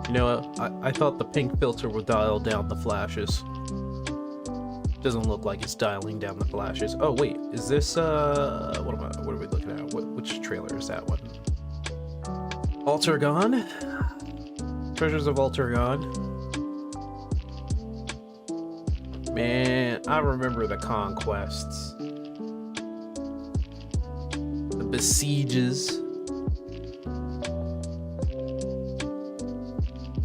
You know, I thought the pink filter would dial down the flashes. Doesn't look like it's dialing down the flashes. Oh wait, is this what are we looking at? Which trailer is that one? Altergon? Treasures of Altergon. Man, I remember the conquests. The besieges.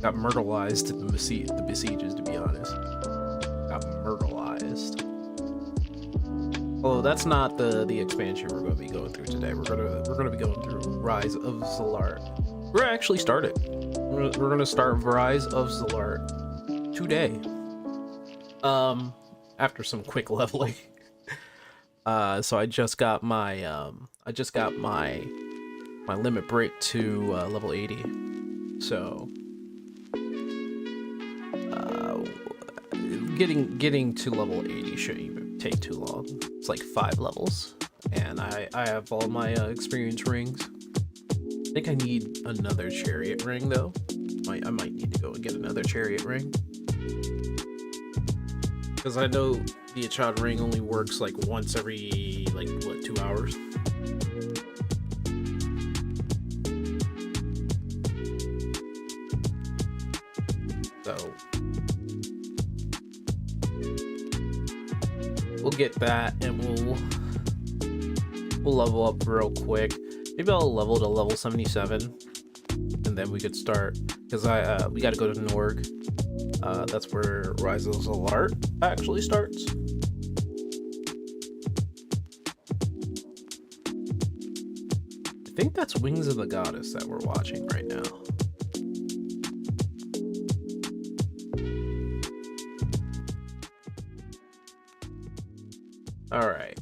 Got myrtleized the besieges, to be honest. Got myrtleized. Although that's not the expansion we're going to be going through today. We're gonna be going through Rise of ZILART. We're actually started. We're gonna start Rise of ZILART today. After some quick leveling. So I just got my my limit break to level 80. So getting to level 80 shouldn't even take too long. It's like 5 levels, and I have all my experience rings. I think I need another chariot ring though. I might need to go and get another chariot ring, because I know the Achad ring only works like once every like what, 2 hours. So we'll get that, and we'll level up real quick. Maybe I'll level to level 77, and then we could start, because we got to go to Norg. That's where Rise of ZILART actually starts. I think that's Wings of the Goddess that we're watching right now. All right.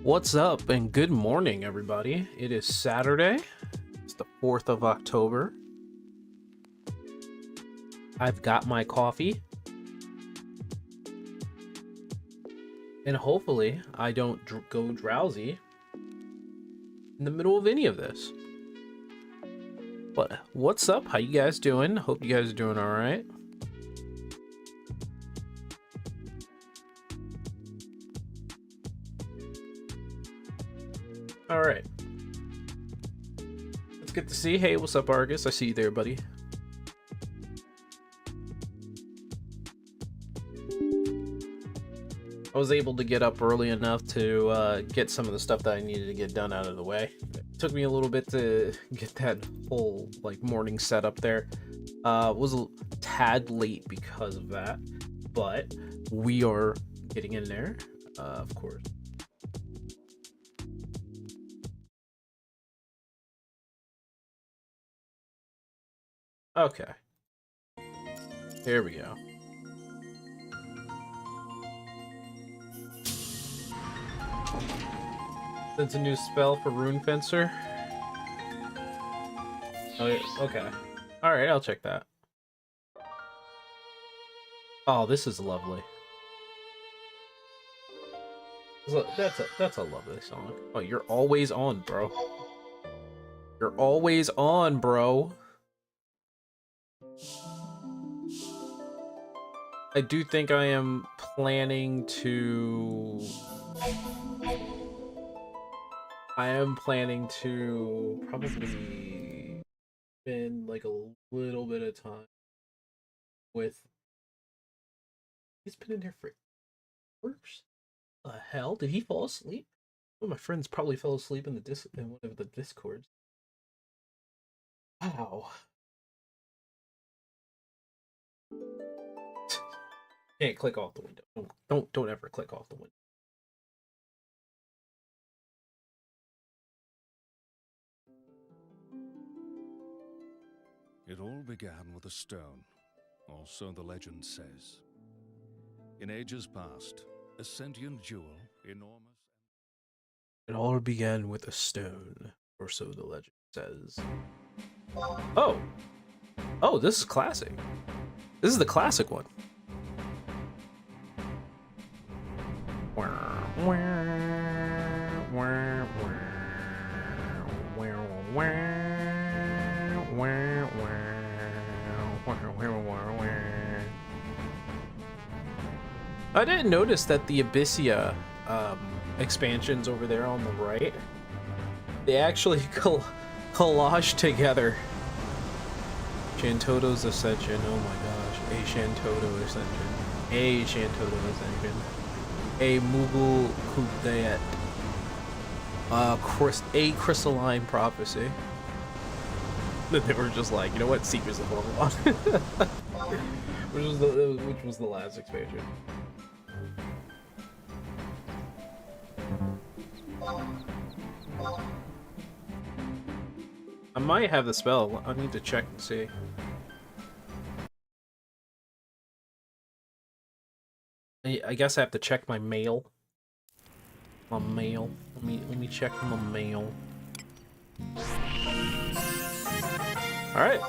What's up, and good morning, everybody. It is Saturday. It's the 4th of October. I've got my coffee. And hopefully I don't go drowsy in the middle of any of this. But what's up? How you guys doing? Hope you guys are doing all right. All right. It's good to see. Hey, what's up, Argus? I see you there, buddy. I was able to get up early enough to get some of the stuff that I needed to get done out of the way. It took me a little bit to get that whole like morning setup there. Was a tad late because of that, but we are getting in there, of course. Okay, here we go. That's a new spell for Rune Fencer. Oh, yeah, okay. Alright, I'll check that. Oh, this is lovely. That's a lovely song. Oh, you're always on, bro. You're always on, bro. I do think I am planning to... probably spend like a little bit of time with... He's been in there for hours? The hell? Did he fall asleep? One of my friends probably fell asleep in one of the discords. Wow. Can't click off the window. Don't ever click off the window. It all began with a stone, or so the legend says. In ages past, a sentient jewel, enormous... It all began with a stone, or so the legend says. Oh! Oh, this is classic. This is the classic one. I didn't notice that the Abyssia expansions over there on the right, they actually collage together. Shantoto's Ascension, oh my gosh, a Shantoto Ascension, a Shantoto Ascension, a Mughal Kubdayat, a Crystalline Prophecy. Then they were just like, you know what, Secrets of Babylon. which was the last expansion. I might have the spell. I need to check and see. I guess I have to check my mail. My mail. Let me check my mail. All right.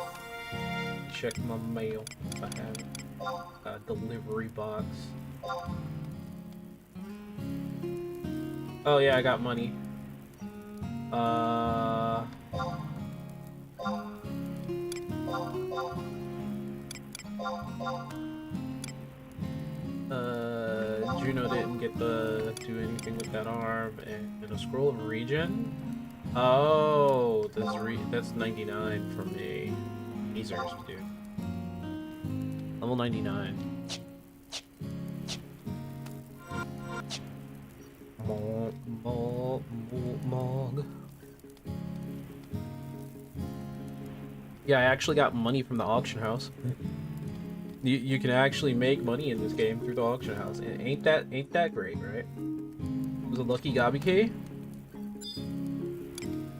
Check my mail. I have a delivery box. Oh yeah, I got money. Juno didn't get to do anything with that arm, and a scroll of regen. Oh, that's 99 for me. Easers, dude. Level 99. Mog. Yeah, I actually got money from the auction house. You can actually make money in this game through the auction house. And ain't that great, right? It was a lucky Gobby Key.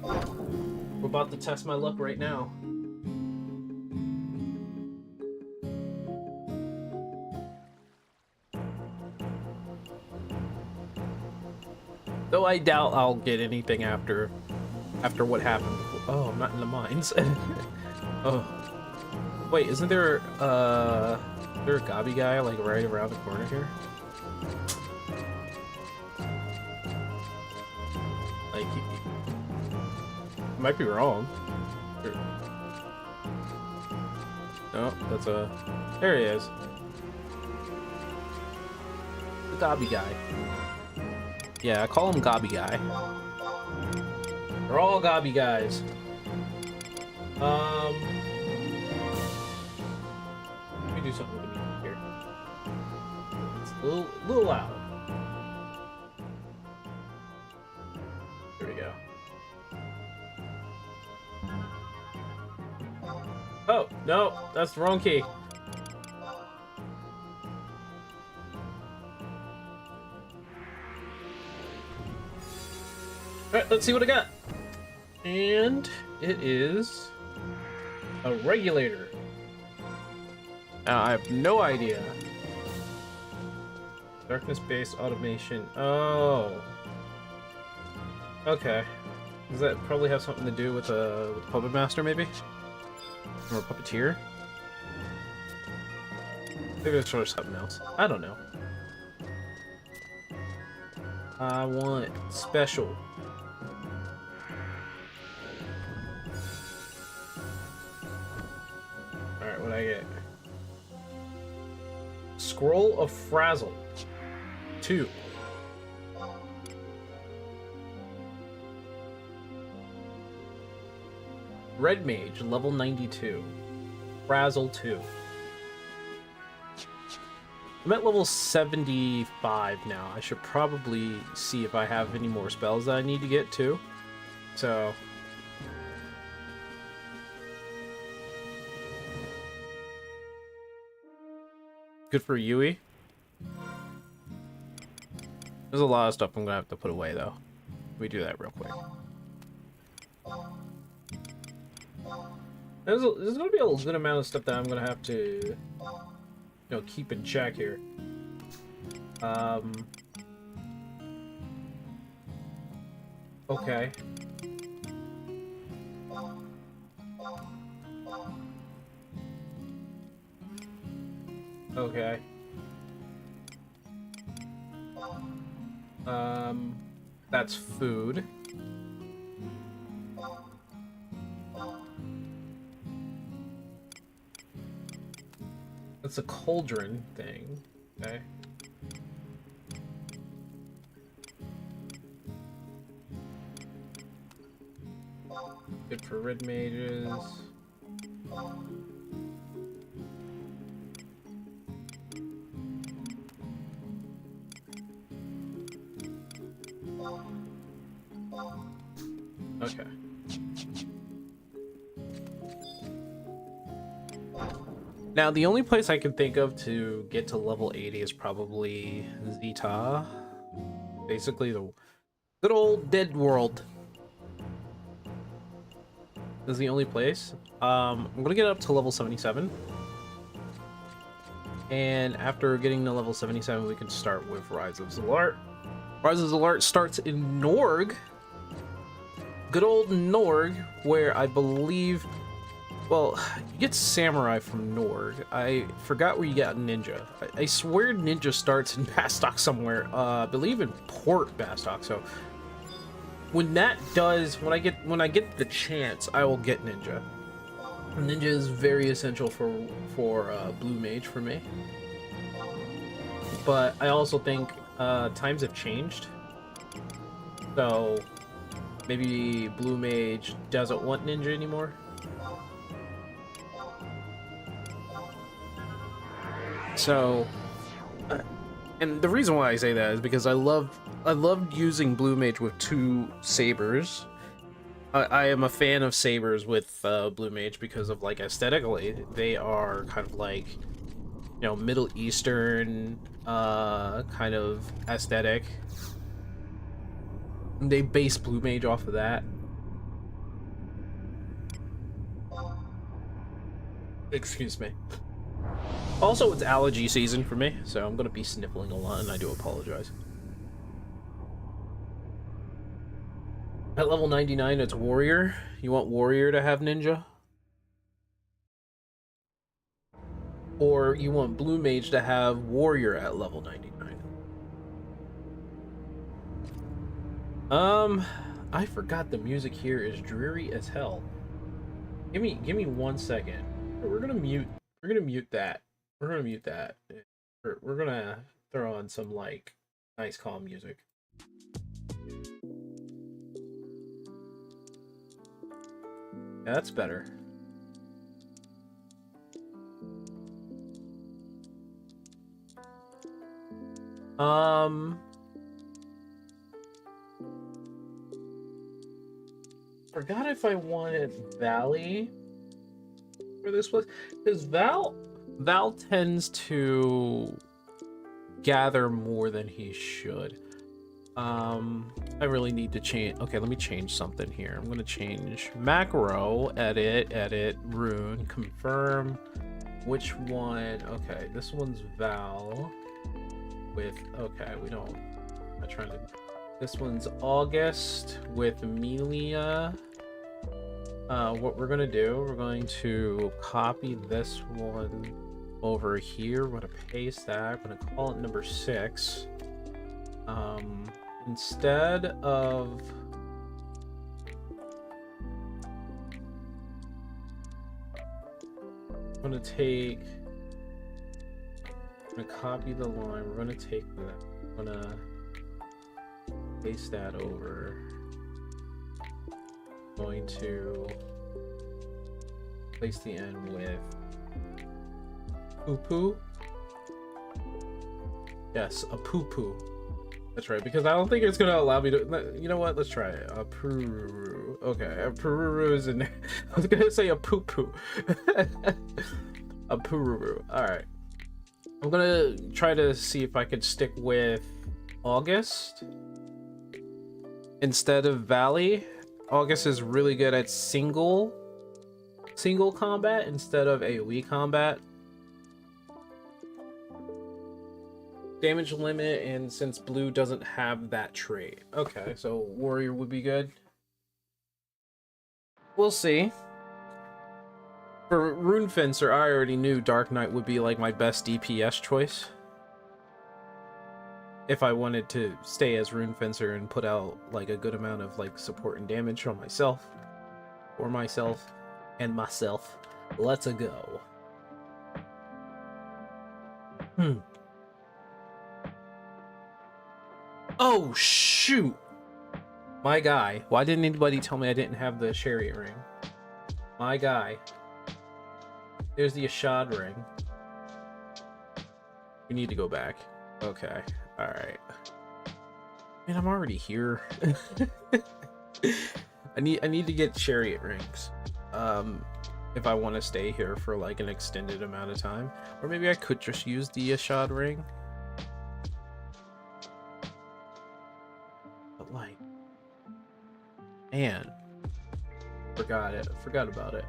We're about to test my luck right now. Though I doubt I'll get anything after what happened before. Oh, I'm not in the mines. Oh. Wait, isn't there a Gobby guy like right around the corner here? Like, I might be wrong. No, that's a... There he is. The Gobby guy. Yeah, I call him Gobby guy. They're all Gobby guys. Let me do something with the music here. It's a little loud. There we go. Oh, no, that's the wrong key. Alright, let's see what I got. And it is a regulator. Now, I have no idea. Darkness-based automation. Oh. Okay. Does that probably have something to do with the Puppet Master, maybe? Or a Puppeteer? Maybe it's sort of something else. I don't know. I want special. Alright, what'd I get? Scroll of Frazzle. 2. Red Mage, level 92. Frazzle 2. I'm at level 75 now. I should probably see if I have any more spells that I need to get to. So... good for Yui. There's a lot of stuff I'm gonna have to put away, though. Let me do that real quick. There's gonna be a good amount of stuff that I'm gonna have to, you know, keep in check here. Okay. Okay. That's food. That's a cauldron thing. Okay. Good for red mages. Okay. Now, the only place I can think of to get to level 80 is probably Zeta. Basically, the good old dead world is the only place. I'm gonna get up to level 77. And after getting to level 77, we can start with Rise of ZILART. Rise of ZILART starts in Norg. Good old Norg, where I believe... well, you get Samurai from Norg. I forgot where you got Ninja. I swear Ninja starts in Bastok somewhere. I believe in Port Bastok. So when that does, when I get the chance, I will get Ninja. Ninja is very essential for Blue Mage for me. But I also think times have changed. So maybe Blue Mage doesn't want Ninja anymore. So, and the reason why I say that is because I loved using Blue Mage with 2 sabers. I am a fan of sabers with Blue Mage because of, like, aesthetically, they are kind of like, you know, Middle Eastern kind of aesthetic. They base Blue Mage off of that. Excuse me. Also, it's allergy season for me, so I'm gonna be sniffling a lot, and I do apologize. At level 99, it's Warrior. You want Warrior to have Ninja? Or you want Blue Mage to have Warrior at level 99? I forgot the music here is dreary as hell. Give me 1 second. We're gonna mute that. We're gonna mute that. We're gonna throw on some, like, nice calm music. Yeah, that's better. Forgot if I wanted Valley for this place, because Val tends to gather more than he should. I really need to change. Okay, let me change something here. I'm gonna change macro, edit, rune, confirm. Which one? Okay, this one's Val with, okay, we don't, I'm not trying to This one's August with Amelia. What we're gonna do, we're going to copy this one over here. We're gonna paste that. I'm gonna call it number 6. Instead of I'm gonna copy the line. We're gonna take that. I'm gonna paste that over. I'm going to place the end with poo-poo. Yes, a poo-poo. That's right, because I don't think it's gonna allow me to. You know what? Let's try it. A pururu. Okay, a pururu is in there. I was gonna say a poo-poo. A pururu. All right. I'm gonna try to see if I could stick with August instead of Valley. August is really good at single combat instead of AoE combat. Damage limit, and since blue doesn't have that trait. Okay, so warrior would be good. We'll see. For Rune Fencer, I already knew Dark Knight would be like my best DPS choice. If I wanted to stay as Rune Fencer and put out like a good amount of like support and damage on myself. Or myself. And myself. Let's go. Oh shoot! My guy. Why didn't anybody tell me I didn't have the chariot ring? My guy. There's the Ashad ring. We need to go back. Okay. Alright. Man, I'm already here. I need to get chariot rings. If I want to stay here for like an extended amount of time. Or maybe I could just use the Ashad ring. But like, man, forgot about it.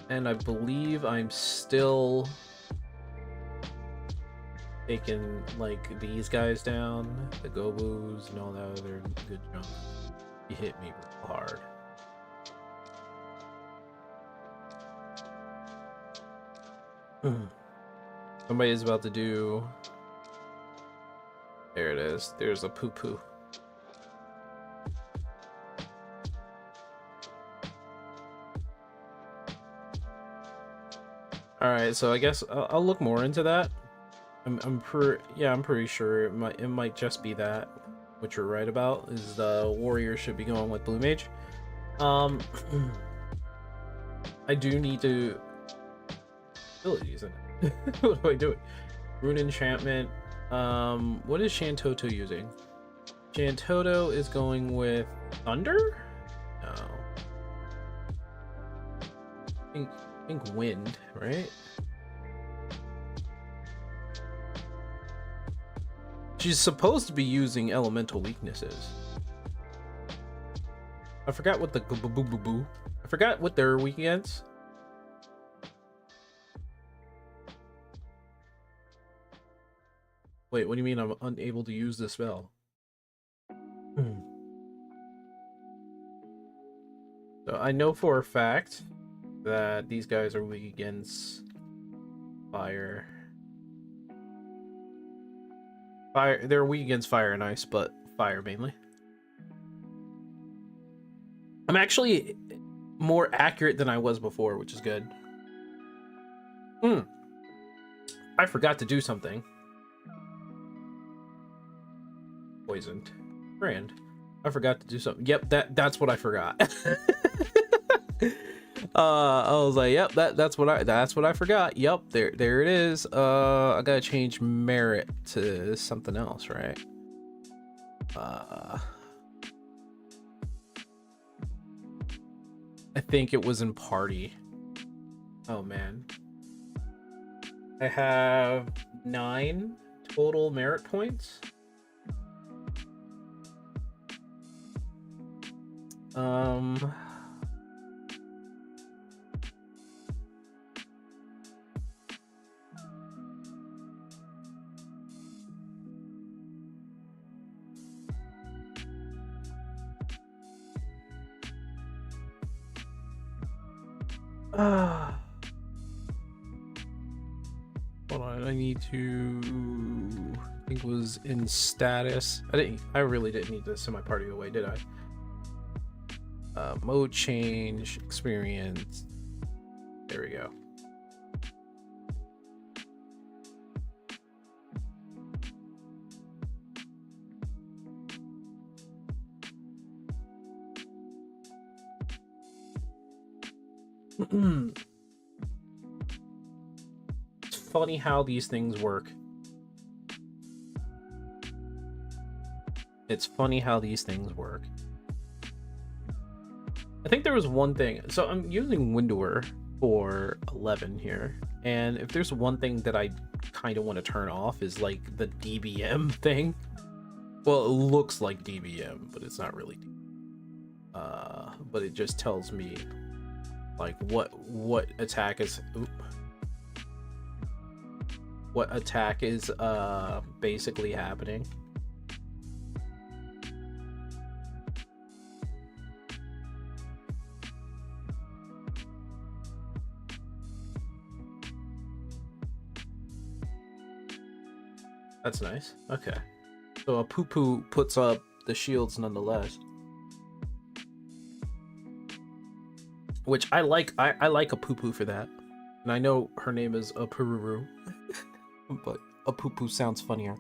And I believe I'm still taking like these guys down, the Gobus and all that other good junk. He hit me real hard. Somebody is about to do. There it is. There's a poo-poo. All right, so I guess I'll look more into that. I'm pretty sure it might just be that, which you're right about, is the warrior should be going with blue mage. I do need to abilities in it. What am I doing? Rune enchantment. What is Shantoto using? Shantoto is going with thunder? No. I think wind, right? She's supposed to be using elemental weaknesses. I forgot what I forgot what they're weak against. Wait, what do you mean I'm unable to use this spell? So I know for a fact that these guys are weak against fire. They're weak against fire and ice, but fire mainly. I'm actually more accurate than I was before, which is good. I forgot to do something. Poisoned. Brand. I forgot to do something. Yep, that's what I forgot. I was like, yep, that's what I forgot. Yep, there it is. I gotta change merit to something else, right? I think it was in party. Oh man. I have 9 total merit points. Um. Hold on, I need to. I think it was in status. I really didn't need to send my party away, did I? Mode change, experience. There we go. It's funny how these things work. It's funny how these things work. I think there was one thing. So I'm using Windower for 11 here. And if there's one thing that I kind of want to turn off is like the DBM thing. Well, it looks like DBM, but it's not really. But it just tells me like what attack is. What attack is basically happening. That's nice. Okay. So a poo-poo puts up the shields nonetheless. Which I like. I like a poo-poo for that. And I know her name is a Pururu. But a poo-poo sounds funnier.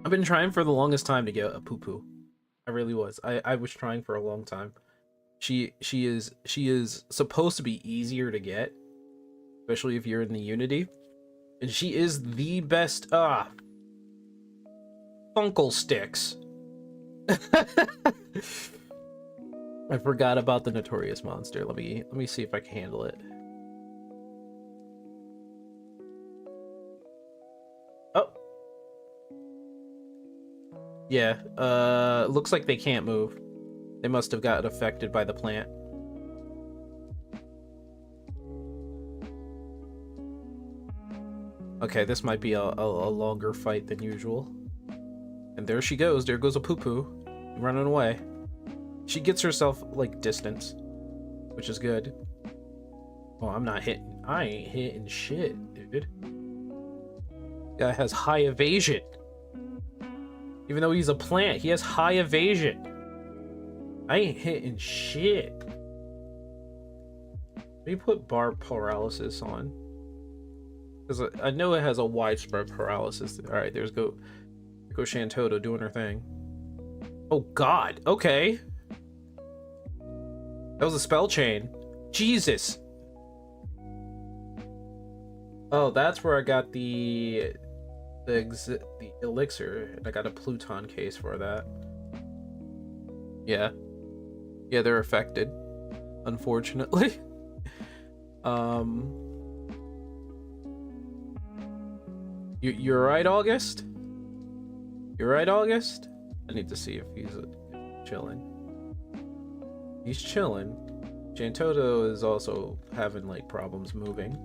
I've been trying for the longest time to get a poo-poo. I really was. I was trying for a long time. She is supposed to be easier to get, especially if you're in the Unity. And she is the best. Funkle sticks. I forgot about the notorious monster. Let me see if I can handle it. Oh. Yeah, looks like they can't move. They must have gotten affected by the plant. Okay, this might be a longer fight than usual. And there she goes. There goes a poo-poo. Running away. She gets herself, like, distance. Which is good. Oh, I'm not hitting. I ain't hitting shit, dude. Guy has high evasion. Even though he's a plant, he has high evasion. I ain't hitting shit. Let me put bar paralysis on. Because I know it has a widespread paralysis. Alright, there's go Shantoto doing her thing. Oh god, okay. That was a spell chain. Jesus. Oh, that's where I got the elixir, and I got a Pluton case for that. Yeah. Yeah, they're affected. Unfortunately. You're right, August? You're right, August? I need to see if he's chilling. He's chilling. Shantoto is also having, like, problems moving.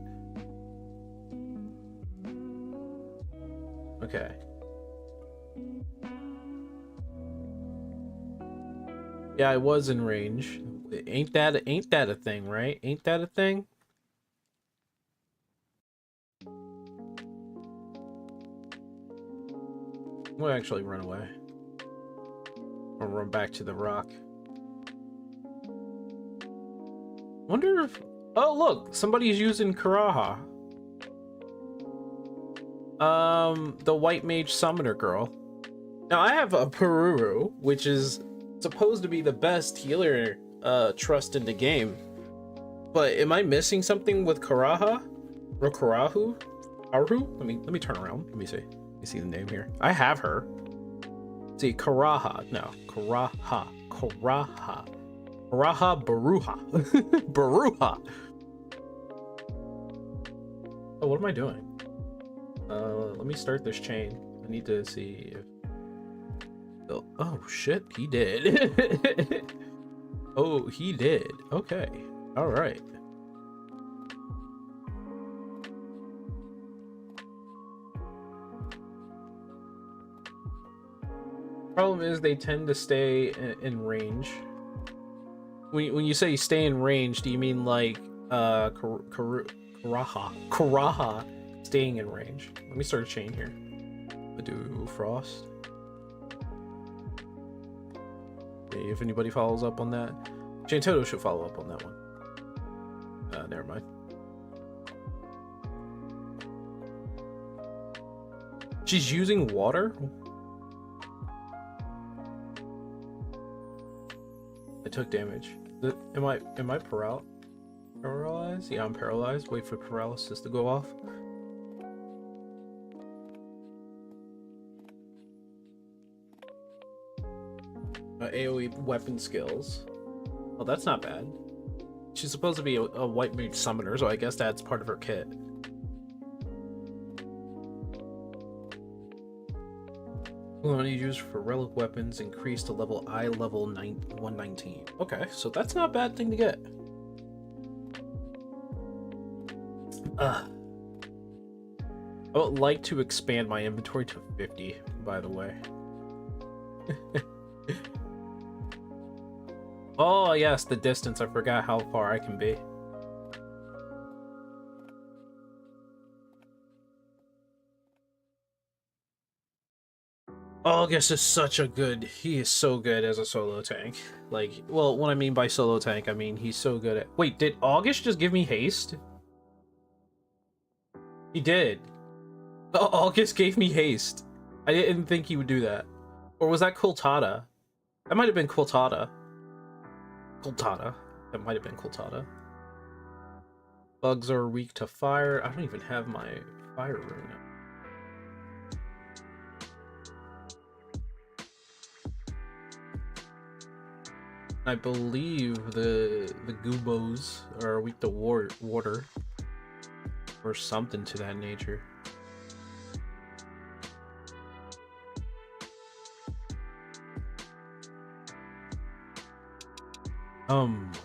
Okay. Yeah, I was in range. Ain't that a thing, right? Ain't that a thing? I'm gonna actually run away. Or run back to the rock. Wonder if... Oh, look! Somebody's using Karaha. The White Mage Summoner girl. Now, I have a Pururu, which is supposed to be the best healer trust in the game. But am I missing something with Karaha? Or Karahu? Aru? Let me turn around. Let me see. Let me see the name here. I have her. See, Karaha. No, Karaha. Karaha. Karaha Baruha. Baruha. Oh, what am I doing? Let me start this chain. I need to see if... Oh shit, he did. Oh, he did. Okay. All right. Problem is they tend to stay in range. When you say stay in range, do you mean like Karaha staying in range? Let me start a chain here. Do Frost. Okay, if anybody follows up on that, Chain Toto should follow up on that one. Never mind. She's using water? I took damage. Am I paralyzed? Yeah, I'm paralyzed. Wait for paralysis to go off. AoE weapon skills. Well, that's not bad. She's supposed to be a white mage summoner, so I guess that's part of her kit. Only used for relic weapons increased to level 119. Okay, so that's not a bad thing to get. I would like to expand my inventory to 50, by the way. Oh yes, the distance. I forgot how far I can be. August is such a good... He is so good as a solo tank. Like, well, what I mean by solo tank, I mean he's so good at... Wait, did August just give me haste? He did. Oh, August gave me haste. I didn't think he would do that. Or was that Coltada? That might have been Coltada. Coltada. That might have been Coltada. Bugs are weak to fire. I don't even have my fire rune now. I believe the Goobos are weak to water. Or something to that nature.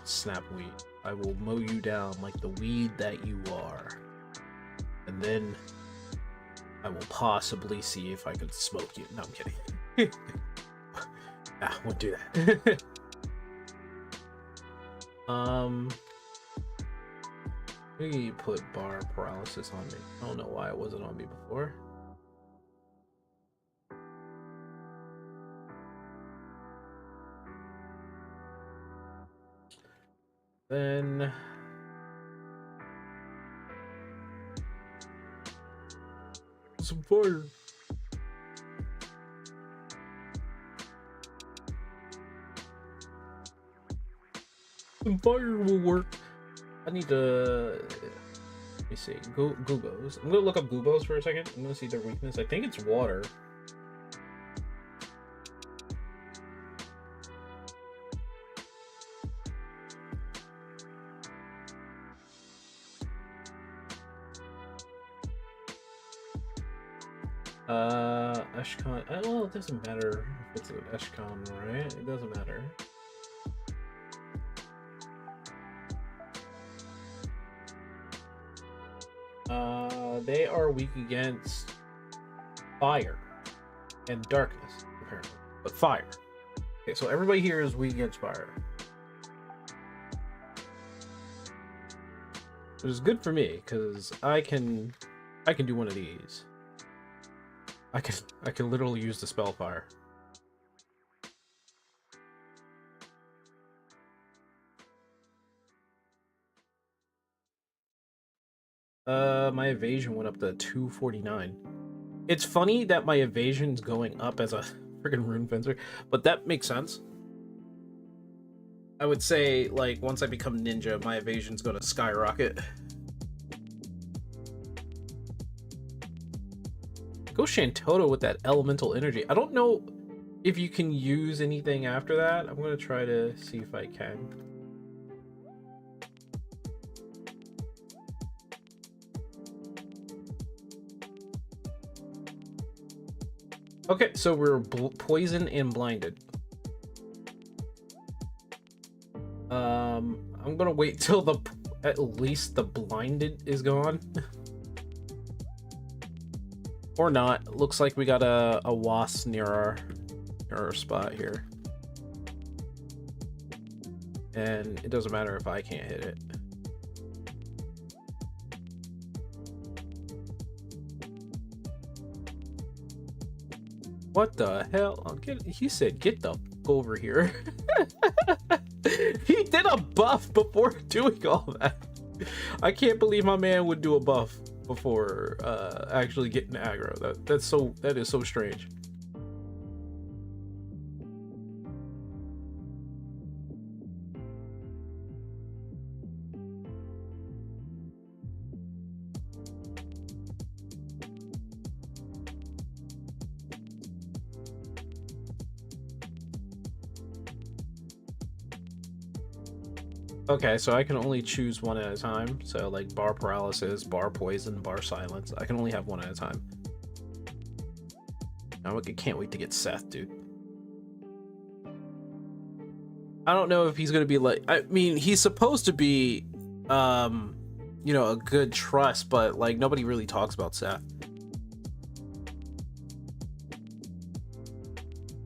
Snapweed. I will mow you down like the weed that you are. And then I will possibly see if I could smoke you. No, I'm kidding. Nah, won't do that. Maybe put bar paralysis on me. I don't know why it wasn't on me before. Then some fire. Some fire will work. I need to... Let me see. Goobos. I'm gonna look up Goobos for a second. I'm gonna see their weakness. I think it's water. Eshkon. Well, it doesn't matter if it's an Eshkon, right? It doesn't matter. They are weak against fire and darkness, apparently. But fire. Okay, so everybody here is weak against fire. Which is good for me, because I can do one of these. I can literally use the spell fire. My evasion went up to 249. It's funny that my evasion's going up as a freaking rune fencer, but that makes sense. I would say, like, once I become ninja, my evasion's gonna skyrocket. Go Shantoto with that elemental energy. I don't know if you can use anything after that. I'm gonna try to see if I can. Okay, so we're poisoned and blinded. I'm gonna wait till at least the blinded is gone. Or not. Looks like we got a wasp near our spot here. And it doesn't matter if I can't hit it. What the hell? He said, get the f over here. He did a buff before doing all that. I can't believe my man would do a buff before actually getting aggro. That is so strange. Okay, so I can only choose one at a time. So like bar paralysis, bar poison, bar silence. I can only have one at a time. I can't wait to get Seth, dude. I don't know if he's gonna be like, I mean, he's supposed to be, you know, a good trust, but like nobody really talks about Seth.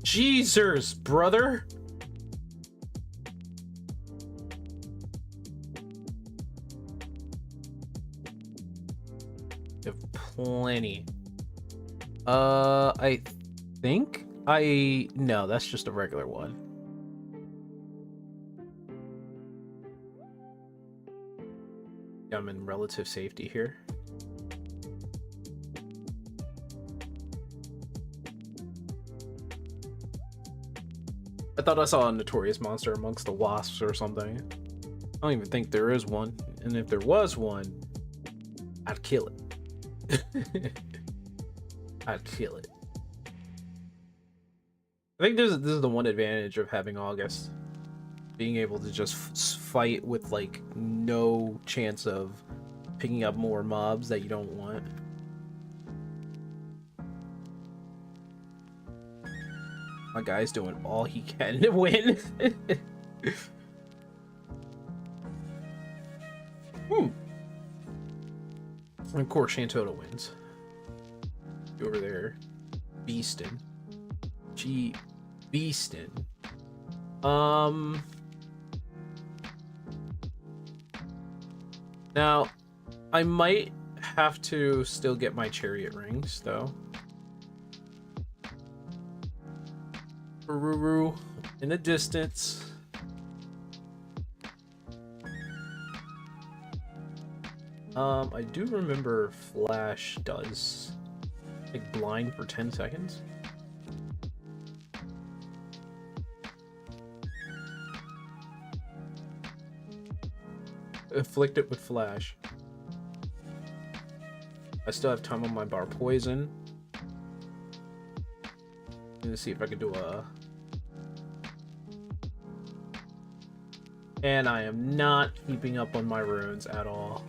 Jesus, brother. Plenty. I think no, that's just a regular one. I'm in relative safety here. I thought I saw a notorious monster amongst the wasps or something. I don't even think there is one, and if there was one, I'd kill it. I'd kill it. I think this is the one advantage of having August, being able to just fight with like no chance of picking up more mobs that you don't want. My guy's doing all he can to win. And of course, Shantota wins. Over there, beastin'. Beastin'. Now, I might have to still get my chariot rings, though. Ruru in the distance. I do remember Flash does like blind for 10 seconds. Afflict it with Flash. I still have time on my bar poison. Let's see if I can do a... And I am not keeping up on my runes at all.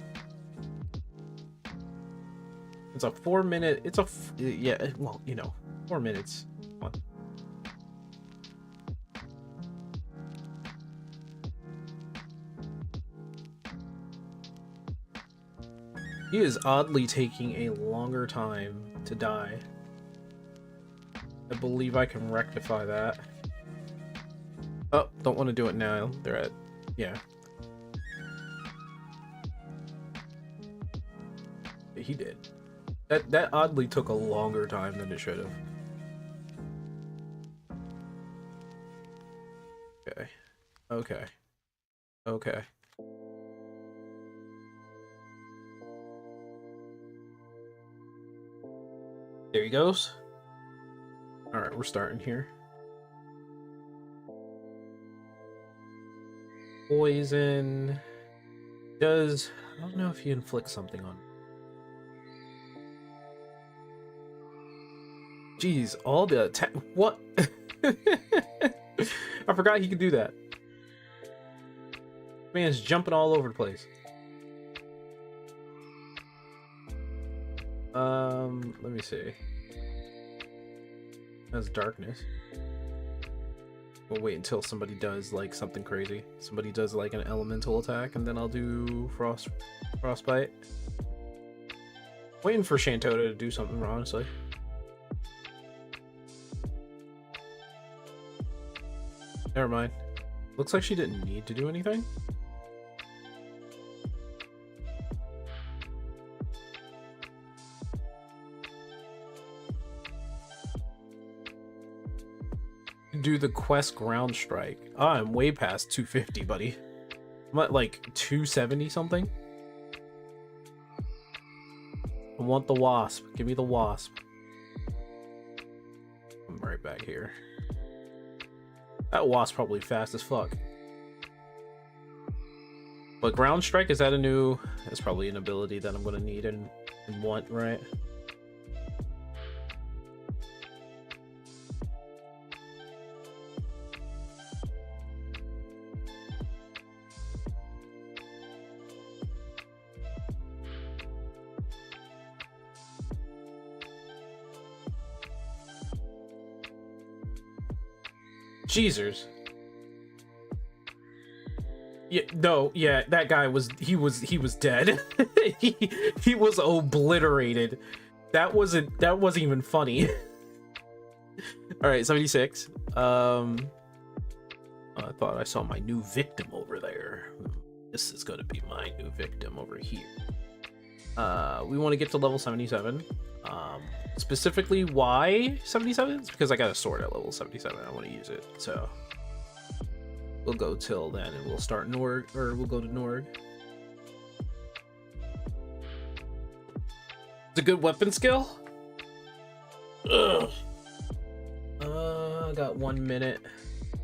It's a 4 minute, yeah, well, you know, 4 minutes. Come on. He is oddly taking a longer time to die. I believe I can rectify that. Oh, don't want to do it now. They're at, yeah. He did. That oddly took a longer time than it should have. Okay. Okay. Okay. There he goes. Alright, we're starting here. Poison does... I don't know if he inflicts something on... Jeez, all the attack... What? I forgot he could do that. Man's jumping all over the place. Let me see. That's darkness. We'll wait until somebody does like something crazy. Somebody does like an elemental attack, and then I'll do frostbite. Waiting for Shantota to do something, honestly. Never mind. Looks like she didn't need to do anything. Do the quest ground strike. Oh, I'm way past 250, buddy. I'm at like 270 something. I want the wasp. Give me the wasp. I'm right back here. That wasp probably fast as fuck. But ground strike, is that a new... That's probably an ability that I'm gonna need and want, right? Jeezers. Yeah, no, yeah, that guy was he was dead. he was obliterated. That wasn't even funny. All right, 76. I thought I saw my new victim over there. This is gonna be my new victim over here. We want to get to level 77. Specifically, why 77? It's because I got a sword at level 77. I want to use it, so we'll go till then, and we'll start Norg, or we'll go to Norg. It's a good weapon skill. Ugh. I got 1 minute.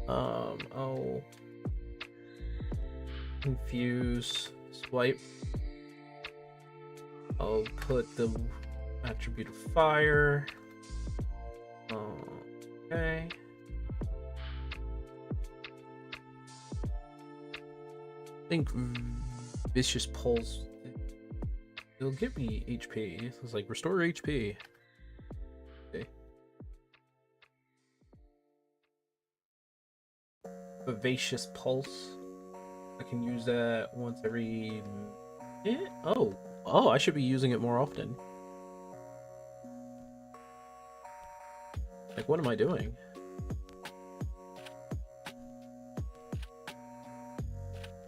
Oh, confuse, swipe. I'll put the attribute of fire. Okay. I think vicious pulse. It'll give me HP. It's like restore HP. Okay. Vivacious pulse. I can use that once every minute. Oh, I should be using it more often. Like, what am I doing?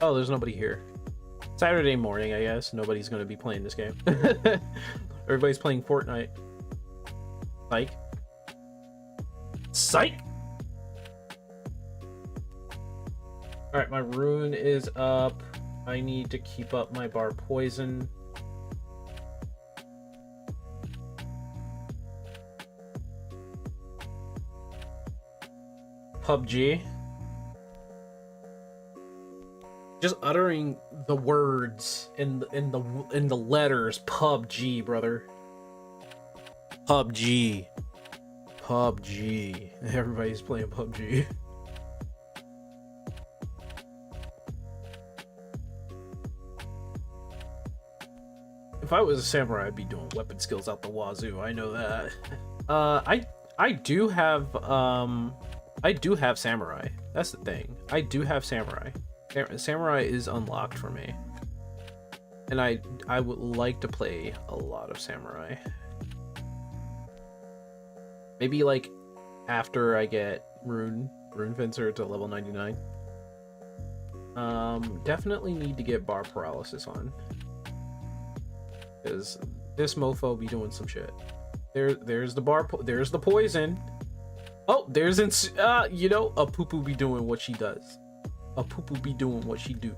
Oh, there's nobody here. Saturday morning, I guess. Nobody's gonna be playing this game. Everybody's playing Fortnite. Psych. Psych! Alright, my rune is up. I need to keep up my bar poison. PUBG. Just uttering the words in the letters PUBG, brother. PUBG. PUBG. Everybody's playing PUBG. If I was a samurai, I'd be doing weapon skills out the wazoo. I know that. I do have samurai. That's the thing. I do have samurai. Samurai is unlocked for me, and I would like to play a lot of samurai. Maybe like after I get rune fencer to level 99. Definitely need to get bar paralysis on, because this mofo be doing some shit. There's the poison. Oh, there's you know, a poo-poo be doing what she does. A poo-poo be doing what she do.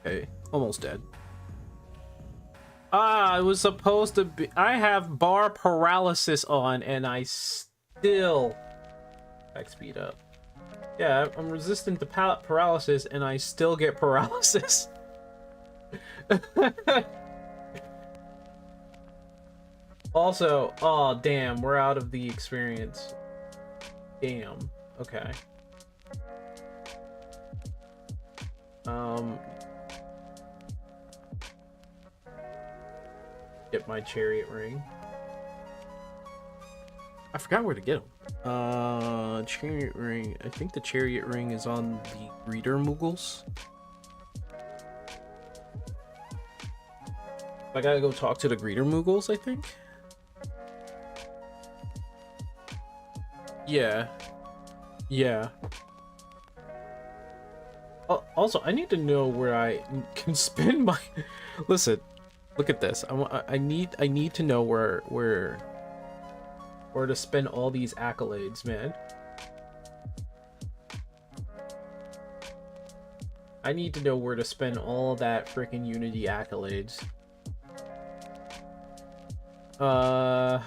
Okay, almost dead. I was supposed to be... I have bar paralysis on, and I still... Back speed up. Yeah, I'm resistant to paralysis, and I still get paralysis. Also, oh damn, we're out of the experience. Damn. Okay. Get my chariot ring. I forgot where to get them. Chariot ring. I think the chariot ring is on the greeter Moogles. I gotta go talk to the greeter Moogles, I think. Yeah. Yeah. Also, I need to know where I can spend my. Listen, look at this. I need to know where to spend all these accolades, man. I need to know where to spend all that freaking Unity accolades. Go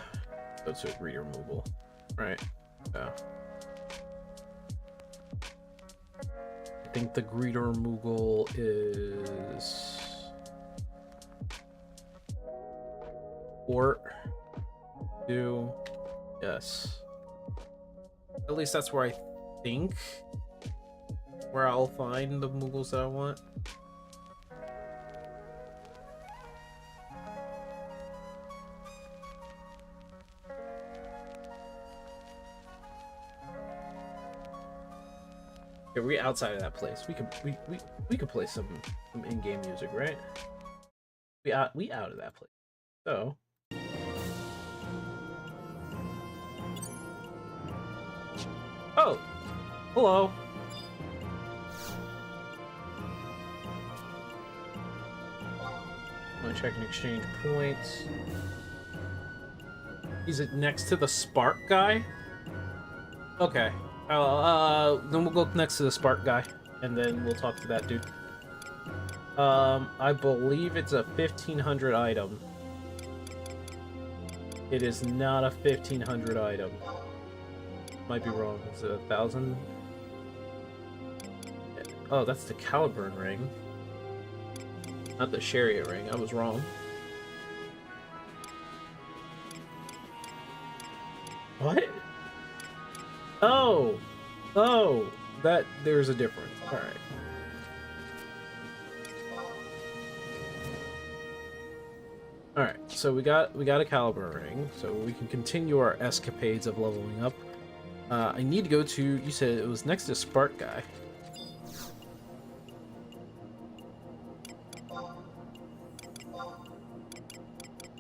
to a greeter Moogle, right? Yeah. I think the greeter Moogle is Port 2. Yes. At least that's where I think where I'll find the Moogles that I want. Yeah, we're outside of that place. We could play some in-game music, right? We out of that place. So oh, hello. I'm gonna check and exchange points. Is it next to the Spark guy? Okay. Then we'll go next to the Spark guy, and then we'll talk to that dude. I believe it's a 1500 item. It is not a 1500 item. Might be wrong. Is it 1000? Oh, that's the Caliburn ring. Not the Chariot ring. I was wrong. What? Oh! Oh! That... There's a difference. Alright. Alright, so we got a Caliburn ring, so we can continue our escapades of leveling up. I need to go to... You said it was next to Spark guy.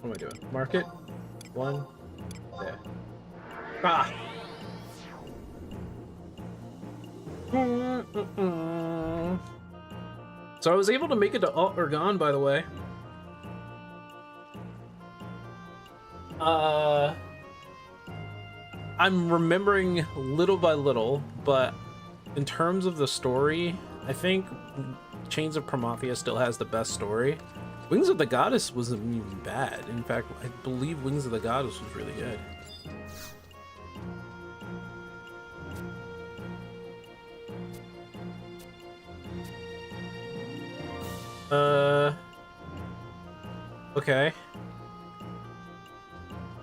What am I doing? Market? 1. Yeah. Ah! So I was able to make it to Alt Organ, by the way. I'm remembering little by little, but in terms of the story, I think Chains of Prometheus still has the best story. Wings of the Goddess wasn't even bad. In fact, I believe Wings of the Goddess was really good. Okay.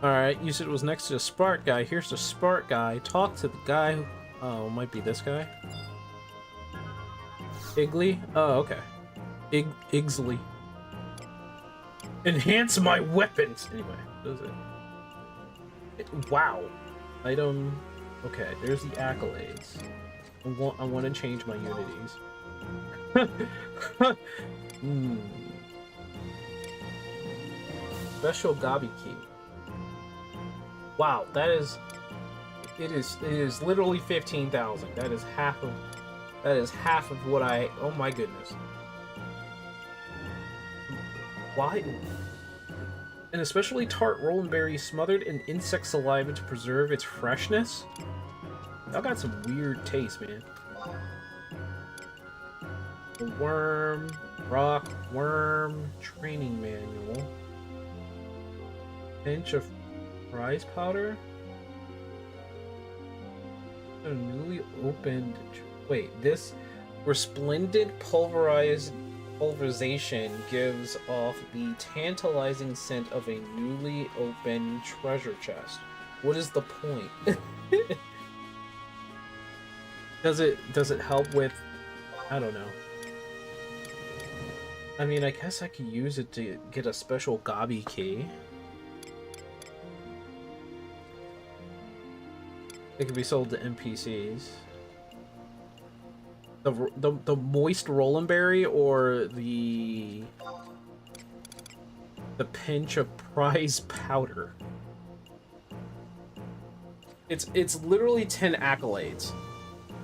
Alright, you said it was next to the Spark guy. Here's the Spark guy. Talk to the guy who... Oh, it might be this guy. Iggly? Oh, okay. Igsley. Enhance my weapons! Anyway, what is it? Wow. Item... Okay, there's the accolades. I want to change my unities. Special Gobby Key. Wow, that is... It is literally 15,000. That is half of what I... Oh my goodness. Why? And especially tart rolling berry smothered in insect saliva to preserve its freshness? Y'all got some weird taste, man. The worm, rock, worm, training manual. Pinch of prize powder? A newly opened... Wait, this resplendent pulverized Pulverization gives off the tantalizing scent of a newly opened treasure chest. What is the point? Does it help with... I don't know. I mean, I guess I could use it to get a special gobby key. It can be sold to NPCs. The moist Roland Berry or the pinch of prize powder. It's literally 10 accolades.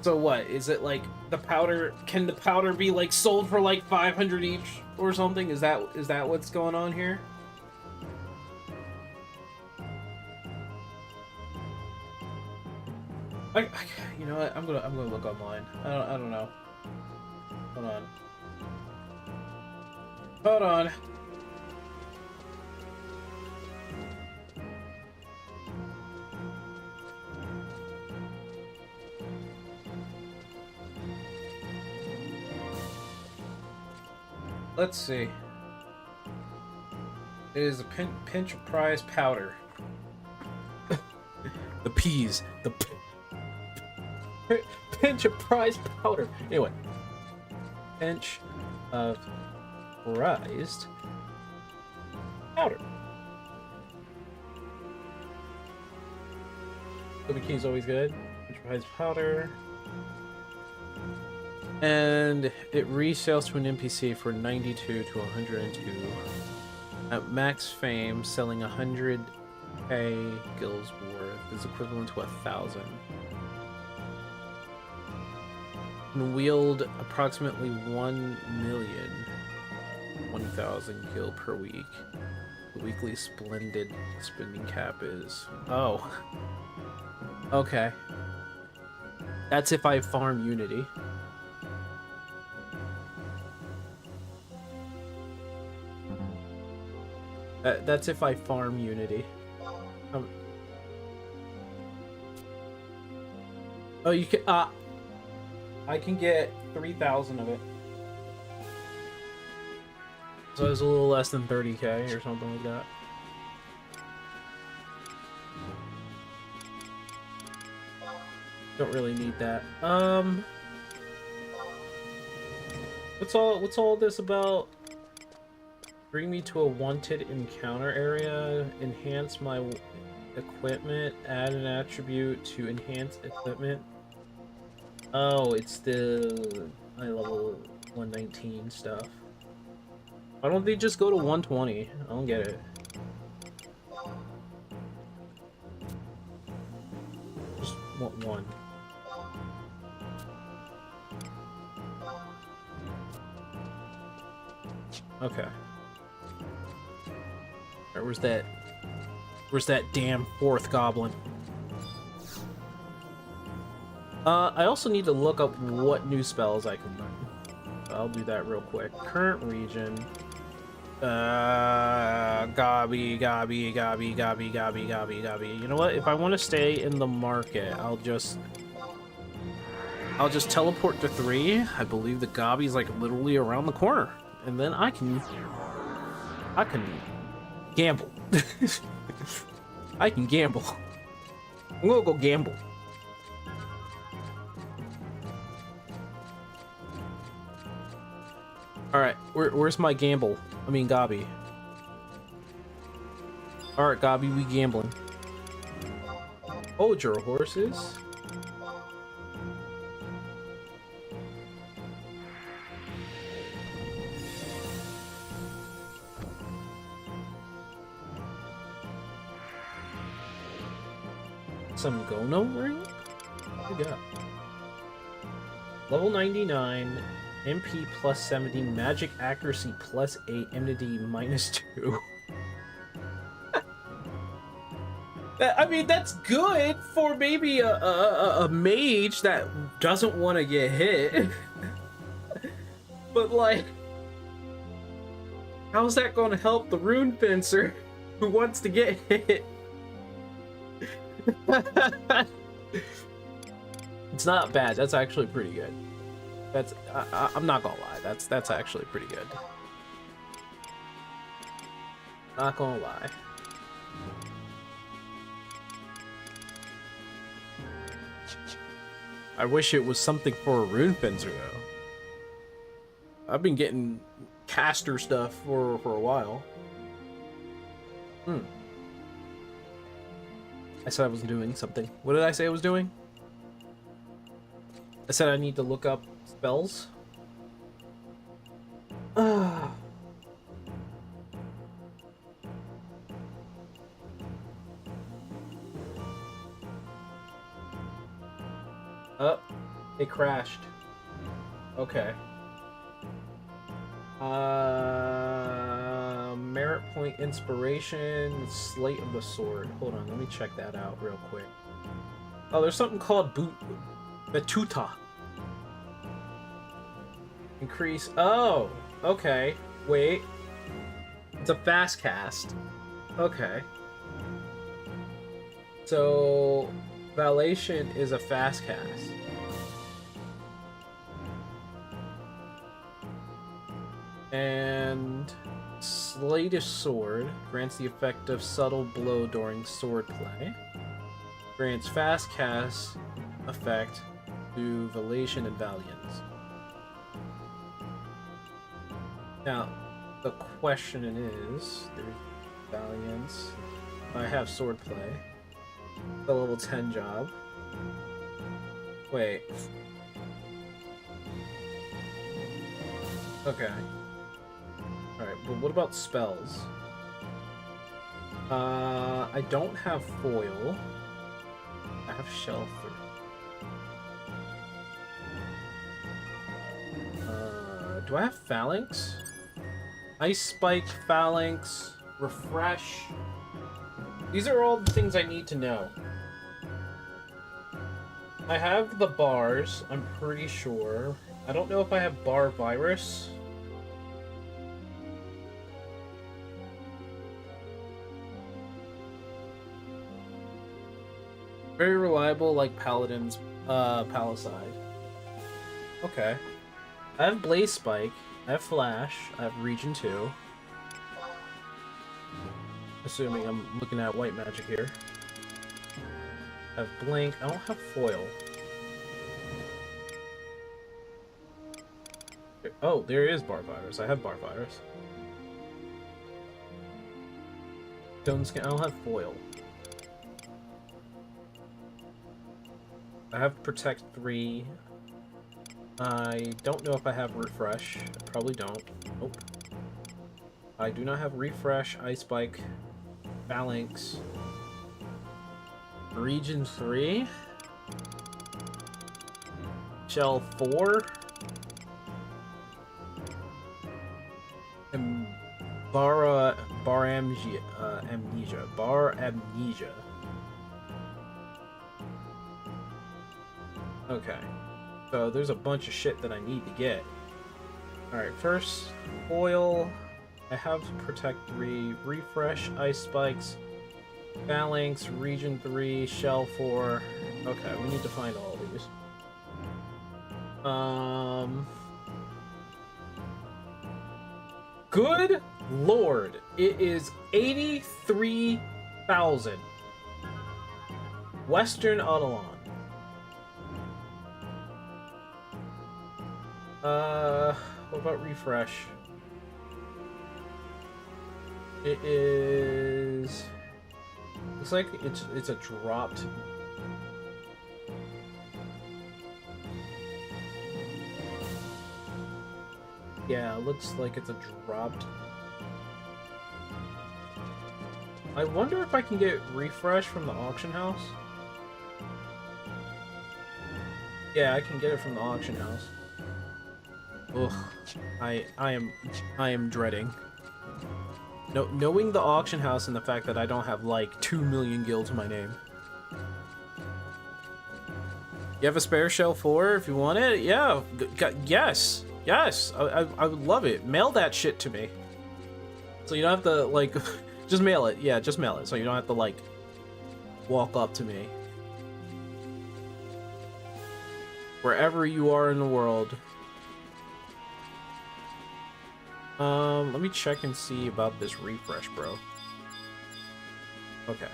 So what is it like? The powder? Can the powder be like sold for like 500 each or something? Is that what's going on here? You know what? I'm gonna look online. I don't know. Hold on. Hold on. Let's see. It is a pinch of prize powder. The peas. The pinch of prize powder. Anyway. Pinch of prized powder. The key is always good. Pinch of prized powder. And it resales to an NPC for 92 to 102. At max fame, selling 100k gills worth is equivalent to 1,000. And wield approximately 1,000 gil per week. The weekly splendid spending cap is... Oh. Okay. That's if I farm Unity. That's if I farm Unity. Oh, you can... I can get 3,000 of it. So it's a little less than 30k or something like that. Don't really need that. What's all this about? Bring me to a wanted encounter area, enhance my equipment, add an attribute to enhance equipment. Oh, it's the high level 119 stuff. Why don't they just go to 120? I don't get it. Just want one. Okay. Where's that damn fourth goblin? I also need to look up what new spells I can learn. I'll do that real quick. Current region. Gobby. You know what? If I want to stay in the market, I'll just teleport to 3. I believe the Gobby's like literally around the corner. And then I can gamble. I can gamble. I'm gonna go gamble. Alright, where's my gamble? I mean, Gobby. Alright, Gobby, we gambling. Hold your horses. Some Gono ring? What we got? Level 99, MP plus 70, magic accuracy plus 8, enmity minus 2. I mean, that's good for maybe a mage that doesn't want to get hit. But like, how's that going to help the rune fencer who wants to get hit? It's not bad. That's actually pretty good. I'm not gonna lie. That's actually pretty good. Not gonna lie. I wish it was something for a rune fencer though. I've been getting caster stuff for a while. I said I was doing something. What did I say I was doing? I said I need to look up spells. Oh, it crashed. Okay. Merit point inspiration, slate of the sword. Hold on, let me check that out real quick. Oh, there's something called Batuta. Increase. Oh, okay. Wait. It's a fast cast. Okay. So, Valation is a fast cast. And Slate of Sword grants the effect of subtle blow during sword play. Grants fast cast effect to Valation and Valiance. Now, the question is, there's Valiance. I have sword play. The level 10 job. Wait. Okay. Alright, but what about spells? I don't have foil. I have shelter. Do I have phalanx? Ice spike, phalanx, refresh. These are all the things I need to know. I have the bars, I'm pretty sure. I don't know if I have bar virus. Very reliable, like Paladin's Palisade. Okay. I have Blaze Spike, I have Flash, I have Region 2. Assuming I'm looking at white magic here. I have Blink, I don't have Foil. Oh, there is Bar Virus, I have Bar Virus. Stone Skin, I don't have Foil. I have Protect 3. I don't know if I have Refresh. I probably don't. Nope. I do not have Refresh, Ice Spike, Phalanx. Region 3. Shell 4. And Bar Amnesia. Okay. So there's a bunch of shit that I need to get. Alright, first, foil. I have Protect 3, Refresh, Ice Spikes, Phalanx, Region 3, Shell 4. Okay, we need to find all of these. Good lord, it is 83,000. Western Eidolon. What about refresh? It is... Looks like it's a dropped... Yeah, it looks like it's a dropped... I wonder if I can get refresh from the auction house? Yeah, I can get it from the auction house. Ugh, I am dreading. No, knowing the auction house and the fact that I don't have like 2 million gil to my name. You have a spare shell 4 if you want it? Yeah, yes, I would love it. Mail that shit to me. So you don't have to like, just mail it. Yeah, just mail it. So you don't have to like walk up to me. Wherever you are in the world. Let me check and see about this refresh, bro. Okay.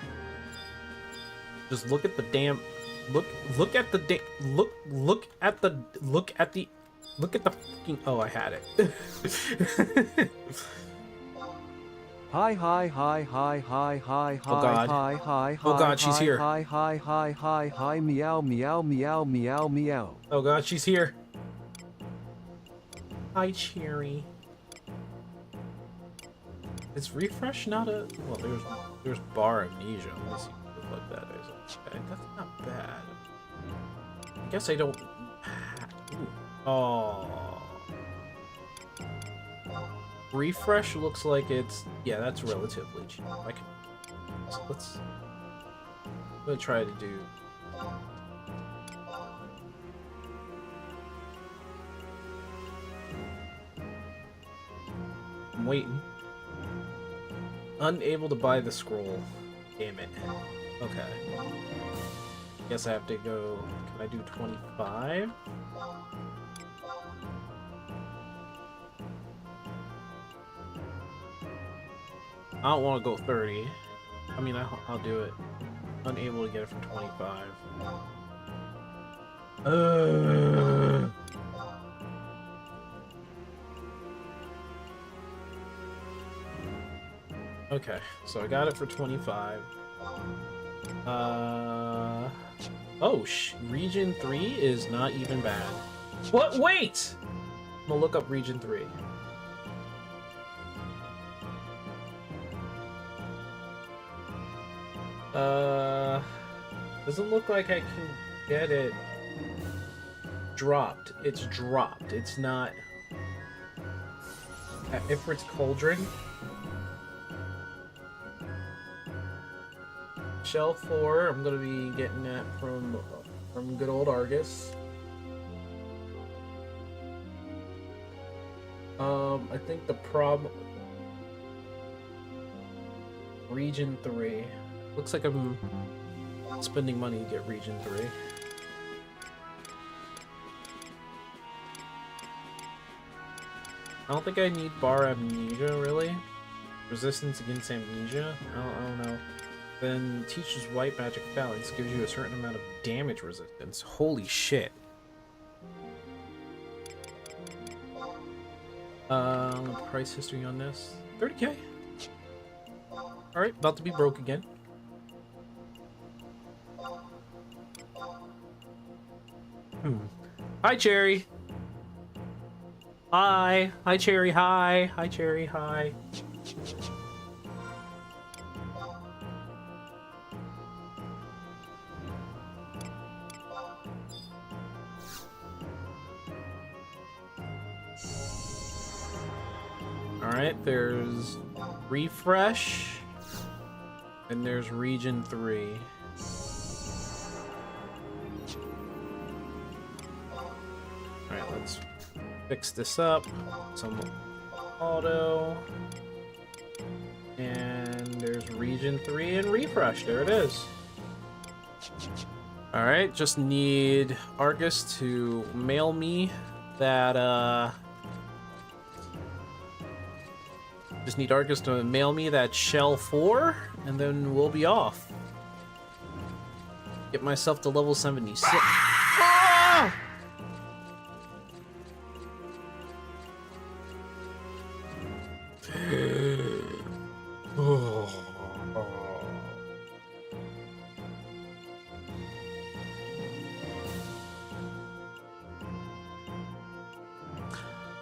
Just look at the damn look at the fucking oh, I had it. Hi hi hi hi hi hi Oh hi god. hi hi Oh hi god, she's hi here. hi hi hi hi hi meow meow meow meow meow. Oh god, she's here. Hi, Cherry. Is refresh not a well? There's bar amnesia. Let me see what that is. Okay, that's not bad. I guess I don't. Ooh. Oh. Refresh looks like it's yeah. That's relatively cheap. I can. So let's. I'm gonna try to do. I'm waiting. Unable to buy the scroll. Damn it. Okay. Guess I have to go. Can I do 25? I don't want to go 30. I mean, I'll do it. Unable to get it for 25. Okay, so I got it for 25. Oh, Region 3 is not even bad. What? Wait! I'm gonna look up Region 3. Doesn't look like I can get it dropped. It's dropped. It's not... At Ifrit's Cauldron. Shell 4, I'm gonna be getting that from good old Argus. I think the problem... Region 3. Looks like I'm spending money to get Region 3. I don't think I need Bar Amnesia, really. Resistance against Amnesia? I don't know. Then teaches White Magic Phalanx, gives you a certain amount of damage resistance. Holy shit. Price history on this. 30k. Alright, about to be broke again. Hi, Cherry. Hi. Hi, Cherry. Hi. Hi, Cherry. Hi. Alright, there's Refresh, and there's Region 3. Alright, let's fix this up. Some auto. And there's Region 3 and Refresh. There it is. Alright, just need Argus to mail me that, Just need Argus to mail me that Shell 4, and then we'll be off. Get myself to level 76. Ah!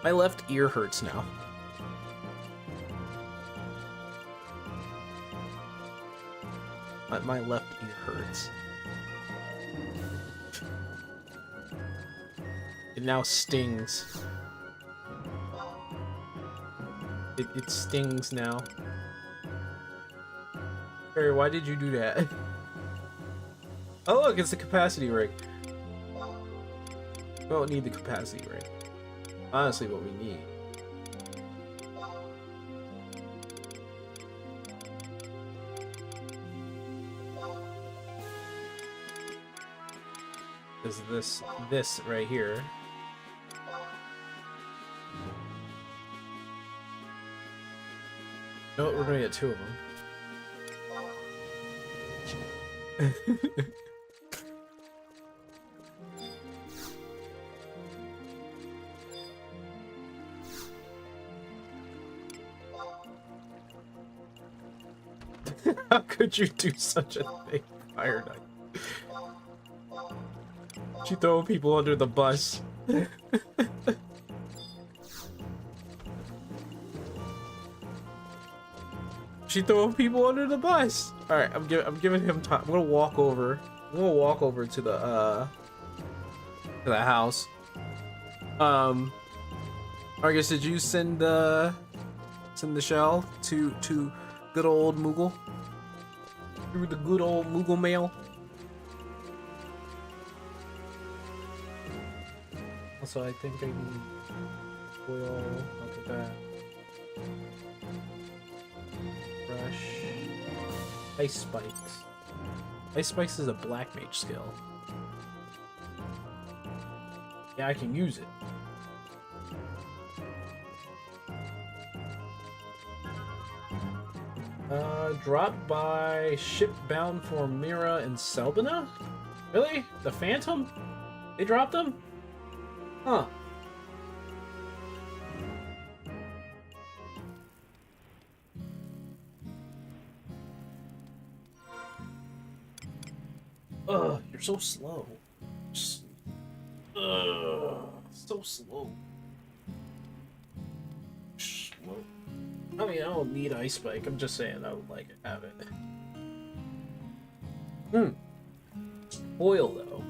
My left ear hurts now. My left ear hurts. It now stings. It stings now. Harry, why did you do that? Oh look, it's the capacity ring. We don't need the capacity ring. Honestly, what we need. Is this right here. No, we're gonna get 2 of them. How could you do such a thing, Fire Knight? You throw people under the bus. She throwing people under the bus. All right, I'm giving him time. I'm gonna walk over. I'm gonna walk over to the house. Argus, did you send the shell to good old Moogle? Through the good old Moogle mail. Also, I think I need oil. Look at that. Brush. Ice spikes. Ice spikes is a black mage skill. Yeah, I can use it. Dropped by ship bound for Mira and Selbina? Really? The Phantom? They dropped them? Huh. Ugh, you're so slow. So slow. Slow. I mean, I don't need Ice Spike. I'm just saying I would like to have it. Foil, though.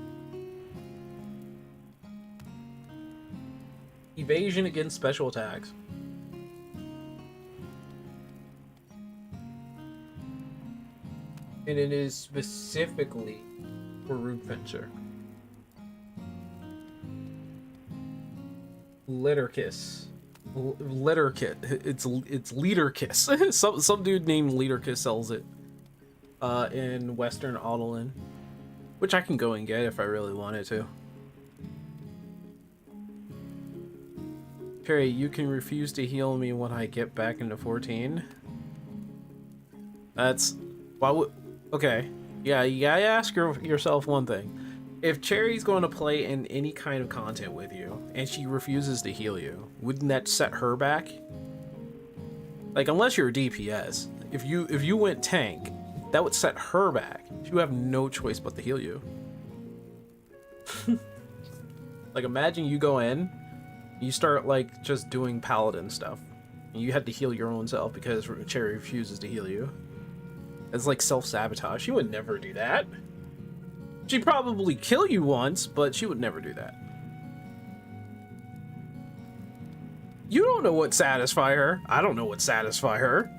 Evasion against special attacks. And it is specifically for Root Fencer. Litter Kiss. Litter Kit. It's Leader Kiss. some dude named Leader Kiss sells it in Western Audolin, which I can go and get if I really wanted to. Perry, you can refuse to heal me when I get back into 14. That's why would okay. Yeah, you gotta ask yourself one thing. If Cherry's going to play in any kind of content with you, and she refuses to heal you, wouldn't that set her back? Like, unless you're a DPS, if you went tank, that would set her back. She would have no choice but to heal you. Like, imagine you go in, you start, like, just doing paladin stuff, and you have to heal your own self because Cherry refuses to heal you. It's like self-sabotage. She would never do that. She'd probably kill you once, but she would never do that. You don't know what satisfy her. I don't know what satisfy her.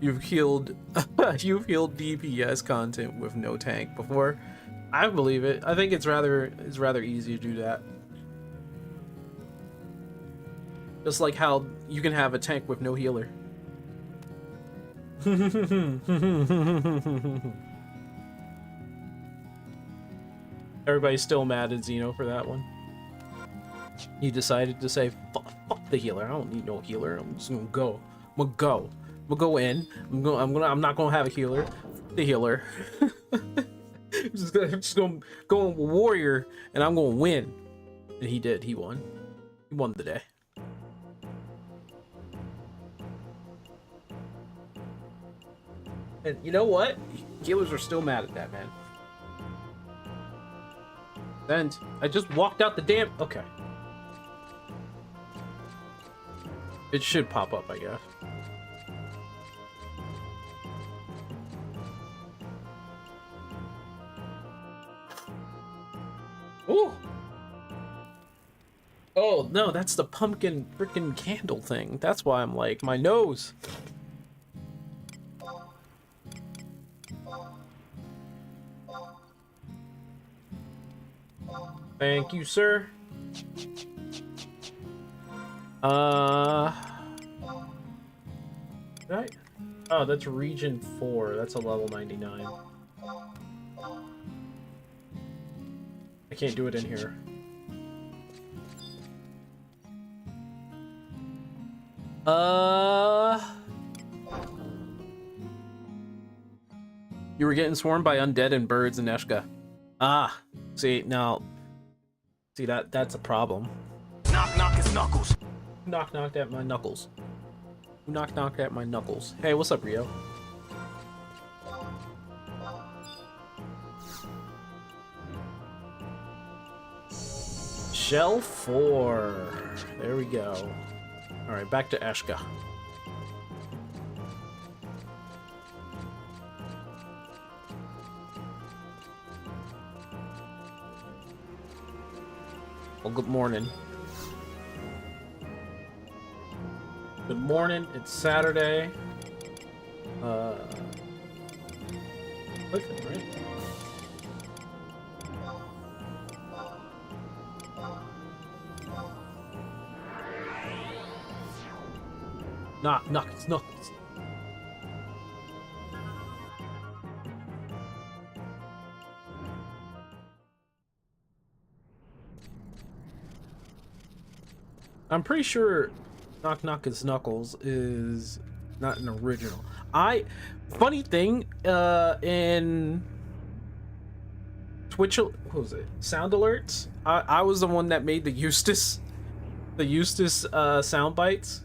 You've healed DPS content with no tank before. I believe it. I think it's rather easy to do that. Just like how you can have a tank with no healer. Everybody's still mad at Xeno for that one. He decided to say, fuck the healer. I don't need no healer. I'm just gonna go. I'm gonna go in. I'm not gonna have a healer. Fuck the healer. I'm just gonna go in warrior, and I'm gonna win. And he did. He won. He won the day. And you know what? Healers are still mad at that, man. And I just walked out the damn... Okay. It should pop up, I guess. Ooh! Oh, no, that's the pumpkin freaking candle thing. That's why I'm like, my nose. Thank you, sir. Right? Oh, that's region 4. That's a level 99. I can't do it in here. You were getting swarmed by undead and birds in Eshka. Ah, see, now... See, that's a problem. Knock, knock his knuckles. Knock, knocked at my knuckles. Knock, knocked at my knuckles. Hey, what's up, Rio? Shell 4. There we go. Alright, back to Eshka. Well, good morning. Good morning, it's Saturday. Clicking, right? Knock, knock, it's knuckles. I'm pretty sure Knock Knock His Knuckles is not an original. Funny thing, in Twitch, what was it? Sound alerts? I was the one that made the Eustace sound bites.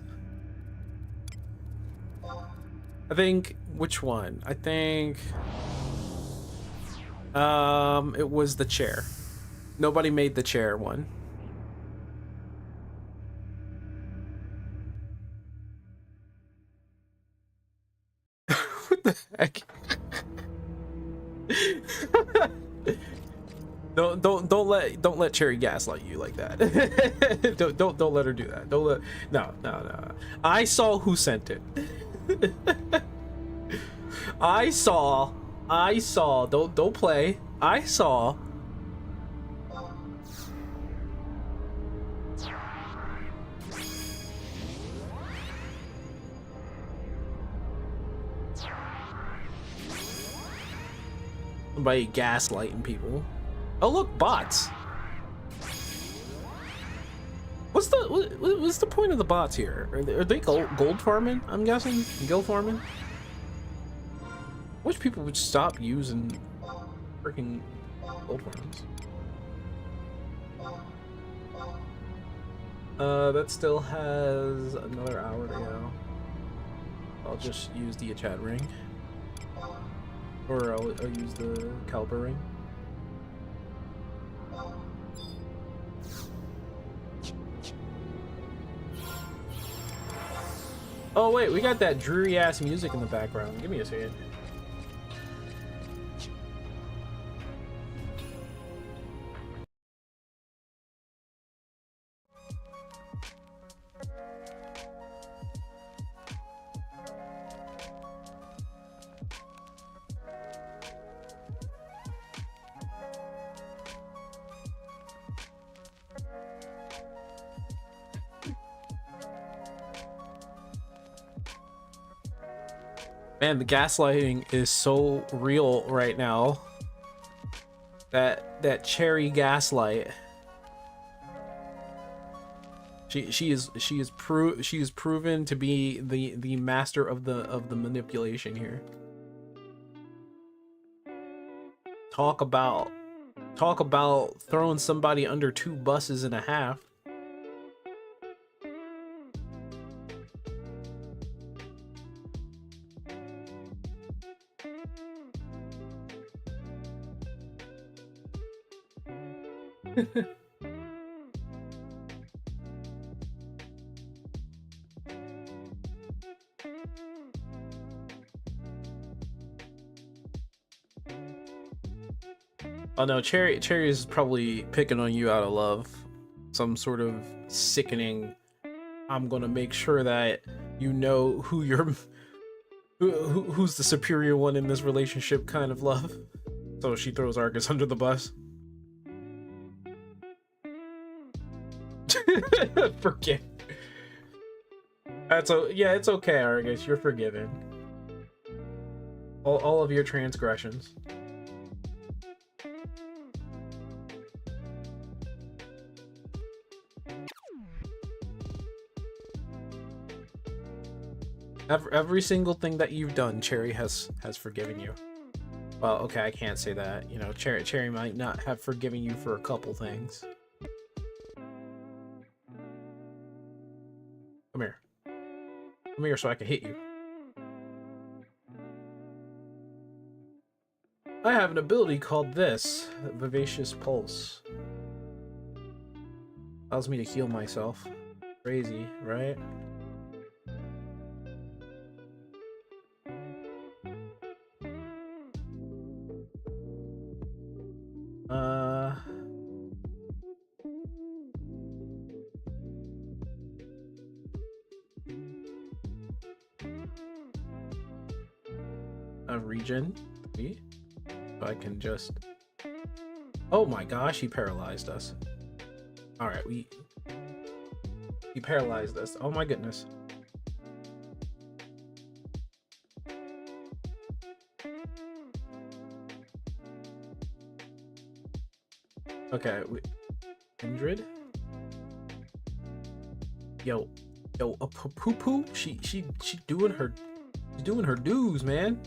I think, which one? I think, it was the chair. Nobody made the chair one. What the heck? Don't let Cherry gaslight you like that. don't let her do that. No. I saw who sent it. I saw. Don't play. I saw. Somebody gaslighting people. Oh look, bots. What's the point of the bots here? Are they gold farming? I'm guessing guild farming. Wish people would stop using freaking gold farms. That still has another hour to go. I'll just use the chat ring. Or I'll use the caliber ring. Oh wait, we got that dreary ass music in the background. Give me a second. Man, the gaslighting is so real right now. That cherry gaslight. She is proven to be the master of the manipulation here. Talk about throwing somebody under 2 buses and a half. Oh no, Cherry is probably picking on you out of love. Some sort of sickening, I'm gonna make sure that you know who you're who's the superior one in this relationship kind of love. So she throws Argus under the bus. Forgive. Yeah, it's okay, Argus. You're forgiven. All of your transgressions. Every single thing that you've done, Cherry has forgiven you. Well, okay, I can't say that. You know, Cherry might not have forgiven you for a couple things. Come here. Come here so I can hit you. I have an ability called this, Vivacious Pulse. Allows me to heal myself. Crazy, right? A regen 3. So I can just... Oh my gosh, he paralyzed us. Alright, he paralyzed us. Oh my goodness. Okay, Kindred. Yo, a poo poo. She doing her, she's doing her dues, man.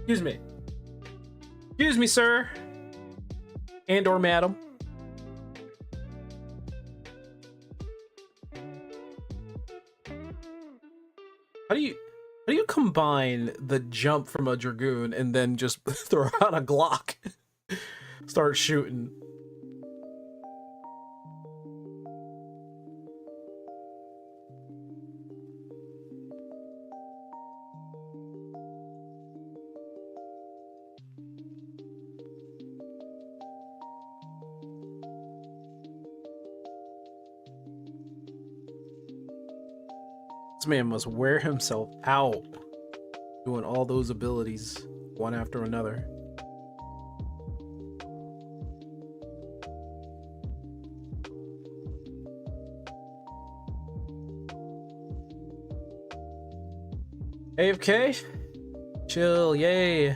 Excuse me. Excuse me, sir. And or madam. How do you combine the jump from a dragoon and then just throw out a Glock? Start shooting. This man must wear himself out doing all those abilities one after another. AFK? Chill, yay.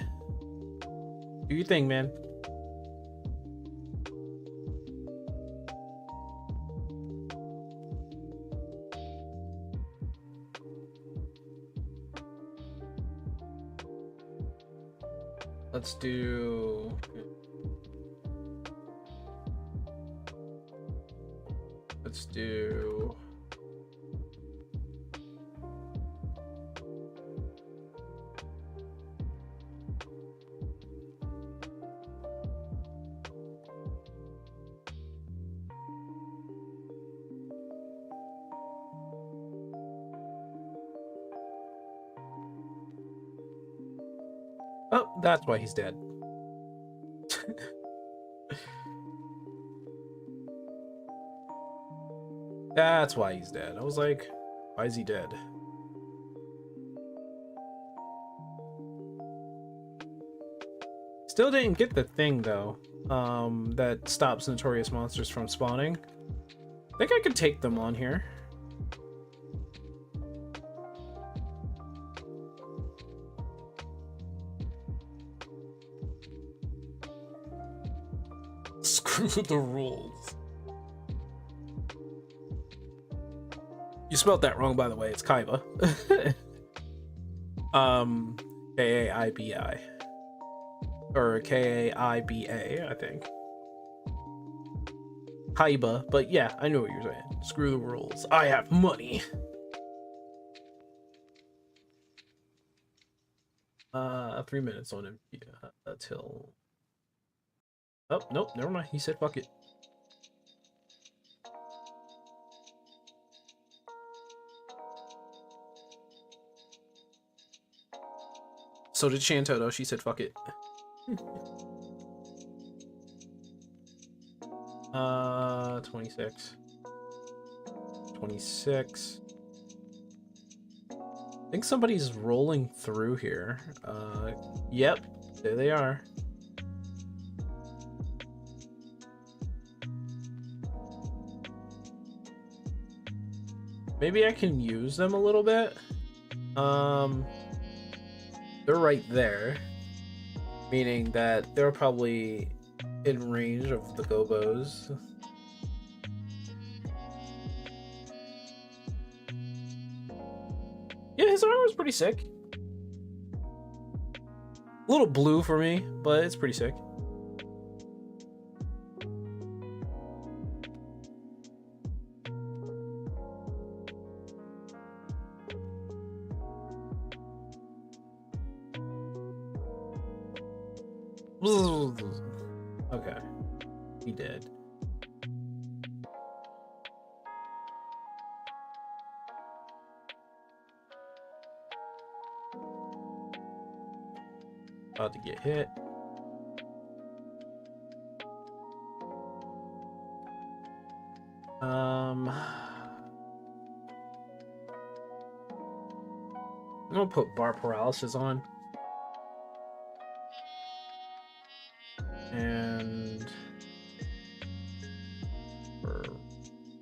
Do your thing, man. Let's do... Oh, that's why he's dead. That's why he's dead. I was like, why is he dead? Still didn't get the thing though, that stops notorious monsters from spawning. I think I could take them on here. Screw the rules. You spelled that wrong, by the way. It's Kaiba. K-A-I-B-I. Or K-A-I-B-A, I think. Kaiba, but yeah, I know what you're saying. Screw the rules. I have money. 3 minutes on him. Yeah, till... Oh, nope, never mind. He said fuck it. So did Shanto, though. She said fuck it. 26. 26. I think somebody's rolling through here. Yep, there they are. Maybe I can use them a little bit. They're right there, meaning that they're probably in range of the gobos. Yeah, his armor is pretty sick. A little blue for me, but it's pretty sick. Okay, he did. About to get hit. I'm gonna put bar paralysis on. And for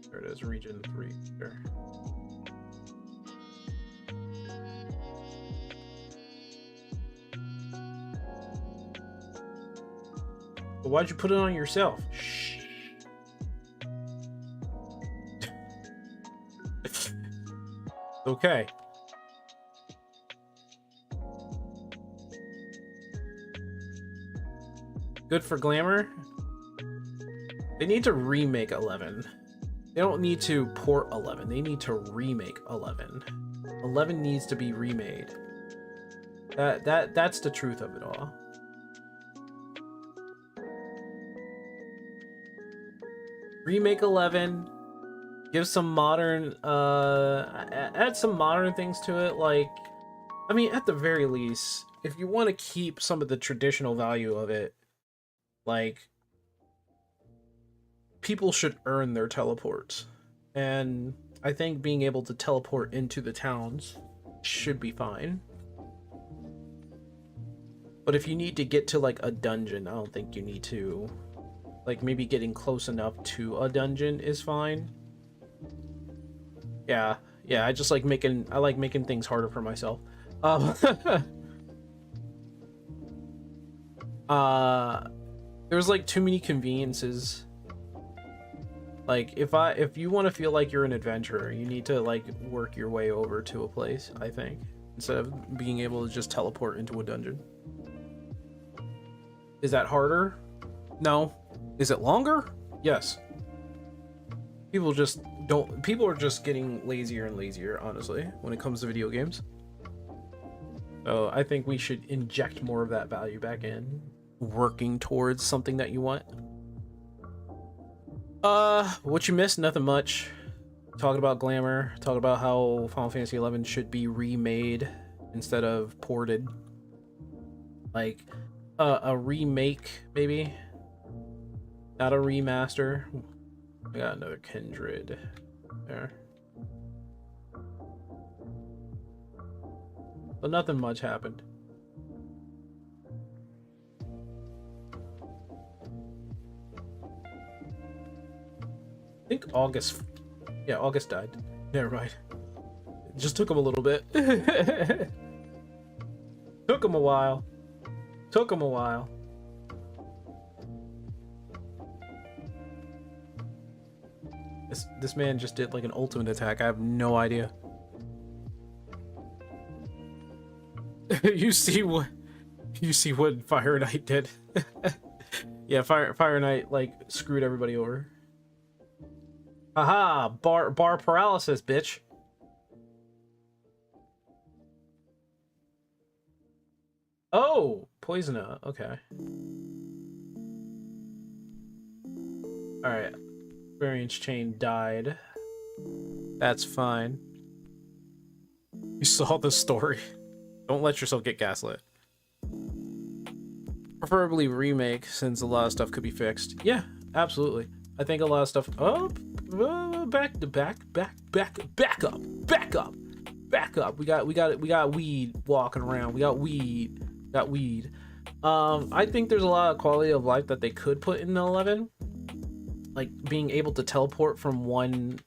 there it is, region 3 there. But why'd you put it on yourself? Shh. Okay. Good for glamour. They need to remake 11. They don't need to port 11. They need to remake 11. 11 needs to be remade. That's the truth of it all. Remake 11. Give some modern add some modern things to it, like, I mean, at the very least, if you want to keep some of the traditional value of it, like, people should earn their teleports. And I think being able to teleport into the towns should be fine. But if you need to get to, like, a dungeon, I don't think you need to. Like, maybe getting close enough to a dungeon is fine. Yeah, I just like making things harder for myself. There's like too many conveniences. Like, if you want to feel like you're an adventurer, you need to like work your way over to a place, I think, instead of being able to just teleport into a dungeon. Is that harder? No. Is it longer? Yes. People are just getting lazier and lazier, honestly, when it comes to video games. So I think we should inject more of that value back in, working towards something that you want. What you missed? Nothing much. Talking about glamour, talking about how Final Fantasy XI should be remade instead of ported. Like, a remake, maybe? Not a remaster. I got another Kindred there. But nothing much happened. I think August. Yeah, August died. Never mind. It just took him a little bit. Took him a while. Took him a while. This man just did like an ultimate attack. I have no idea. You see what Fire Knight did? Yeah, Fire Knight like screwed everybody over. Aha! Bar paralysis, bitch. Oh, Poisona. Okay. All right. Variance chain died. That's fine. You saw the story. Don't let yourself get gaslit. Preferably remake, since a lot of stuff could be fixed. Yeah, absolutely. I think a lot of stuff. Oh, back up. We got weed walking around. We got weed. I think there's a lot of quality of life that they could put in 11. Like being able to teleport from one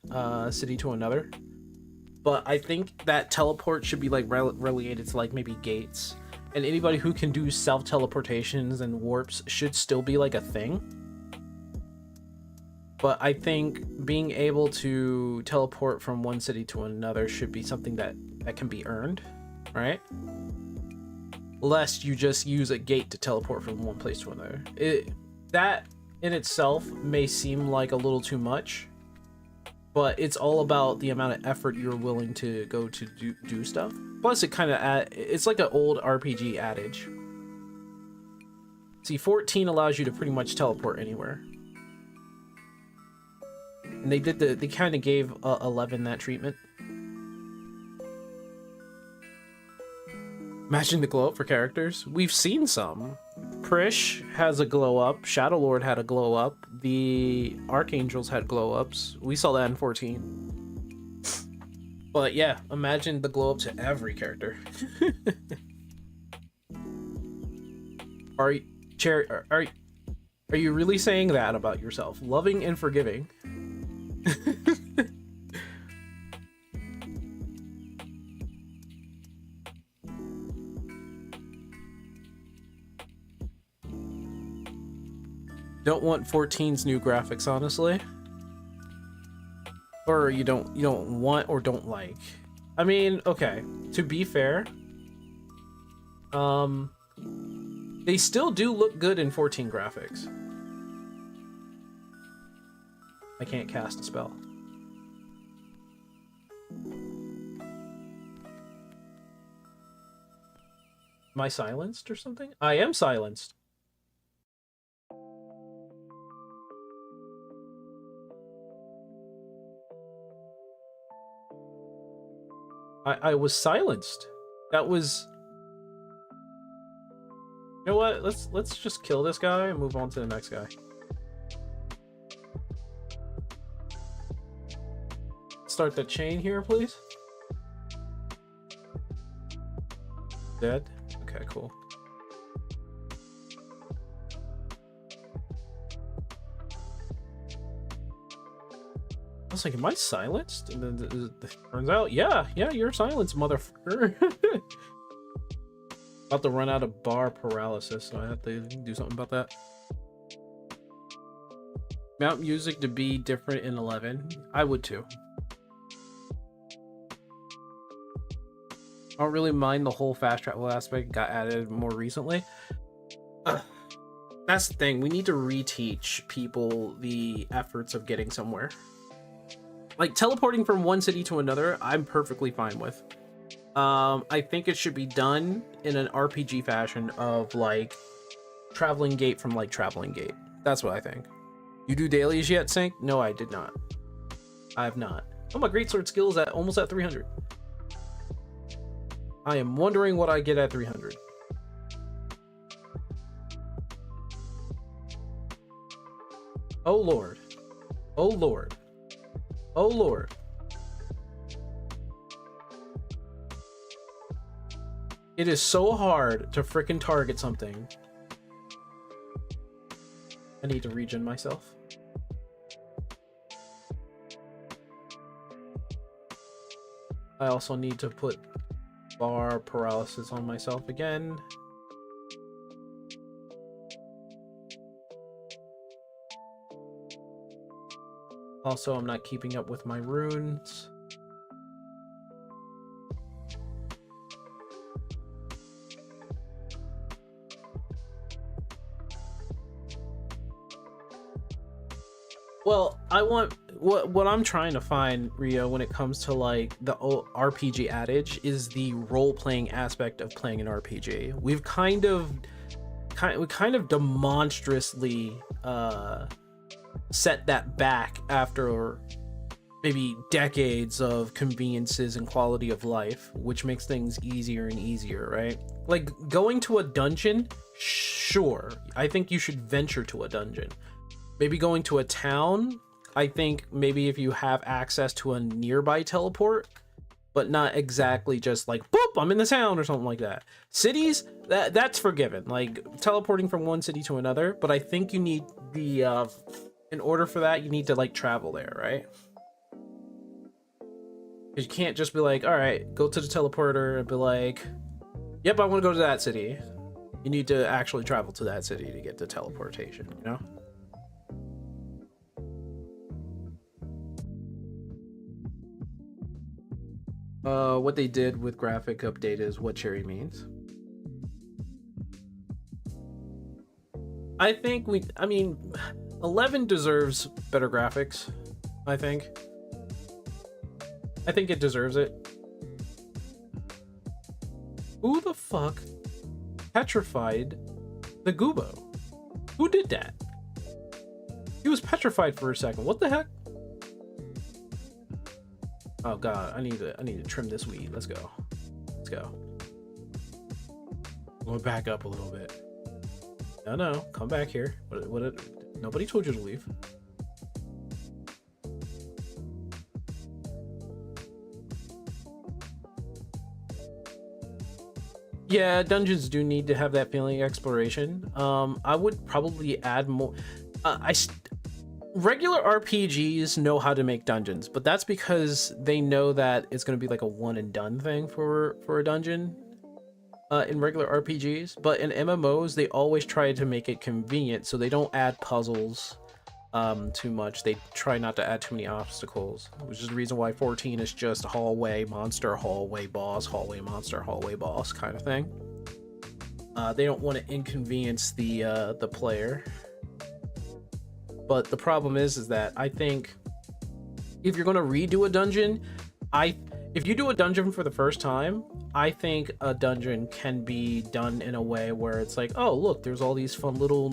city to another. but I think that teleport should be like relegated to like maybe gates, and anybody who can do self teleportations and warps should still be like a thing. But I think being able to teleport from one city to another should be something that can be earned, right? Lest you just use a gate to teleport from one place to another. That in itself may seem like a little too much, but it's all about the amount of effort you're willing to go to do stuff. Plus, it kind of it's like an old RPG adage. See, 14 allows you to pretty much teleport anywhere. And they kind of gave 11 that treatment. Imagine the glow up for characters. We've seen some. Prish has a glow up. Shadowlord had a glow up. The Archangels had glow ups. We saw that in 14. But yeah, imagine the glow up to every character. Are you really saying that about yourself? Loving and forgiving. Don't want 14's new graphics, honestly. Or you don't want or don't like. I mean, okay, to be fair, they still do look good in 14 graphics. I can't cast a spell. Am I silenced or something? I am silenced. I was silenced. That was... You know what? Let's just kill this guy and move on to the next guy. Start the chain here, please. Dead? Okay, cool. I was like, am I silenced? And then it turns out, yeah, you're silenced, motherfucker. About to run out of bar paralysis, so I have to do something about that. Mount music to be different in 11. I would too. I don't really mind the whole fast travel aspect got added more recently. That's the thing. We need to reteach people the efforts of getting somewhere. Like teleporting from one city to another, I'm perfectly fine with. I think it should be done in an RPG fashion of like traveling gate from like traveling gate. That's what I think. You do dailies yet, Sync? No, I did not. I have not. Oh, my greatsword skill is almost at 300. I am wondering what I get at 300. Oh Lord. Oh Lord. Oh Lord. It is so hard to frickin' target something. I need to regen myself. I also need to put bar paralysis on myself again. Also, I'm not keeping up with my runes. Well, I want what I'm trying to find, Rio, when it comes to like the RPG adage is the role-playing aspect of playing an RPG. We've kind of demonstrously set that back after maybe decades of conveniences and quality of life, which makes things easier and easier, right? Like going to a dungeon, sure, I think you should venture to a dungeon. Maybe going to a town, I think maybe if you have access to a nearby teleport, but not exactly just like, boop, I'm in the town or something like that. Cities, that's forgiven, like teleporting from one city to another, but I think you need the, in order for that, you need to like travel there, right? You can't just be like, all right, go to the teleporter and be like, yep, I want to go to that city. You need to actually travel to that city to get the teleportation, you know? What they did with graphic update is what Cherry means. I mean, 11 deserves better graphics, I think. I think it deserves it. Who the fuck petrified the Goobo? Who did that? He was petrified for a second. What the heck? Oh god, I need to trim this weed. Let's go. Let's go. Going back up a little bit. No, come back here. Nobody told you to leave. Yeah, dungeons do need to have that feeling of exploration. I would probably add more. Regular RPGs know how to make dungeons, but that's because they know that it's going to be like a one and done thing for a dungeon in regular RPGs. But in MMOs, they always try to make it convenient, so they don't add puzzles too much. They try not to add too many obstacles, which is the reason why 14 is just hallway monster, hallway boss, hallway monster, hallway boss kind of thing. They don't want to inconvenience the player. But the problem is that I think if you're going to redo a dungeon, if you do a dungeon for the first time, I think a dungeon can be done in a way where it's like, oh look, there's all these fun little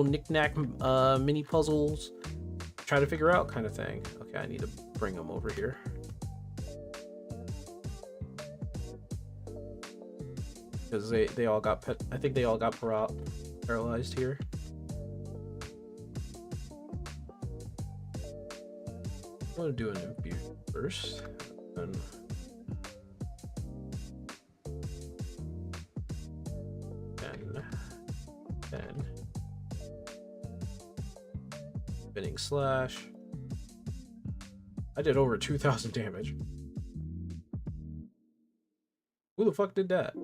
knick-knack mini puzzles, try to figure out kind of thing. Okay, I need to bring them over here. Because they all got I think they all got paralyzed here. I'm gonna do an imbue first, and spinning slash. I did over 2,000 damage. Who the fuck did that?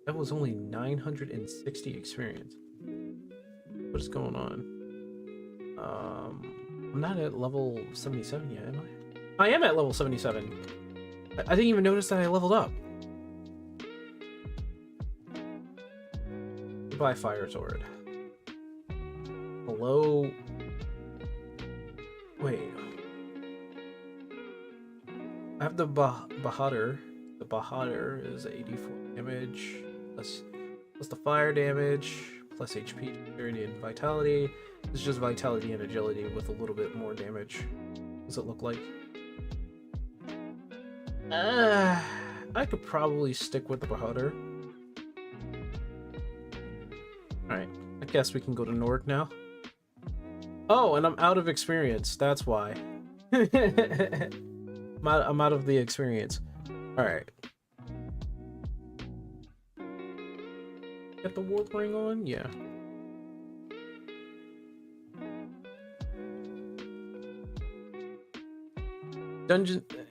That was only 960 experience. What is going on? I'm not at level 77 yet, am I? I am at level 77. I didn't even notice that I leveled up. Goodbye, Fire Sword. Hello. Wait. I have the Bahadur. The Bahadur is 84 damage, plus the fire damage, plus HP, dexterity, and vitality. It's just vitality and agility with a little bit more damage. Does it look like? I could probably stick with the Bahadur. Alright, I guess we can go to Nord now. Oh, and I'm out of experience. That's why. I'm out of the experience. Alright. Get the warp ring on? Yeah.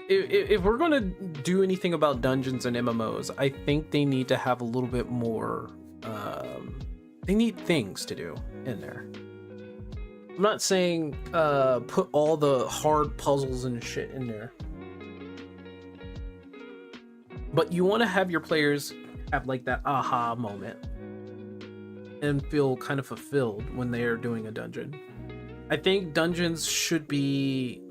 If we're gonna do anything about dungeons and MMOs, I think they need to have a little bit more. They need things to do in there. I'm not saying put all the hard puzzles and shit in there, but you want to have your players have like that aha moment and feel kind of fulfilled when they are doing a dungeon. I think dungeons should be.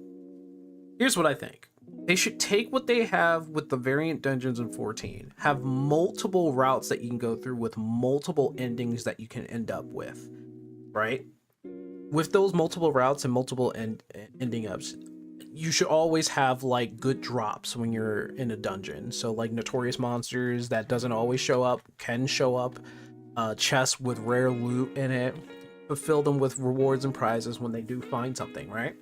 Here's what I think. They should take what they have with the variant dungeons in 14, have multiple routes that you can go through with multiple endings that you can end up with, right? With those multiple routes and multiple ending ups, you should always have like good drops when you're in a dungeon. So like notorious monsters that doesn't always show up, can show up, chests with rare loot in it, fulfill them with rewards and prizes when they do find something, right?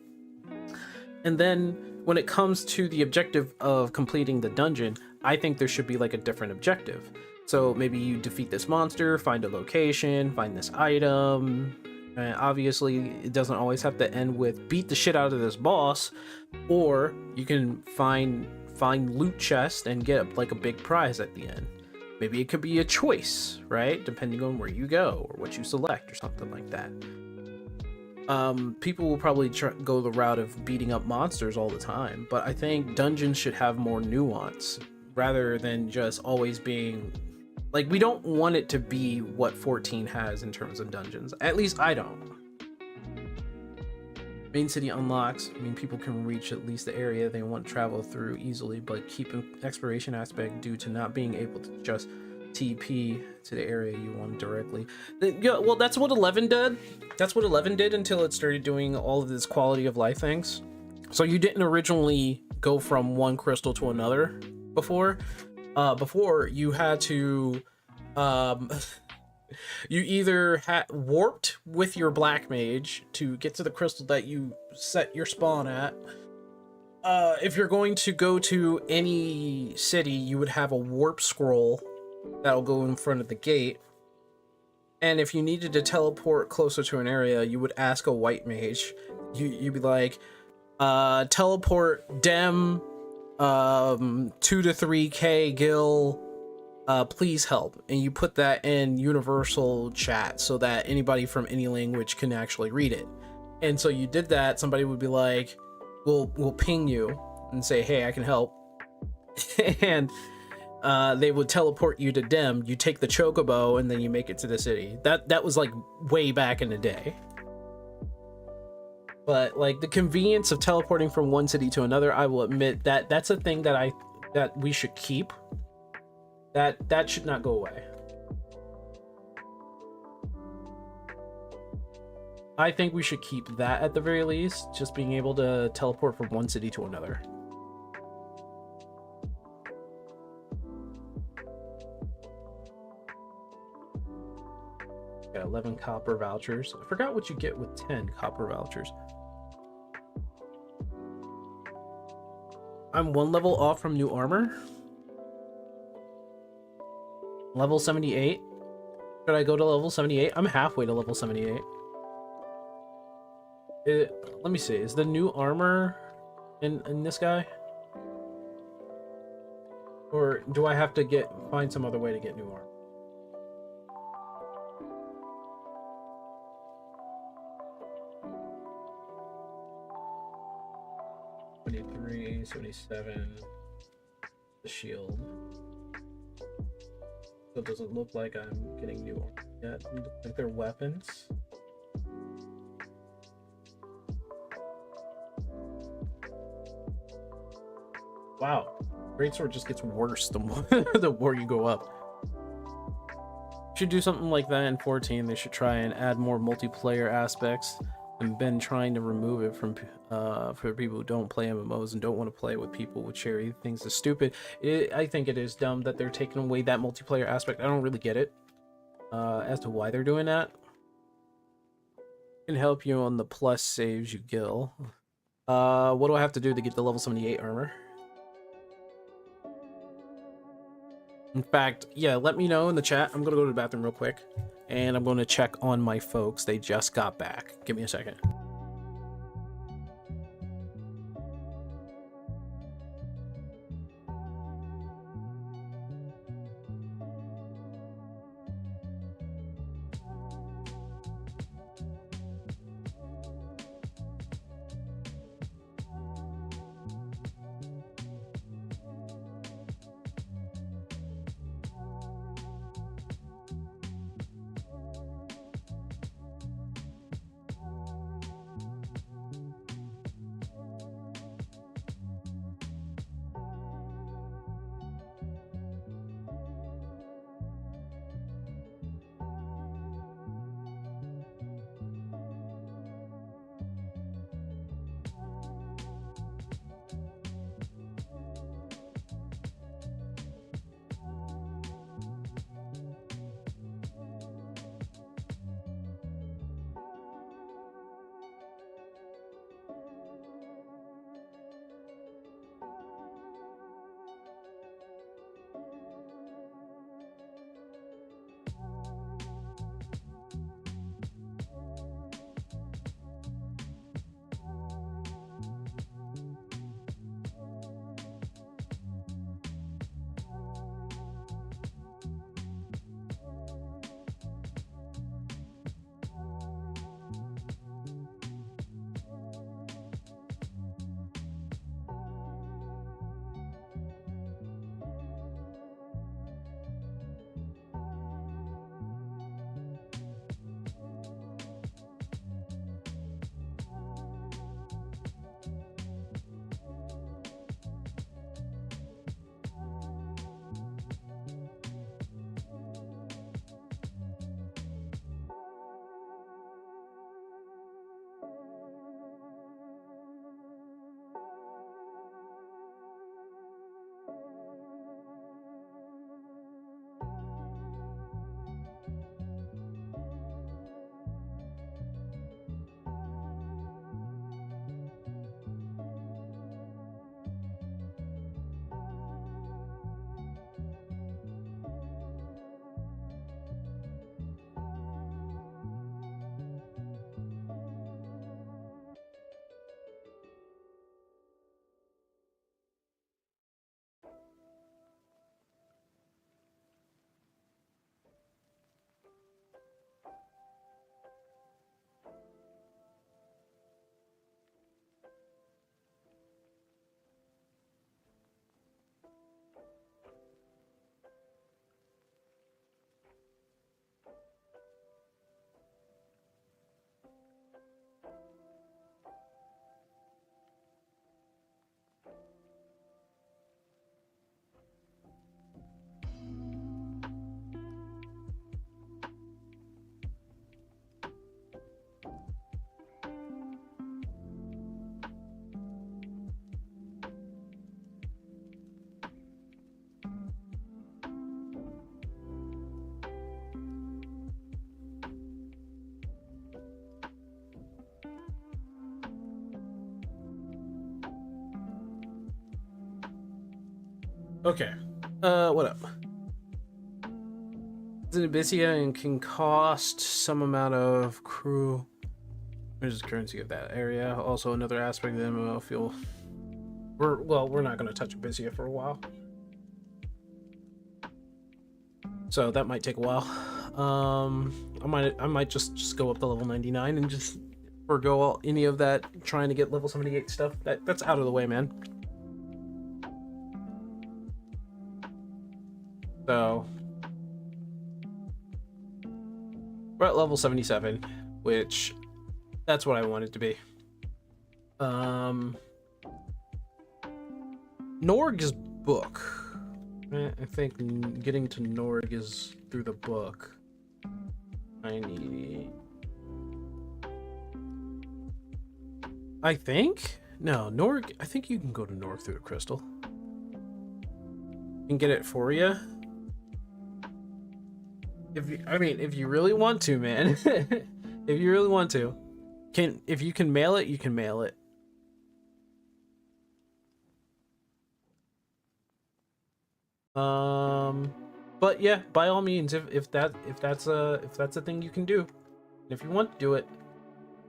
And then when it comes to the objective of completing the dungeon, I think there should be like a different objective. So maybe you defeat this monster, find a location, find this item, And obviously, it doesn't always have to end with beat the shit out of this boss, or you can find loot chest and get like a big prize at the end. Maybe it could be a choice, right? Depending on where you go or what you select or something like that. People will probably go the route of beating up monsters all the time, but I think dungeons should have more nuance rather than just always being like, we don't want it to be what 14 has in terms of dungeons. At least I don't. Main city unlocks. I mean, people can reach at least the area they want to travel through easily, but keep an exploration aspect due to not being able to just TP to the area you want directly. Yeah, well, that's what 11 did. That's what 11 did until it started doing all of this quality of life things. So you didn't originally go from one crystal to another before. Before you had to, you either warped with your black mage to get to the crystal that you set your spawn at. If you're going to go to any city, you would have a warp scroll that'll go in front of the gate. And if you needed to teleport closer to an area, you would ask a white mage. You'd be like, teleport dem 2 to 3k gil, please help. And you put that in universal chat so that anybody from any language can actually read it. And so you did that, somebody would be like, we'll ping you and say, hey, I can help. And they would teleport you to Dem. You take the chocobo and then you make it to the city. That was like way back in the day. But like the convenience of teleporting from one city to another, I will admit that that's a thing that we should keep. That should not go away. I think we should keep that at the very least, just being able to teleport from one city to another. Got 11 copper vouchers. I forgot what you get with 10 copper vouchers. I'm 1 level off from new armor. Level 78. Should I go to level 78? I'm halfway to level 78. Let me see. Is the new armor in this guy? Or do I have to find some other way to get new armor? $23, $77. The shield. So it doesn't look like I'm getting new armor yet. It looks like they're weapons. Wow, greatsword just gets worse the more the more you go up. Should do something like that in 14. They should try and add more multiplayer aspects, and been trying to remove it from for people who don't play MMOs and don't want to play with people with cherry things is stupid. I think it is dumb that they're taking away that multiplayer aspect. I don't really get it as to why they're doing that. Can help you on the plus saves you gil. What do I have to do to get the level 78 armor? In fact, yeah, let me know in the chat. I'm gonna go to the bathroom real quick, and I'm gonna check on my folks. They just got back. Give me a second. Okay. What up? Zenobisia and can cost some amount of crew. There's the currency of that area. Also, another aspect of the MMO feel. We're not going to touch Abyssia for a while. So that might take a while. I might just go up to level 99 and just forgo any of that trying to get level 78 stuff. That's out of the way, man. So we're at level 77, which that's what I want it to be. Norg's book. I think getting to Norg is through the book. I think? No, Norg, I think you can go to Norg through the crystal. And get it for you. If you really want to, man. If you really want to. If you can mail it, you can mail it. But yeah, by all means, if that's a thing you can do, and if you want to do it,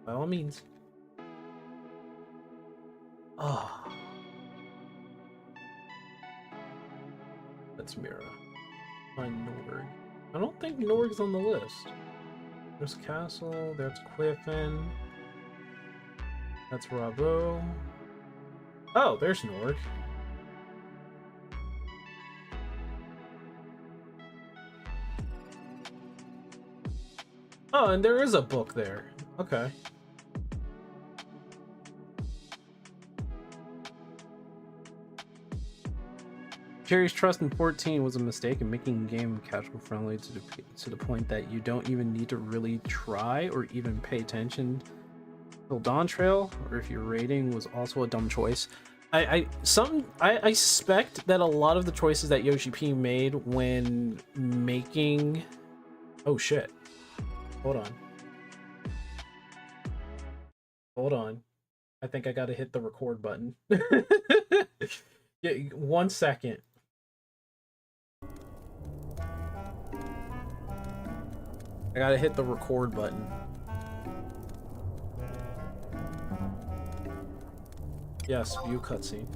by all means. Oh, that's Mira. Find Norg. I don't think Norg's on the list. There's Castle. There's Quiffen. That's Rabo. Oh, there's Norg. Oh, and there is a book there. Okay. Jerry's trust in 14 was a mistake in making the game casual friendly to the point that you don't even need to really try or even pay attention to Dawn Trail, or if your rating was also a dumb choice. I suspect that a lot of the choices that Yoshi P made when making... Oh shit. Hold on. Hold on. I think I gotta hit the record button. Yeah, 1 second. I gotta hit the record button. Yes, view cutscene.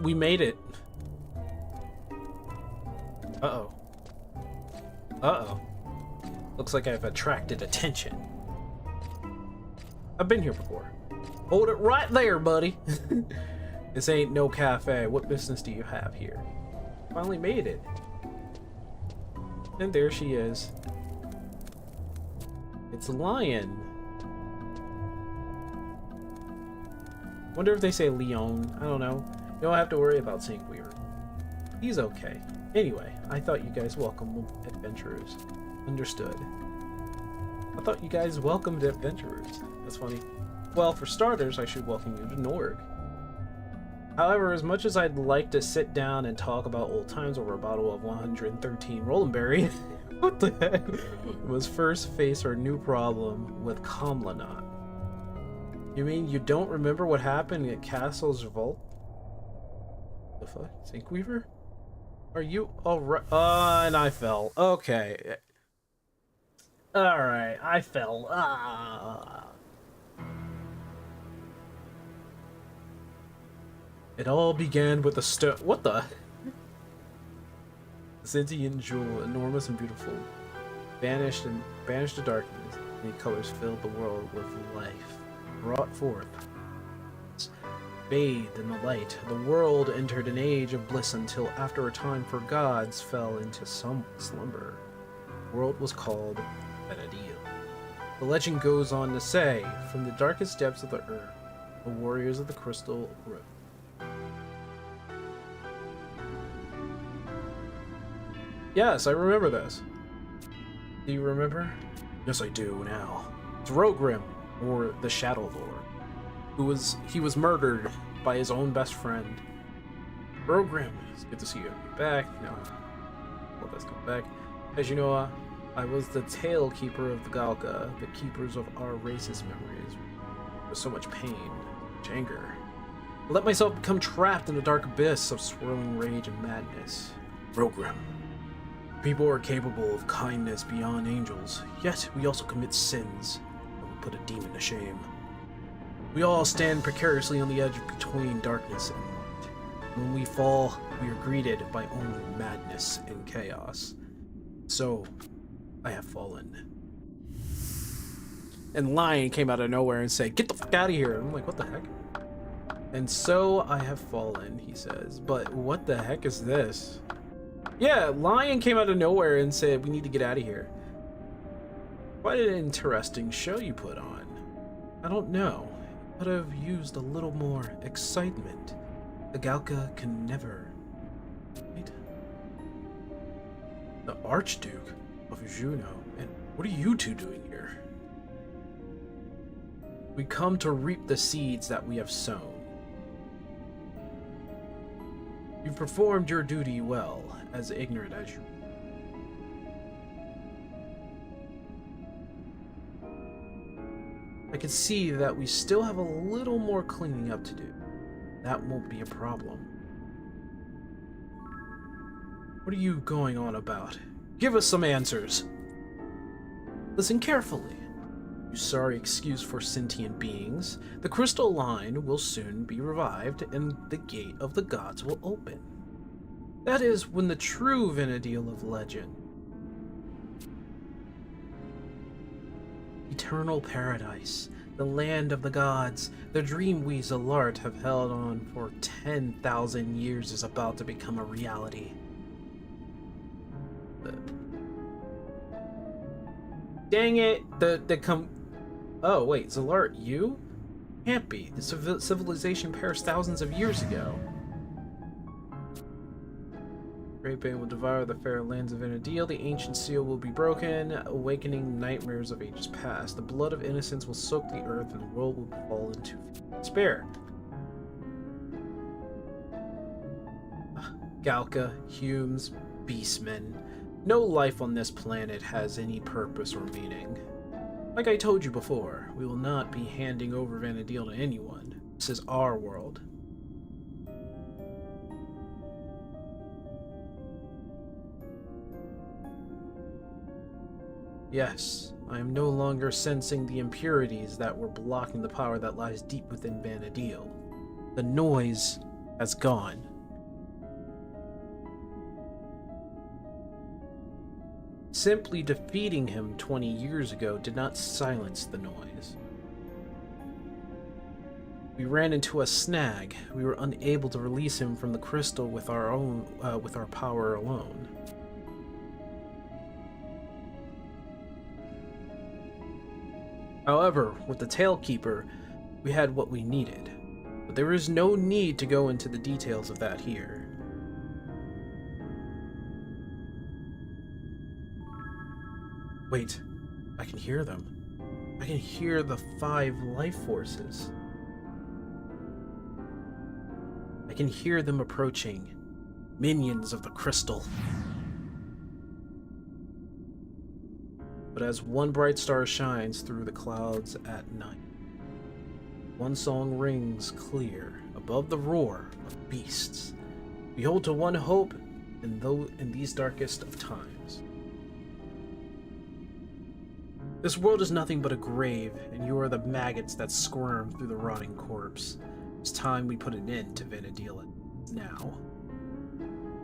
We made it. Uh-oh. Uh-oh. Looks like I've attracted attention. I've been here before. Hold it right there, buddy. This ain't no cafe. What business do you have here? Finally made it. And there she is. It's a lion. Wonder if they say Leon. I don't know. You don't have to worry about Sync Weaver. He's okay. Anyway, I thought you guys welcomed adventurers. Understood. I thought you guys welcomed adventurers. That's funny. Well, for starters, I should welcome you to Norg. However, as much as I'd like to sit down and talk about old times over a bottle of 113 Rolandberry, what the heck? We must first face our new problem with Kamlanat. You mean you don't remember what happened at Castle's Vault? The fuck? Sync Weaver? Are you alright? And I fell. Okay. Alright, I fell. It all began with a stone. What the? Sentient jewel, enormous and beautiful, banished to darkness. Many colors filled the world with life. Brought forth, bathed in the light, the world entered an age of bliss until after a time for gods fell into some slumber. The world was called Benadil. The legend goes on to say, from the darkest depths of the earth, the warriors of the crystal rose. Yes, I remember this. Do you remember? Yes, I do now. It's Rogrim, or the Shadow Lord, he was murdered by his own best friend. Rogrim, it's good to see you back. No, well, let's go back. As you know, I was the tail keeper of the Galka, the keepers of our racist memories. With so much pain, much anger. I let myself become trapped in a dark abyss of swirling rage and madness. Program. People are capable of kindness beyond angels, yet we also commit sins that will put a demon to shame. We all stand precariously on the edge between darkness and light. When we fall, we are greeted by only madness and chaos. So, I have fallen. And Lion came out of nowhere and said, "Get the fuck out of here." I'm like, what the heck? And so I have fallen, he says. But what the heck is this? Yeah, Lion came out of nowhere and said, we need to get out of here. Quite an interesting show you put on. I don't know. Could have used a little more excitement. The Galka can never... Right? The Archduke of Juno. And what are you two doing here? We come to reap the seeds that we have sown. You've performed your duty well, as ignorant as you. I can see that we still have a little more cleaning up to do. That won't be a problem. What are you going on about? Give us some answers. Listen carefully. You sorry excuse for sentient beings. The crystal line will soon be revived and the gate of the gods will open. That is when the true Vana'diel of legend, eternal paradise, the land of the gods, the dream we ZILART have held on for 10,000 years is about to become a reality. Dang it! Oh wait, ZILART, you? Can't be. The civilization perished thousands of years ago. Great Bane will devour the fair lands of Vana'diel. The ancient seal will be broken, awakening nightmares of ages past. The blood of innocence will soak the earth, and the world will fall into despair. Galka, Humes, beastmen. No life on this planet has any purpose or meaning. Like I told you before, we will not be handing over Vana'diel to anyone. This is our world. Yes, I am no longer sensing the impurities that were blocking the power that lies deep within Vana'diel. The noise has gone. Simply defeating him 20 years ago did not silence the noise. We ran into a snag. We were unable to release him from the crystal with our power alone. However, with the Tailkeeper, we had what we needed, but there is no need to go into the details of that here. Wait, I can hear them. I can hear the 5 life forces. I can hear them approaching, minions of the crystal. But as one bright star shines through the clouds at night, one song rings clear above the roar of beasts. Behold to one hope in these darkest of times. This world is nothing but a grave, and you are the maggots that squirm through the rotting corpse. It's time we put an end to Vana'diel now.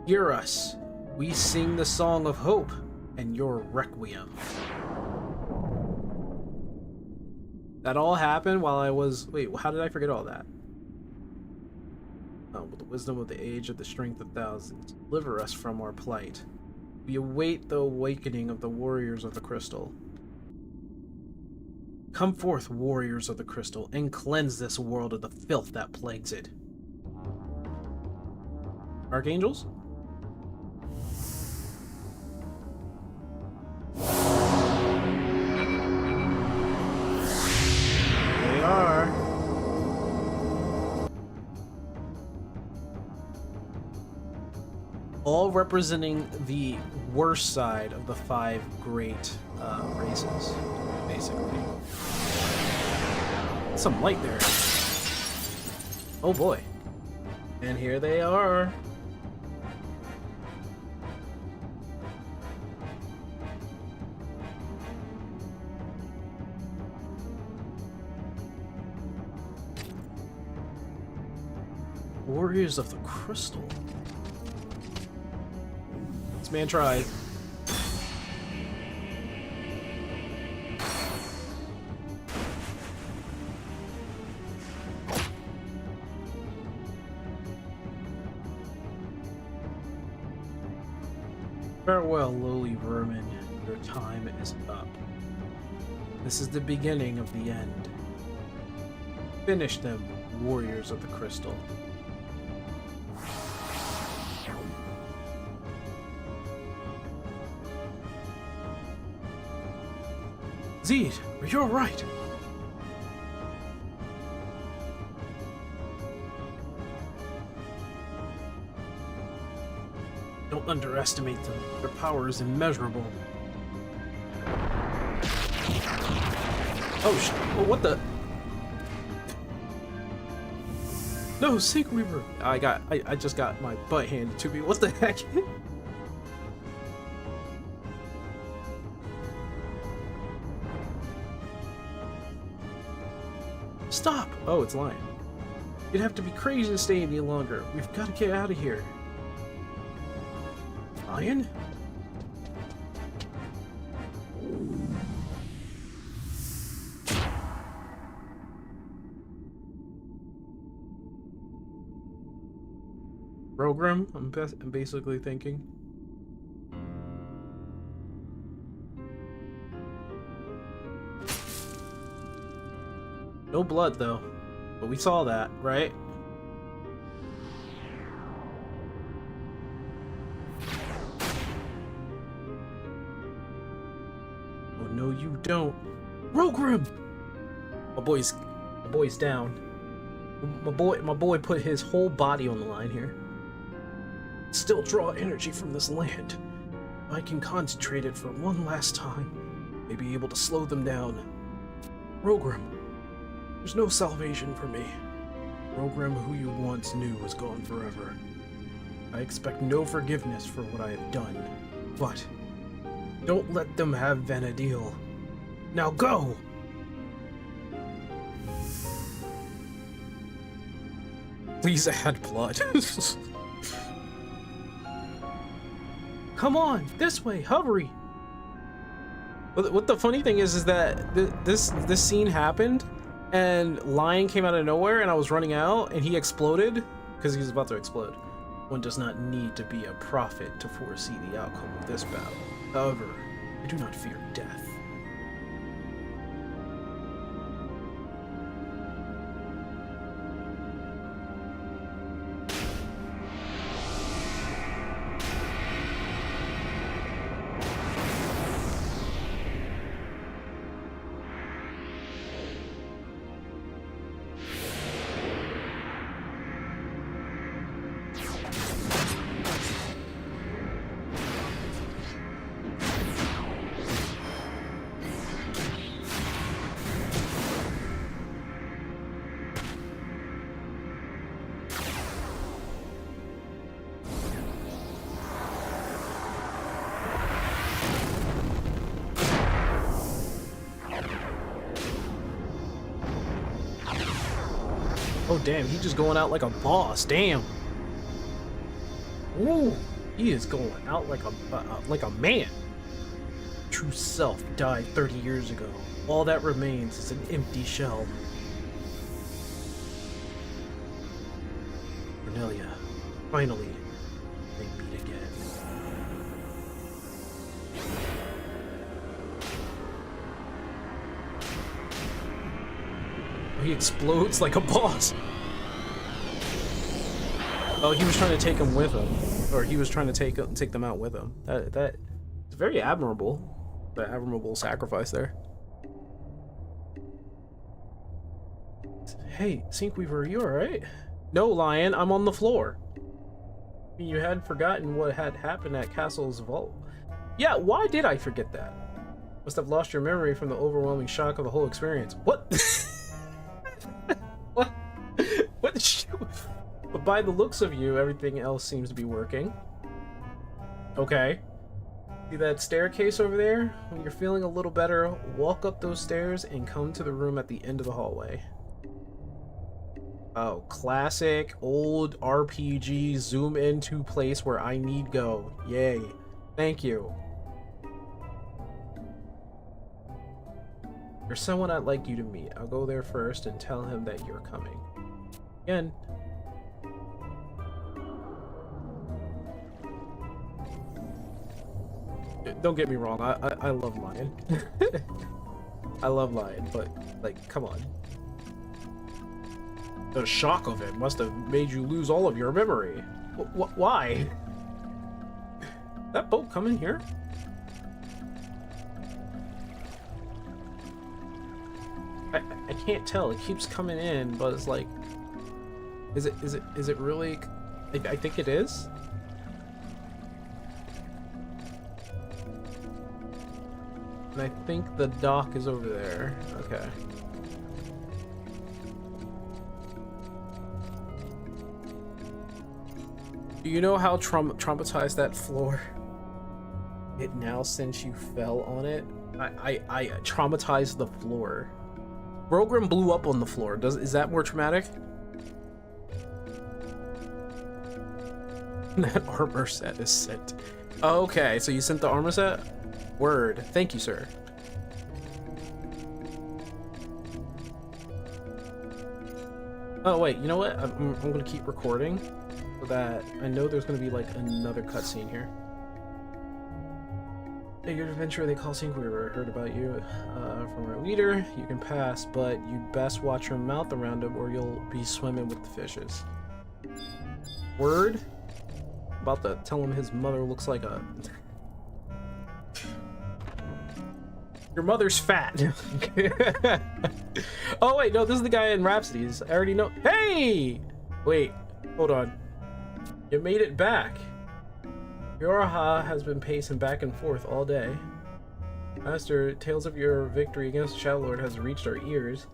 Hear us. We sing the song of hope and your requiem. That all happened while I was... Wait, how did I forget all that? Oh, with the wisdom of the age of the strength of thousands, deliver us from our plight. We await the awakening of the warriors of the crystal. Come forth, warriors of the crystal, and cleanse this world of the filth that plagues it. Archangels? They are. All representing the worst side of the 5 great races, basically. Some light there. Oh boy. And here they are. Warriors of the Crystal. This man tried. Farewell, lowly vermin. Your time is up. This is the beginning of the end. Finish them, warriors of the crystal. Zed, you're right. Don't underestimate them. Their power is immeasurable. Oh, what the? No, Sync Weaver. I just got my butt handed to me. What the heck? Stop! Oh, it's Lion. You'd have to be crazy to stay any longer. We've got to get out of here. Lion? Program? I'm basically thinking. No blood, though. But we saw that, right? Oh, no, you don't. Rogrim! My boy's down. My boy put his whole body on the line here. Still draw energy from this land. I can concentrate it for one last time. May be able to slow them down. Rogrim. There's no salvation for me. Rogrim, who you once knew, is gone forever. I expect no forgiveness for what I have done. But don't let them have Vanadil. Now go! Please add blood. Come on, this way, hurry! What the funny thing is that this scene happened, and Lion came out of nowhere, and I was running out, and he exploded because he was about to explode. One does not need to be a prophet to foresee the outcome of this battle. However, I do not fear death. Oh damn, he's just going out like a boss. Damn. Ooh, he is going out like a man. True self died 30 years ago. All that remains is an empty shell. Cornelia, finally, they meet again. He explodes like a boss. Oh, he was trying to take him with him, or he was trying to take them out with him. That's very admirable. The admirable sacrifice there. Hey, Sinkweaver, are you alright? No, Lion, I'm on the floor. You had forgotten what had happened at Castle's vault. Yeah, why did I forget that? Must have lost your memory from the overwhelming shock of the whole experience. What? by the looks of you, everything else seems to be working. Okay. See that staircase over there? When you're feeling a little better, walk up those stairs and come to the room at the end of the hallway. Oh, classic old RPG zoom into place where I need go. Yay. Thank you. There's someone I'd like you to meet. I'll go there first and tell him that you're coming. Again. Don't get me wrong, I love lying. I love lying, but, like, come on. The shock of it must have made you lose all of your memory. Why? That boat coming here? I can't tell. It keeps coming in, but it's like, is it really? I think it is. And I think the dock is over there. Okay. Do you know how traumatized that floor? It now since you fell on it. I traumatized the floor. Rogrim blew up on the floor. Is that more traumatic? That armor set is sent. Okay, so you sent the armor set? Word. Thank you, sir. Oh wait, you know what? I'm gonna keep recording so that I know there's gonna be like another cutscene here. Your adventure in the Coliseum, we heard about you from our leader. You can pass, but you'd best watch your mouth around him or you'll be swimming with the fishes. Word? About to tell him his mother looks like a... Your mother's fat. Oh wait, no, this is the guy in Rhapsodies. I already know. Hey! Wait, hold on. You made it back. Yorha has been pacing back and forth all day. Master, tales of your victory against the Shadow Lord has reached our ears.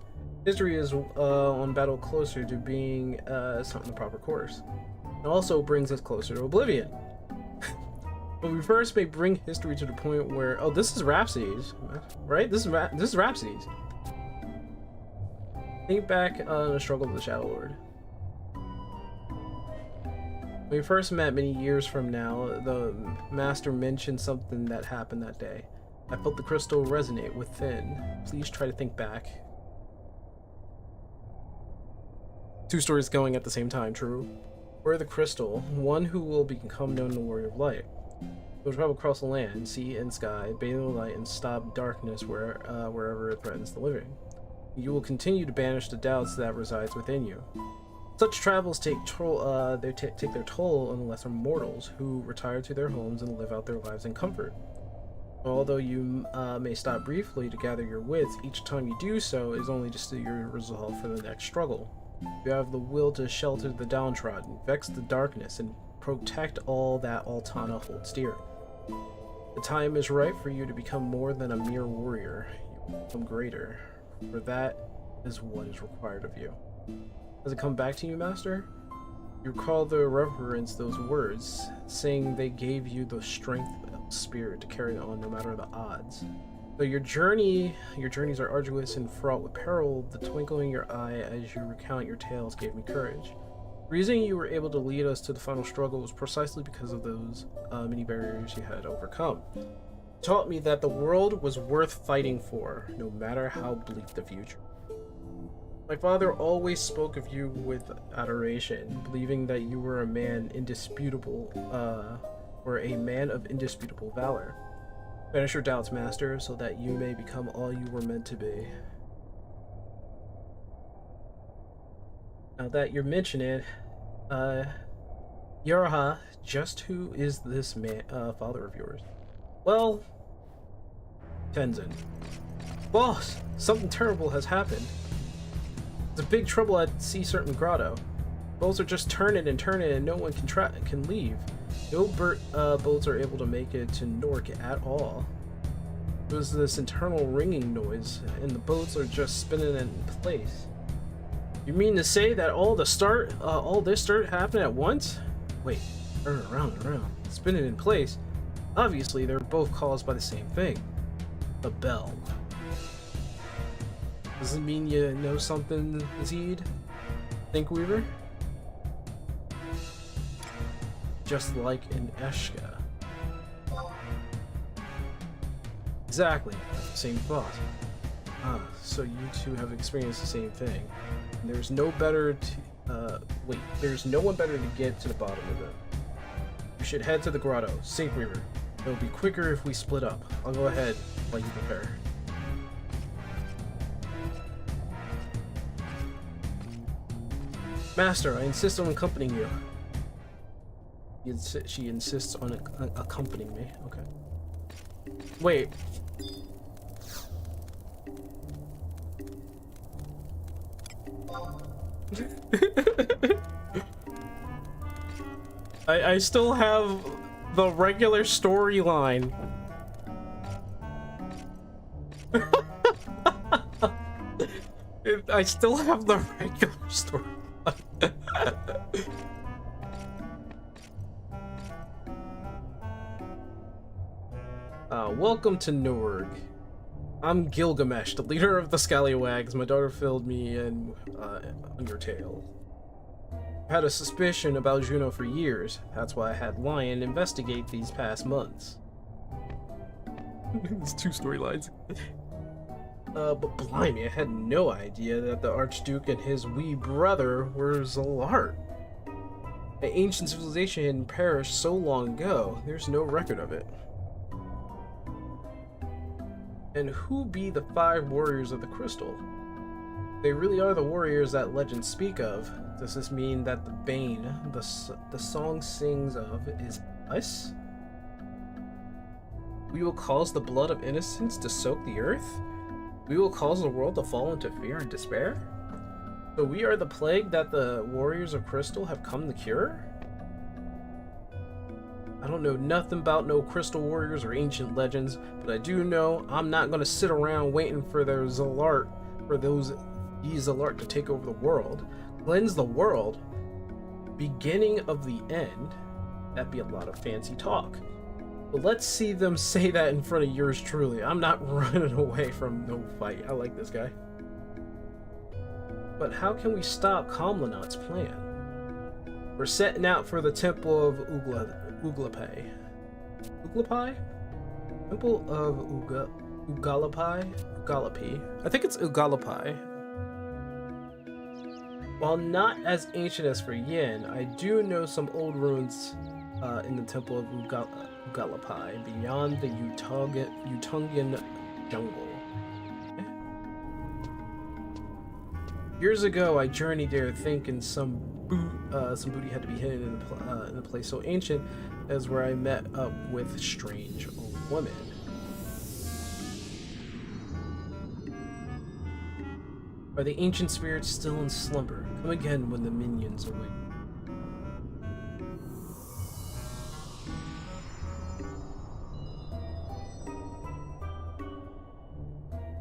History is on battle closer to being set on the proper course. It also brings us closer to oblivion. But we first may bring history to the point where... Oh, this is Rhapsodies, right? This is Rhapsodies. Think back on the struggle of the Shadow Lord. When we first met many years from now, the Master mentioned something that happened that day. I felt the crystal resonate within. Please try to think back. Two stories going at the same time, true? Where the crystal, one who will become known in the Warrior of Light. It will travel across the land, sea and sky, bathe in the light, and stop darkness wherever it threatens the living. You will continue to banish the doubts that resides within you. Such travels take their toll on the lesser mortals, who retire to their homes and live out their lives in comfort. Although you may stop briefly to gather your wits, each time you do so is only just your resolve for the next struggle. You have the will to shelter the downtrodden, vex the darkness, and protect all that Altana holds dear. The time is right for you to become more than a mere warrior. You will become greater, for that is what is required of you. Does it come back to you, Master? You recall the reverence those words, saying they gave you the strength of spirit to carry on no matter the odds. Though your journeys are arduous and fraught with peril, the twinkle in your eye as you recount your tales gave me courage. The reason you were able to lead us to the final struggle was precisely because of those many barriers you had overcome. It taught me that the world was worth fighting for, no matter how bleak the future. My father always spoke of you with adoration, believing that you were a man a man of indisputable valor. Banish your doubts, Master, so that you may become all you were meant to be. Now that you mention it, Yorha, just who is this man, father of yours? Well, Tenzin. Boss, something terrible has happened. There's a big trouble at Sea Serpent Grotto. Boats are just turning and no one can leave. No boats are able to make it to Nork at all. There's this internal ringing noise, and the boats are just spinning in place. You mean to say that all this start happened at once? Wait, turn around and around, spinning in place. Obviously, they're both caused by the same thing. The bell. Does it mean you know something, Zed? Thinkweaver? Just like in Eshka. Exactly, same thought. Ah, so you two have experienced the same thing. And there's no one better to get to the bottom of it. You should head to the grotto, Sinkweaver. It'll be quicker if we split up. I'll go ahead while you prepare. Master, I insist on accompanying you. She insists on accompanying me. Okay. Wait. I still have the regular storyline. I still have the regular storyline. Welcome to Norg. I'm Gilgamesh, the leader of the Scallywags. My daughter filled me in Undertale. I've had a suspicion about Juno for years. That's why I had Lion investigate these past months. There's two storylines. But blimey, I had no idea that the Archduke and his wee brother were ZILART. An ancient civilization had perished so long ago, there's no record of it. And who be the 5 warriors of the crystal? They really are the warriors that legends speak of. Does this mean that the Bane the song sings of is us? We will cause the blood of innocence to soak the earth? We will cause the world to fall into fear and despair? So we are the plague that the warriors of crystal have come to cure? I don't know nothing about no crystal warriors or ancient legends, but I do know I'm not gonna sit around waiting for their ZILART, for those ZILART to take over the world, cleanse the world, beginning of the end. That'd be a lot of fancy talk. But let's see them say that in front of yours truly. I'm not running away from no fight. I like this guy. But how can we stop Kamlanot's plan? We're setting out for the Temple of Uglapai. Uglapai? Temple of Ugalapi? I think it's Ugalapi. While not as ancient as for Yin, I do know some old ruins in the Temple of Ugalapi beyond the Utungian jungle. Years ago, I journeyed there thinking some booty had to be hidden in a place so ancient as where I met up with strange old women. Are the ancient spirits still in slumber? Come again when the minions awake.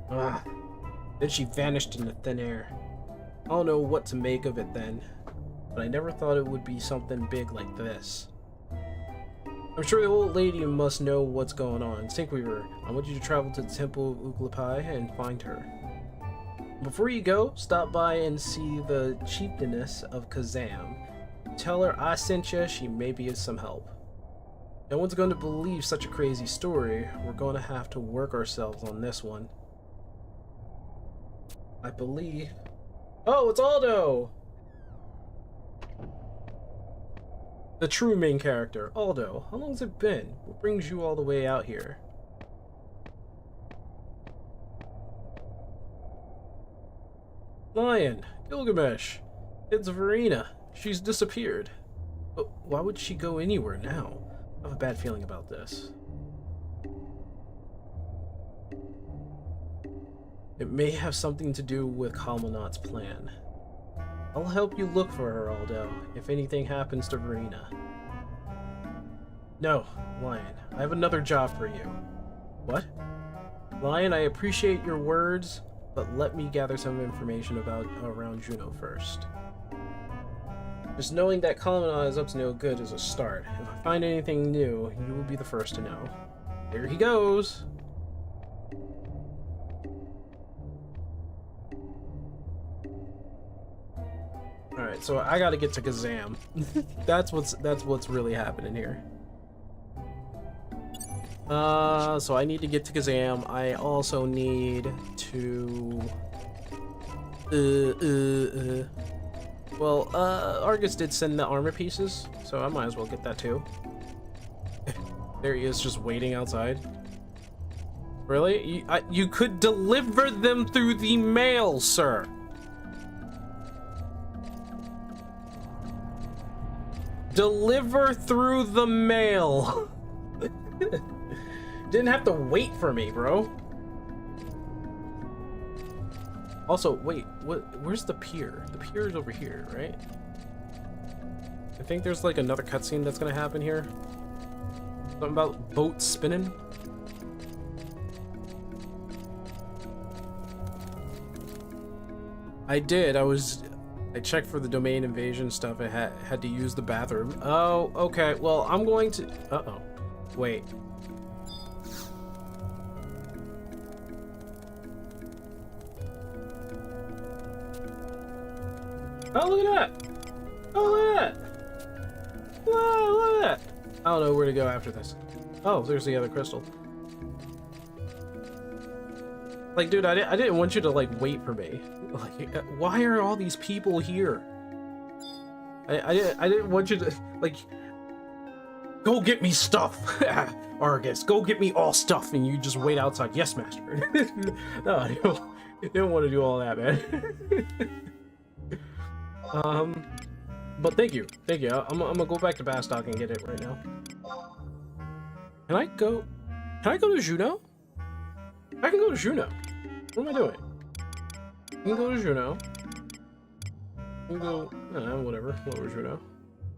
Ah, then she vanished into thin air. I don't know what to make of it then, but I never thought it would be something big like this. I'm sure the old lady must know what's going on. Sinkweaver, I want you to travel to the Temple of Uglapai and find her. Before you go, stop by and see the chieftainess of Kazam. Tell her I sent you, she may be of some help. No one's going to believe such a crazy story. We're going to have to work ourselves on this one. I believe... Oh, it's Aldo! The true main character, Aldo. How long's it been? What brings you all the way out here? Lion, Gilgamesh, it's Verena. She's disappeared. But why would she go anywhere now? I have a bad feeling about this. It may have something to do with Kamlanot's plan. I'll help you look for her, Aldo, if anything happens to Verena. No, Lion, I have another job for you. What? Lion, I appreciate your words, But let me gather some information about around Juno first. Just knowing that Kalimana is up to no good is a start. If I find anything new, you will be the first to know. There he goes! Alright, so I gotta get to Kazam. That's what's really happening here. So I need to get to Kazam. I also need to... Well, Argus did send the armor pieces, so I might as well get that too. There he is, just waiting outside. Really? You could deliver them through the mail, sir! Deliver through the mail! Didn't have to wait for me, bro. Also, wait, where's the pier? The pier is over here, right? I think there's like another cutscene that's gonna happen here. Something about boats spinning. I did, I checked for the domain invasion stuff. I had to use the bathroom. Oh, okay, well, I'm going to... Uh-oh. Wait. Oh, look at that! Oh, look at that! Whoa, look at that! I don't know where to go after this. Oh, there's the other crystal. Like, dude, I didn't want you to, like, wait for me. Like, why are all these people here? I didn't want you to, like... Go get me stuff! Argus, go get me all stuff, and you just wait outside. Yes, master. No, I didn't want to do all that, man. But thank you. I'm gonna go back to Bastok and get it right now. Can I go to Juno? I can go to Juno. What am I doing? I can go to Juno. I can go, whatever. What was Juno?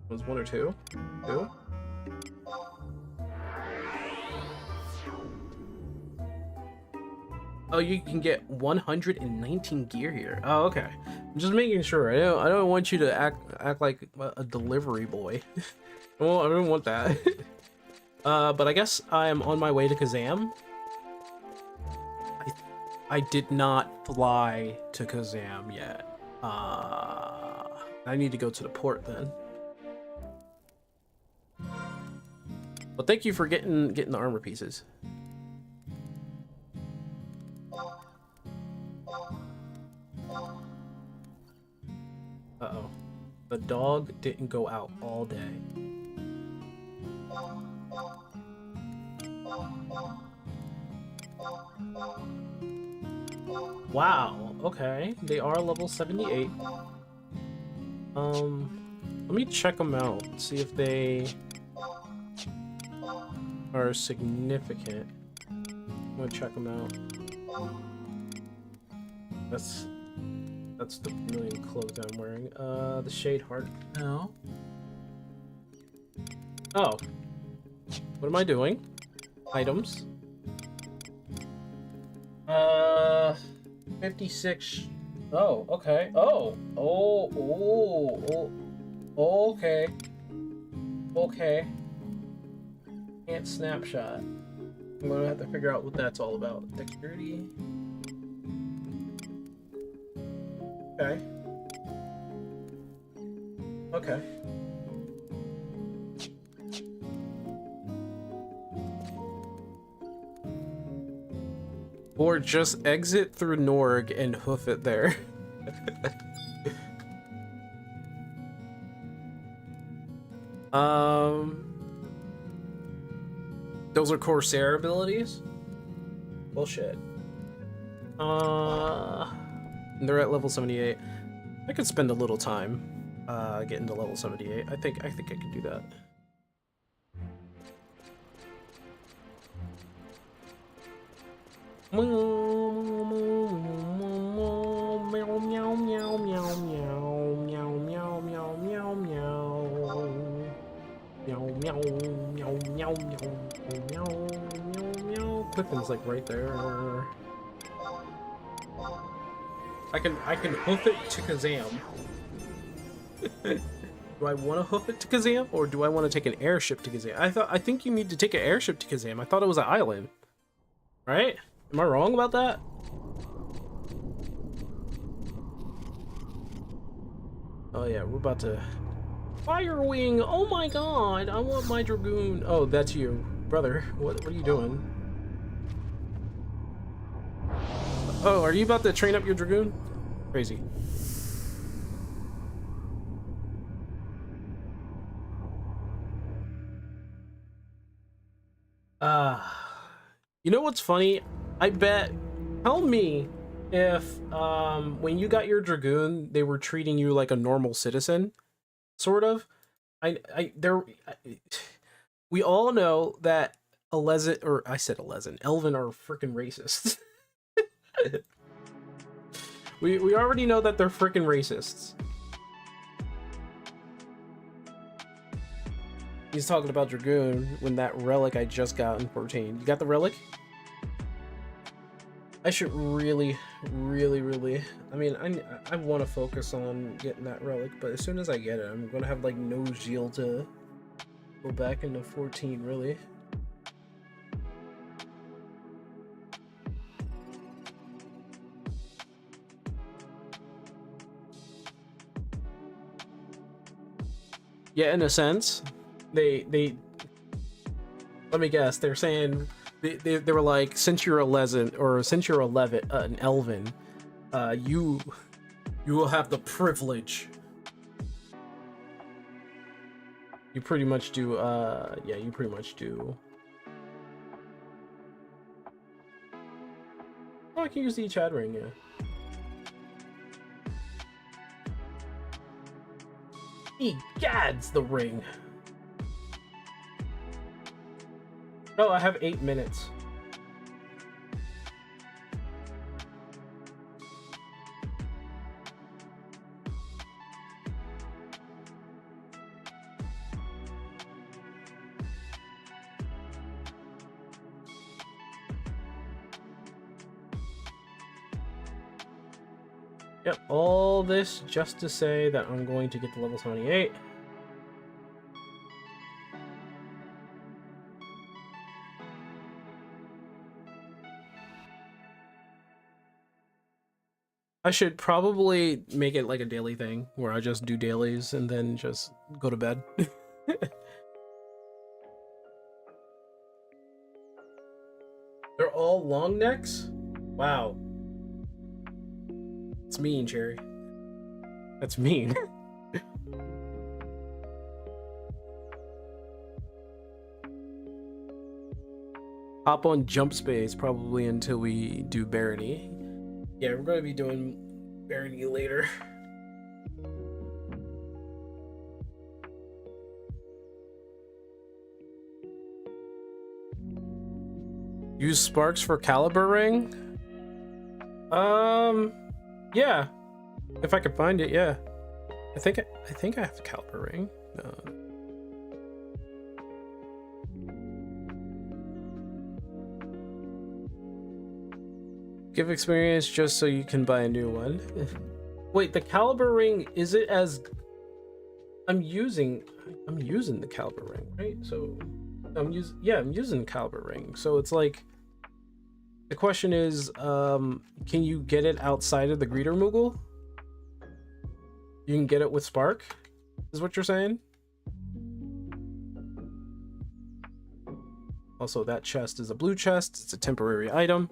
Was 1 or 2? 2? Oh, you can get 119 gear here. Oh, okay. I'm just making sure. I don't want you to act like a delivery boy. Well, I don't want that. But I guess I am on my way to Kazam. I did not fly to Kazam yet. I need to go to the port then. Well, thank you for getting the armor pieces. Uh-oh. The dog didn't go out all day. Wow, okay. They are level 78. Let me check them out. See if they are significant. I'm gonna check them out. That's the million clothes I'm wearing. The Shade Heart. No. Oh. What am I doing? Items. 56. Oh, okay. Oh. Okay. Okay. Can't snapshot. I'm gonna have to figure out what that's all about. Dexterity. Okay. Okay. Or just exit through Norg and hoof it there. Those are Corsair abilities? Bullshit. They're at level 78. I could spend a little time getting to level 78. I think I could do that. Clifton's like right there. I can hoof it to Kazam. Do I want to hoof it to Kazam, or do I want to take an airship to Kazam? I think you need to take an airship to Kazam. I thought it was an island. Right? Am I wrong about that? Oh yeah, we're about to... Fire wing! Oh my god! I want my Dragoon! Oh, that's you. Brother, what are you doing? Oh, are you about to train up your Dragoon? Crazy. You know what's funny? I bet... Tell me if, when you got your Dragoon, they were treating you like a normal citizen. Sort of. We all know that Elven are freaking racist. we already know that they're freaking racists. He's talking about Dragoon when that relic I just got in 14. You got the relic? I should really... I mean, I want to focus on getting that relic, but as soon as I get it, I'm going to have, like, no zeal to go back into 14, really. Yeah, in a sense, they let me guess, they're saying they were like, since you're an elven, you will have the privilege. You pretty much do, yeah, you pretty much do. Oh, I can use the chat ring, yeah. Egads, the ring. Oh, I have 8 minutes. Yep, all this just to say that I'm going to get to level 28. I should probably make it like a daily thing where I just do dailies and then just go to bed. They're all long necks? Wow. It's mean, Cherry. That's mean. Hop on jump space probably until we do Barony. Yeah, we're going to be doing Barony later. Use sparks for caliber ring? Yeah. If I could find it, yeah. I think I have a caliber ring. No. Give experience just so you can buy a new one. Wait, the caliber ring, is it as... I'm using the caliber ring, right? So I'm using the caliber ring. So it's like, the question is, can you get it outside of the greeter Moogle? You can get it with Spark, is what you're saying? Also, that chest is a blue chest. It's a temporary item.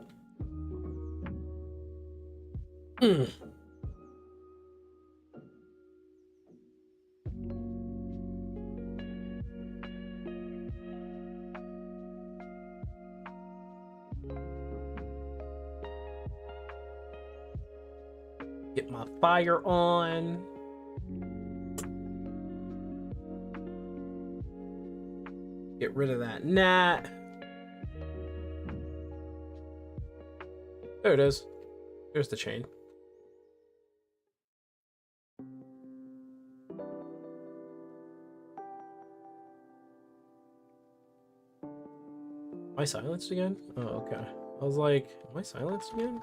Get my fire on. Get rid of that gnat. There it is. There's the chain. Am I silenced again? Oh, okay. I was like, am I silenced again?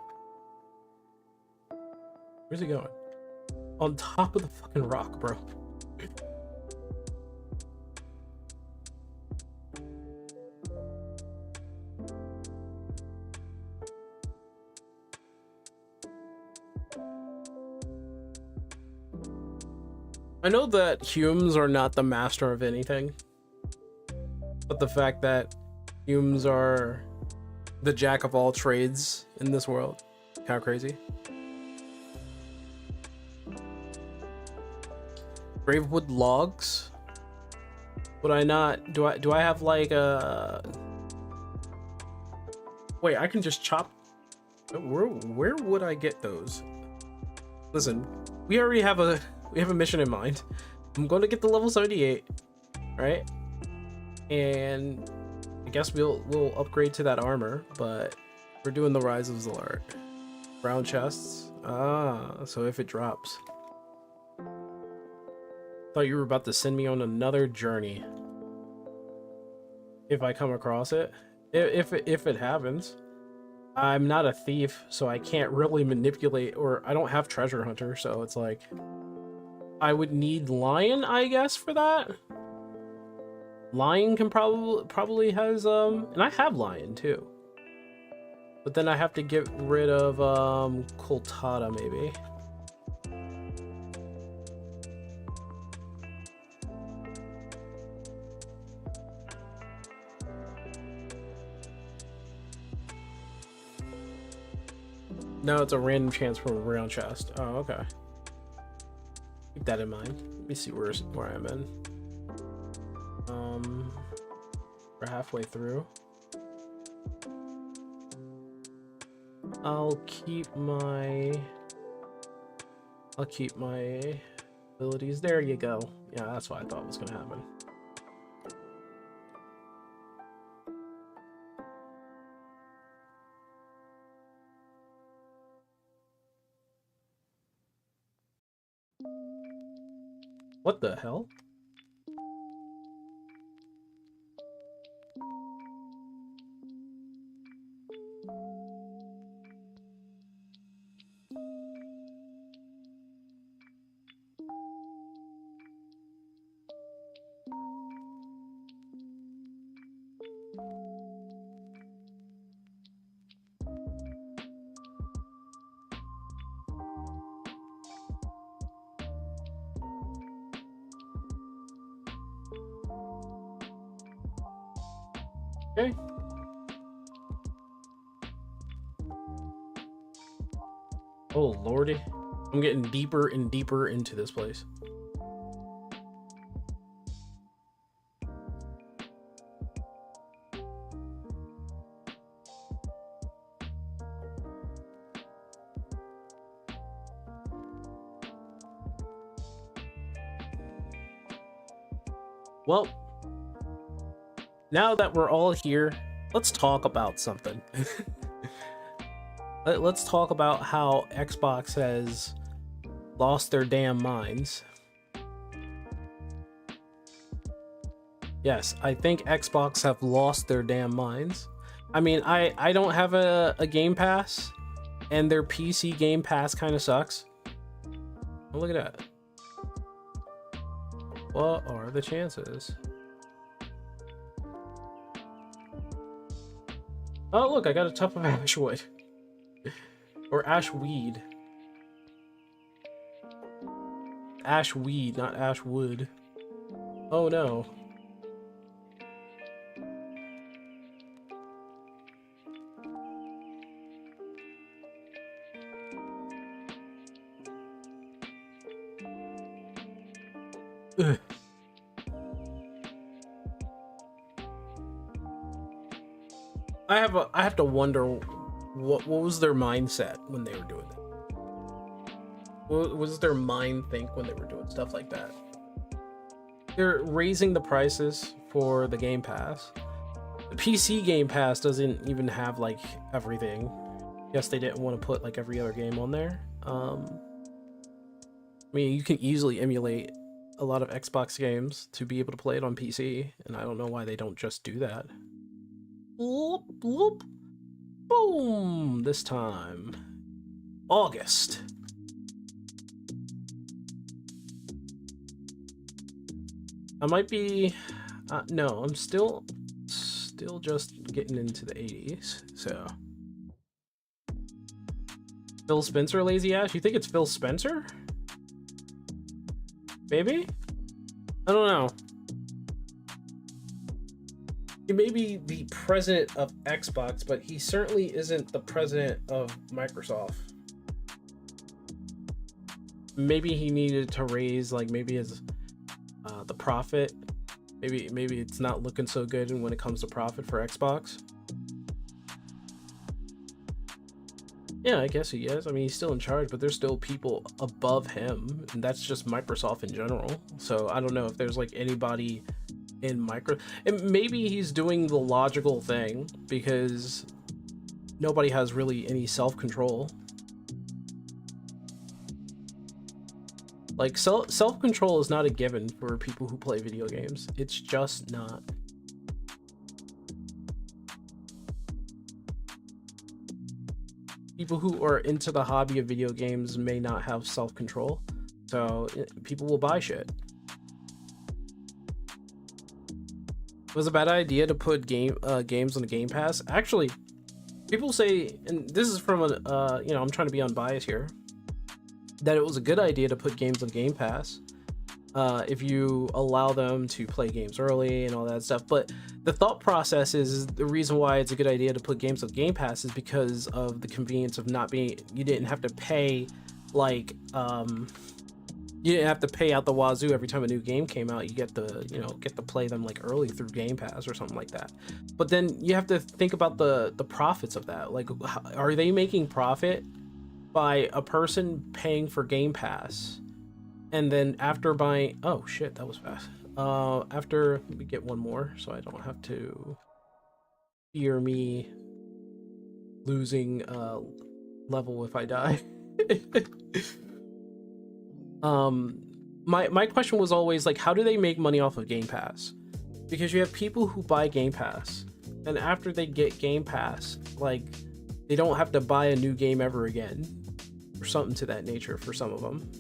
Where's he going? On top of the fucking rock, bro. I know that Humes are not the master of anything, but the fact that Humes are the jack of all trades in this world, kind of crazy. Gravewood logs. Would I not? Do I have like a? Wait, I can just chop. Where would I get those? Listen, we already have a mission in mind. I'm going to get the level 78, right? And I guess we'll upgrade to that armor, but we're doing the Rise of ZILART. Brown chests. Ah, so if it drops. Thought you were about to send me on another journey. If I come across it. If it happens. I'm not a thief, so I can't really manipulate, or I don't have treasure hunter, so it's like I would need lion, I guess, for that. Lion can probably has and I have lion too. But then I have to get rid of Coltada maybe. No, it's a random chance from a round chest. Oh, okay. Keep that in mind. Let me see where I'm in. We're halfway through. I'll keep my abilities. There you go. Yeah, that's what I thought was gonna happen. What the hell? Okay. Oh lordy. I'm getting deeper and deeper into this place. Well, now that we're all here, let's talk about something. Let's talk about how Xbox has lost their damn minds. Yes, I think Xbox have lost their damn minds. I mean, I don't have a Game Pass, and their PC Game Pass kind of sucks. Oh, look at that. What are the chances? Oh, look, I got a tuft of ashwood. Or ashweed. Ashweed, not ashwood. Oh no. Ugh. I have to wonder what was their mindset when they were doing that. What was their mind think when they were doing stuff like that? They're raising the prices for the Game Pass. The PC Game Pass doesn't even have like everything. Guess they didn't want to put like every other game on there. I mean, you can easily emulate a lot of Xbox games to be able to play it on PC, and I don't know why they don't just do that. Bloop, bloop. Boom! This time. August. I might be, no, I'm still just getting into the 80s, so. Phil Spencer, lazy ass? You think it's Phil Spencer? Maybe? I don't know. He may be the president of Xbox, but he certainly isn't the president of Microsoft. Maybe he needed to raise, like, maybe his the profit. Maybe it's not looking so good when it comes to profit for Xbox. Yeah, I guess he is. I mean, he's still in charge, but there's still people above him, and that's just Microsoft in general. So I don't know if there's like anybody in and maybe he's doing the logical thing because nobody has really any self-control. Like self-control is not a given for people who play video games. It's just not. People who are into the hobby of video games may not have self-control, so people will buy shit. It was a bad idea to put games on the Game Pass. Actually, people say, and this is from a you know, I'm trying to be unbiased here, that it was a good idea to put games on Game Pass if you allow them to play games early and all that stuff. But the thought process is the reason why it's a good idea to put games on Game Pass is because of the convenience of not being, you didn't have to pay like you didn't have to pay out the wazoo every time a new game came out. You get to, you know, get to play them like early through Game Pass or something like that. But then you have to think about the profits of that. Like, are they making profit by a person paying for Game Pass, and then after buying, oh shit, that was fast. After we get one more, so I don't have to fear me losing level if I die. My question was always like, how do they make money off of Game Pass? Because you have people who buy Game Pass, and after they get Game Pass, like, they don't have to buy a new game ever again, or something to that nature for some of them.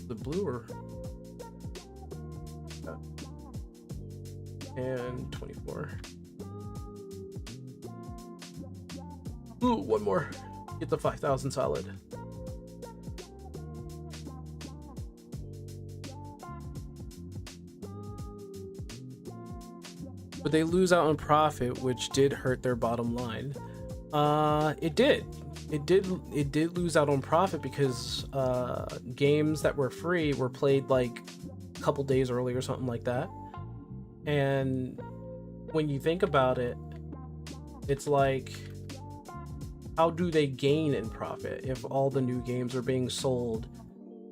The blue or and 24. Ooh, one more. Get the 5,000 solid. But they lose out on profit, which did hurt their bottom line. It did lose out on profit because games that were free were played like a couple days early or something like that. And when you think about it, it's like, how do they gain in profit if all the new games are being sold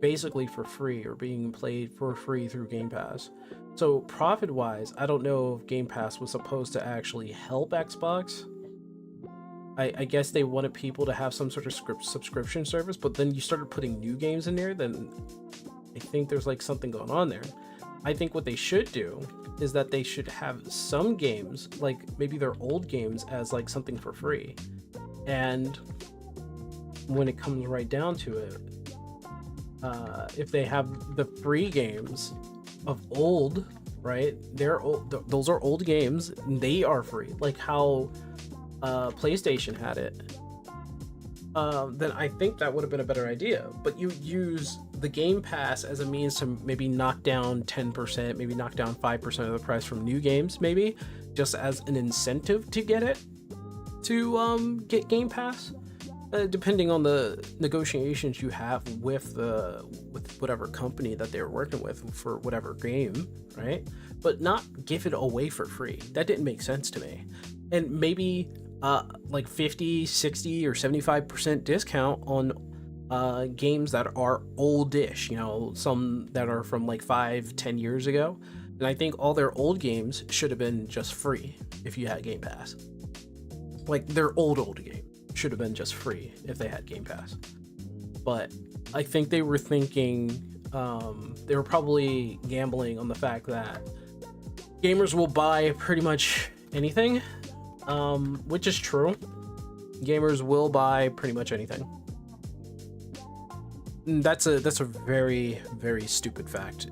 basically for free or being played for free through Game Pass? So profit wise, I don't know if Game Pass was supposed to actually help Xbox. I guess they wanted people to have some sort of subscription service, but then you started putting new games in there, then I think there's like something going on there. I think what they should do is that they should have some games, like maybe their old games, as like something for free. And when it comes right down to it, if they have the free games of old, right? They're old, those are old games, and they are free, like how PlayStation had it. Then I think that would have been a better idea. But you use the Game Pass as a means to maybe knock down 10%, maybe knock down 5% of the price from new games, maybe just as an incentive to get it, to get Game Pass, depending on the negotiations you have with whatever company that they're working with for whatever game, right? But not give it away for free. That didn't make sense to me. And maybe like 50, 60, or 75% discount on games that are oldish, you know, some that are from like 5-10 years ago. And I think all their old games should have been just free if you had Game Pass. Like their old game should have been just free if they had Game Pass. But I think they were thinking, they were probably gambling on the fact that gamers will buy pretty much anything, which is true. Gamers will buy pretty much anything. That's a very, very stupid fact.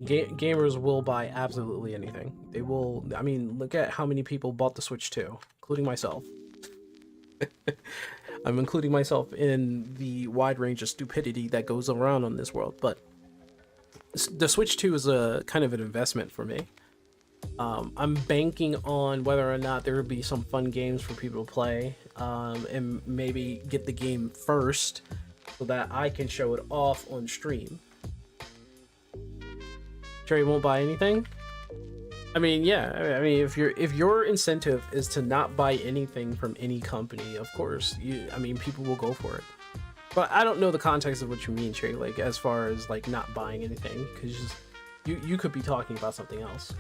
Gamers will buy absolutely anything. They will. I mean, look at how many people bought the Switch 2, including myself. I'm including myself in the wide range of stupidity that goes around on this world. But the Switch 2 is a kind of an investment for me. I'm banking on whether or not there will be some fun games for people to play, and maybe get the game first so that I can show it off on stream. Cherry won't buy anything. I mean, yeah. I mean, if your incentive is to not buy anything from any company, of course, people will go for it. But I don't know the context of what you mean, Cherry. Like, as far as like not buying anything, because you could be talking about something else.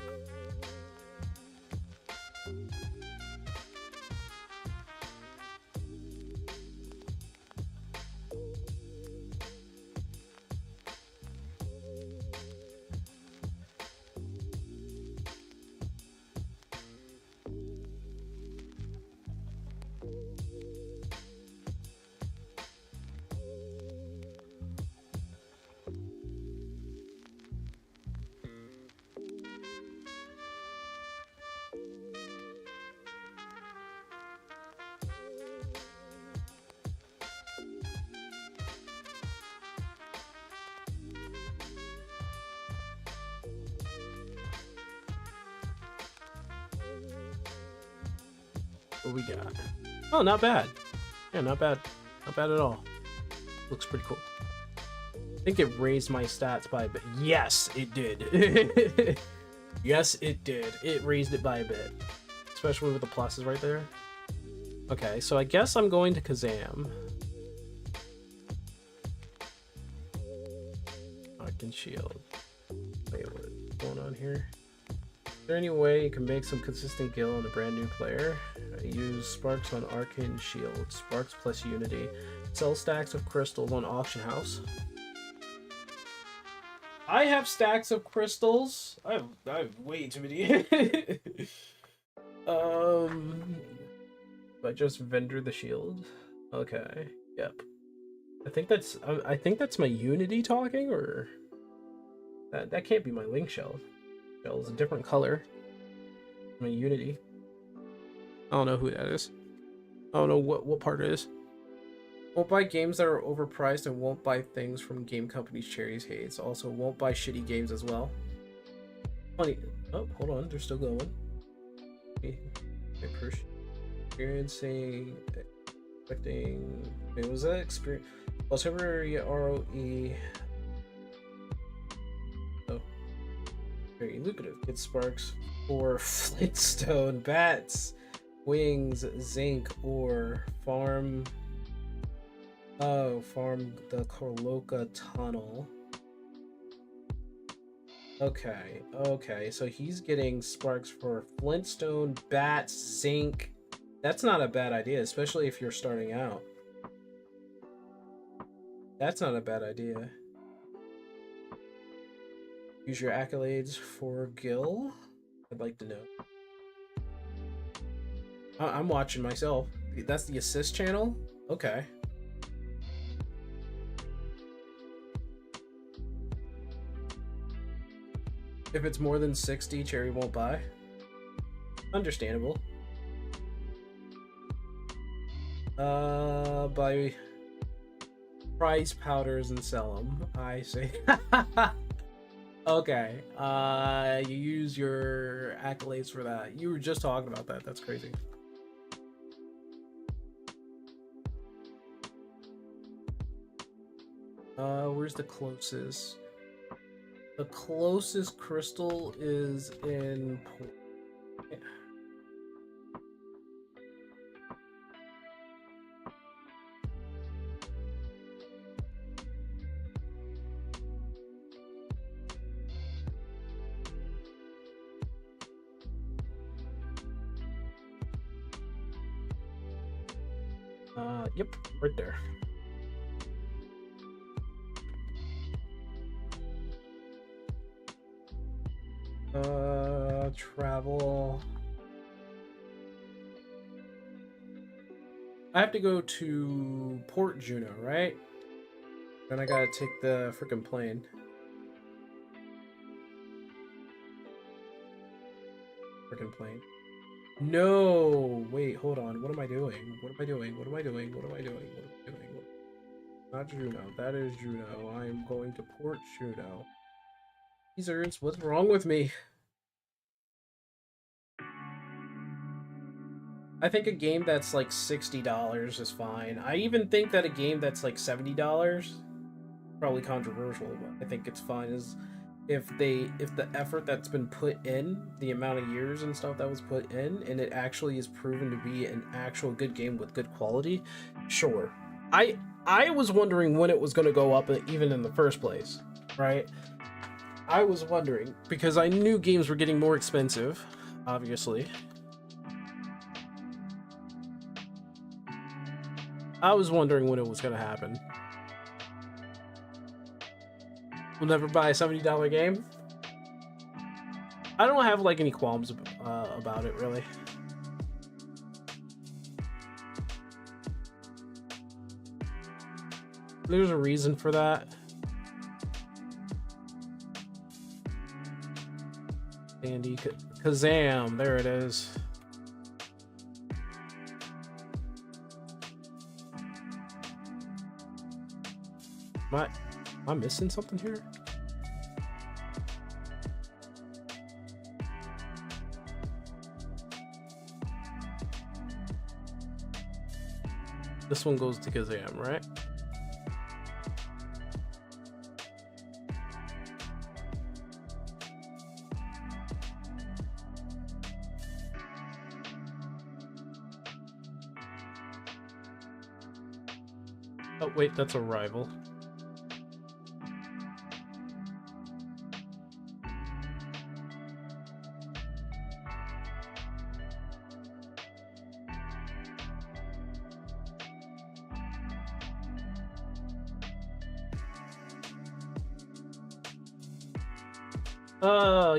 What we got? Oh, not bad. Yeah, not bad. Not bad at all. Looks pretty cool. I think it raised my stats by a bit. Yes, it did. Yes, it did. It raised it by a bit. Especially with the pluses right there. Okay, so I guess I'm going to Kazam. Arc and Shield. Wait, what's going on here? Is there any way you can make some consistent gil on a brand new player? I use Sparks on Arcane Shield. Sparks plus Unity. Sell stacks of crystals on Auction House. I have stacks of crystals. I have way too many. I just vendor the shield. Okay. Yep. I think that's my Unity talking, or that can't be my Link shell. Shell is a different color. My Unity. I don't know who that is. I don't know what part it is. Won't buy games that are overpriced and won't buy things from game companies Cherries hates. Also won't buy shitty games as well. Funny. Oh, hold on. They're still going. Experiencing. Expecting. Wait, was that experience? Well, temporary ROE. Oh. Very lucrative. Get Sparks or Flintstone bats. Wings, zinc, or farm. Oh, farm the Korloka tunnel. Okay, so he's getting sparks for Flintstone, bats, zinc. That's not a bad idea, especially if you're starting out. That's not a bad idea. Use your accolades for Gil. I'd like to know. I'm watching myself. That's the assist channel? Okay. If it's more than 60, Cherry won't buy. Understandable. Buy price powders and sell them. I see. Okay. You use your accolades for that. You were just talking about that. That's crazy. Where's the closest? The closest crystal is in... Yep, right there. Travel. I have to go to Port Juno, right? Then I gotta take the freaking plane. Freaking plane. No! Wait, hold on. What am I doing? What am I doing? What am I doing? What am I doing? What am I doing? Not Juno. That is Juno. I am going to Port Juno. Caesars, what's wrong with me? I think a game that's like $60 is fine. I even think that a game that's like $70, probably controversial, but I think it's fine, is if the effort that's been put in, the amount of years and stuff that was put in, and it actually is proven to be an actual good game with good quality, sure. I was wondering when it was going to go up even in the first place, right? I was wondering, because I knew games were getting more expensive, obviously. I was wondering when it was going to happen. We'll never buy a $70 game. I don't have like any qualms about it, really. There's a reason for that. Andy Kazam, there it is. Am I missing something here? This one goes to Kazam, right? Oh, wait, that's a rival.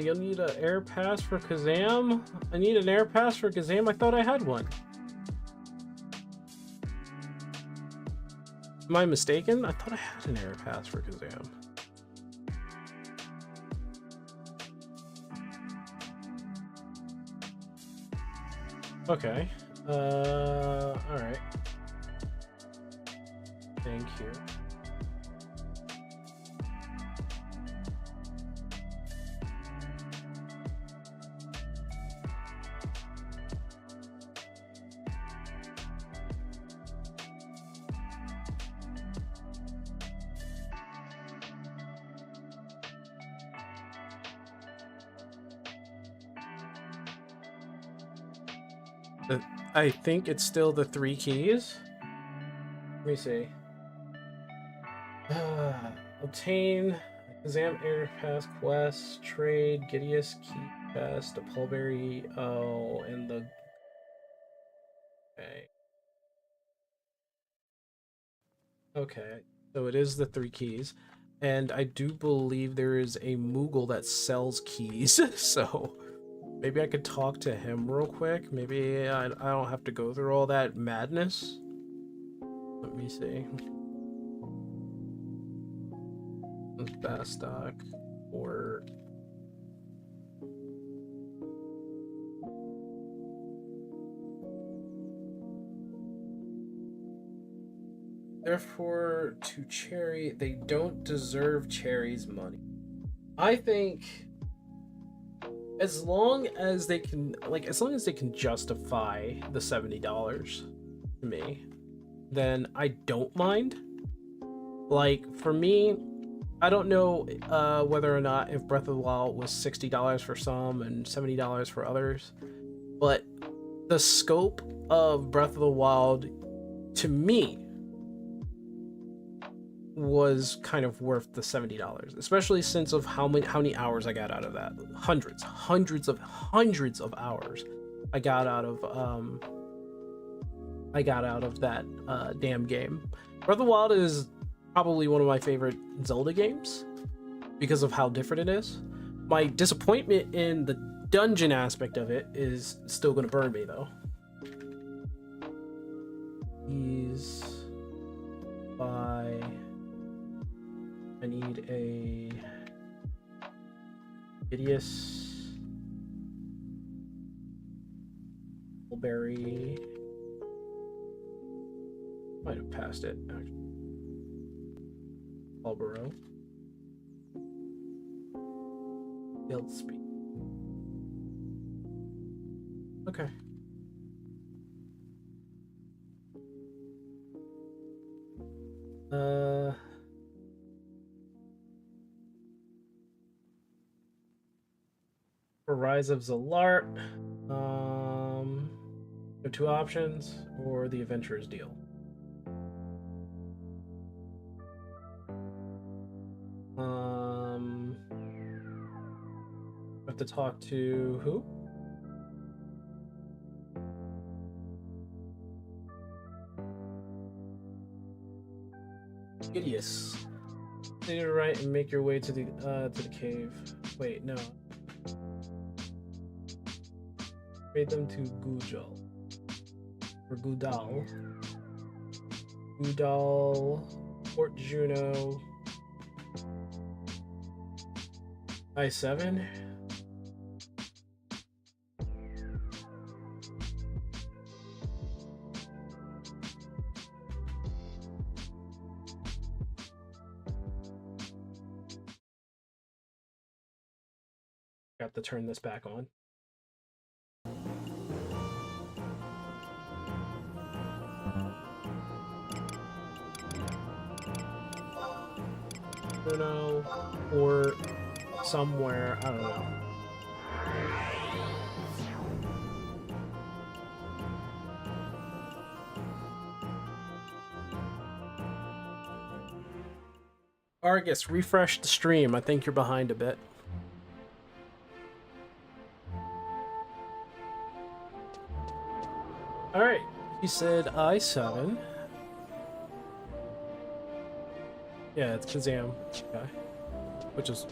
You'll need an air pass for Kazam? I need an air pass for Kazam? I thought I had one. Am I mistaken? I thought I had an air pass for Kazam. Okay. Alright. Thank you. I think it's still the 3 keys. Let me see. Obtain Kazam Air Pass quest, trade, Gideus Key Quest, a Pulberry, and the... Okay. Okay, so it is the 3 keys. And I do believe there is a Moogle that sells keys, so... Maybe I could talk to him real quick. Maybe I don't have to go through all that madness. Let me see. Bastock or... Therefore, to Cherry, they don't deserve Cherry's money. I think... As long as they can justify the $70 to me, then I don't mind. Like, for me, I don't know whether or not if Breath of the Wild was $60 for some and $70 for others, but the scope of Breath of the Wild, to me, was kind of worth the $70, especially since of how many hours I got out of that. Hundreds of hours I got out of that damn game. Breath of the Wild is probably one of my favorite Zelda games because of how different it is. My disappointment in the dungeon aspect of it is still gonna burn me though. is by... I need a hideous mulberry. Might have passed it actually. Marlboro. Field speed. Okay. For Rise of ZILART, there are two options, or the Adventurer's Deal. I have to talk to who? Hideous. Stay to the right and make your way to the cave. Wait, no. Trade them to Gujal. Or Gudal. Gudal, Port Juno. I-7? Got to turn this back on. Bruno, or somewhere, I don't know. Argus, refresh the stream. I think you're behind a bit. Alright, he said I-7. Yeah, it's Kazam. Okay. Which is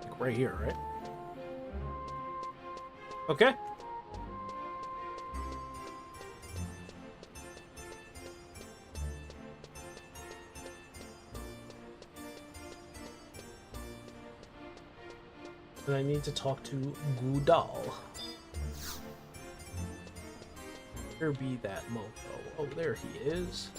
like right here, right? Okay. And I need to talk to Gudal. Where be that mofo? Oh, there he is.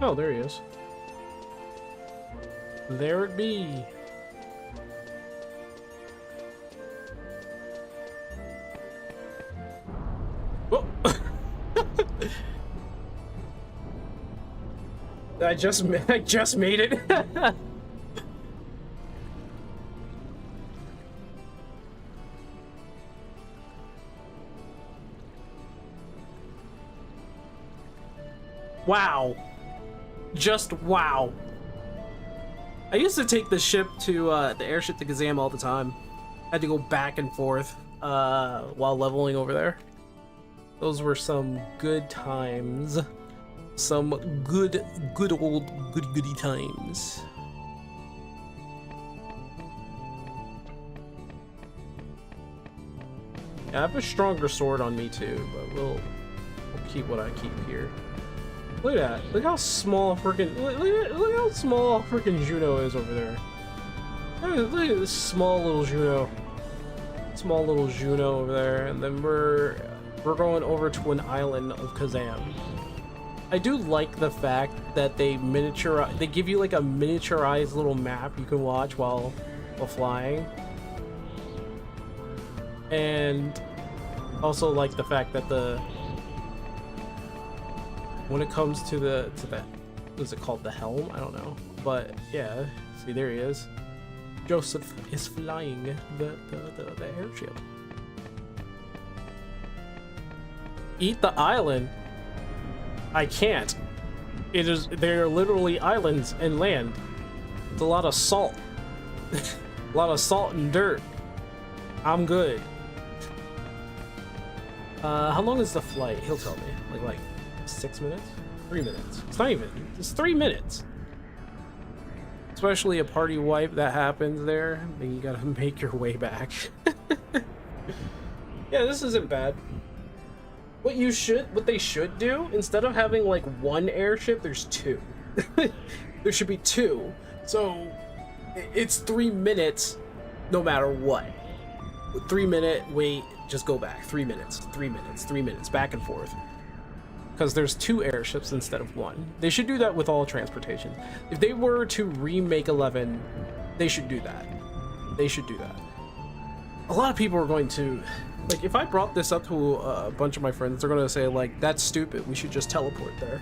Oh, there he is. There it be. Whoa. I just made it. Wow. Just wow. I used to take the ship to the airship to Kazam all the time. I had to go back and forth while leveling over there. Those were some good times. Some good old goody times. Yeah, I have a stronger sword on me too, but we'll keep what I keep here. Look at that. Look how small freaking look how small freaking Juno is over there. Look at this small little Juno. Small little Juno over there, and then we're going over to an island of Kazam. I do like the fact that they give you like a miniaturized little map you can watch while flying. And also like the fact that when it comes to that, what's it called, the helm? I don't know, but yeah, see, there he is. Joseph is flying the airship. Eat the island? I can't. They're literally islands and land. It's a lot of salt. A lot of salt and dirt. I'm good. How long is the flight? He'll tell me. Like 6 minutes? 3 minutes. It's not even. It's 3 minutes. Especially a party wipe that happens there, then you gotta make your way back. Yeah, this isn't bad. What they should do, instead of having like one airship, there's two. There should be two. So it's 3 minutes no matter what. 3 minute wait, just go back. 3 minutes, 3 minutes, 3 minutes, back and forth. Because there's two airships instead of one. They should do that with all transportation. If they were to remake 11, they should do that. They should do that. A lot of people are going to, like, if I brought this up to a bunch of my friends, they're going to say, like, that's stupid. We should just teleport there.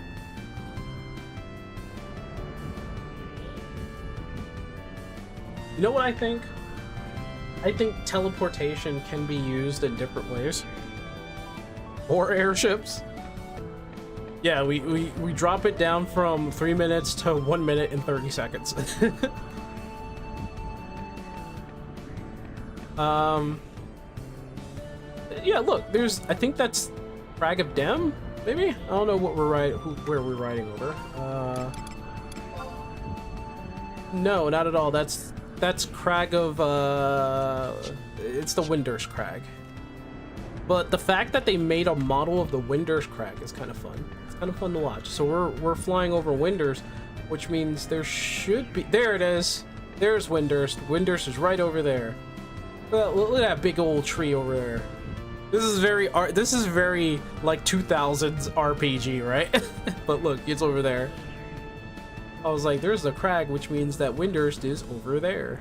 You know what I think? I think teleportation can be used in different ways. Or airships. Yeah, we drop it down from 3 minutes to 1 minute and 30 seconds. Yeah, look, I think that's Crag of Dem, maybe? I don't know what where we're riding over. No, not at all. That's Crag of, it's the Windurst Crag. But the fact that they made a model of the Windurst Crag is kind of fun. It's kind of fun to watch. So we're flying over Windurst, which means there should be... There it is. There's Windurst. Windurst is right over there. Look at that big old tree over there. This is very like 2000s RPG, right? But look, it's over there. I was like, there's the crag, which means that Windurst is over there.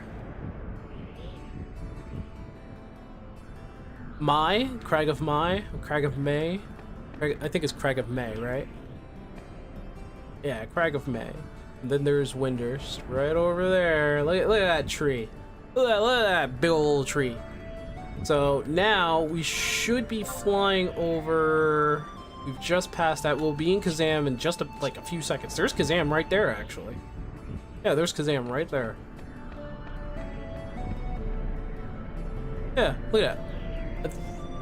Crag of Mai, Crag of May. I think it's Crag of May, right? Yeah, Crag of May. And then there's Windurst right over there. Look at that tree. Look at that big old tree. So now we should be flying over. We've just passed that. We'll be in Kazam in just like a few seconds. There's Kazam right there, actually. Yeah, there's Kazam right there. Yeah, look at that. I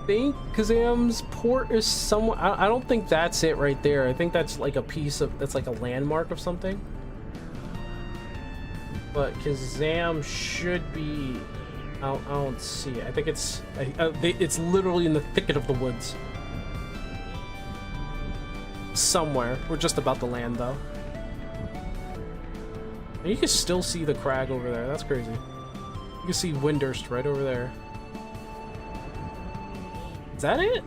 think Kazam's port is somewhere. I don't think that's it right there. I think that's like a piece of, that's like a landmark of something. But Kazam should be, I don't see it. I think it's literally in the thicket of the woods. Somewhere. We're just about to land though. And you can still see the crag over there. That's crazy. You can see Windurst right over there. Is that it?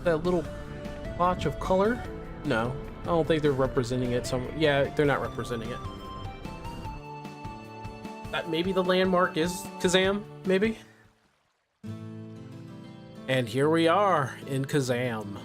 That little blotch of color? No. I don't think they're representing it somewhere. Yeah, they're not representing it. Maybe the landmark is Kazam, maybe? And here we are in Kazam.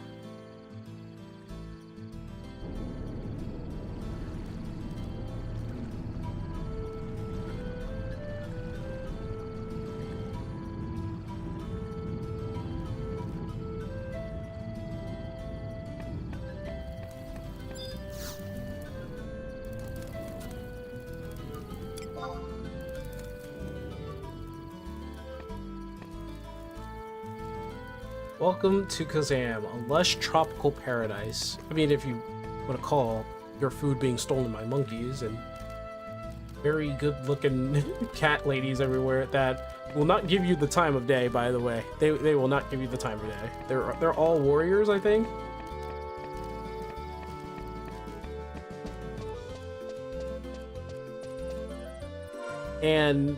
Welcome to Kazam, a lush tropical paradise. I mean, if you want to call your food being stolen by monkeys and very good-looking cat ladies everywhere that will not give you the time of day, by the way. They will not give you the time of day. They're all warriors, I think. And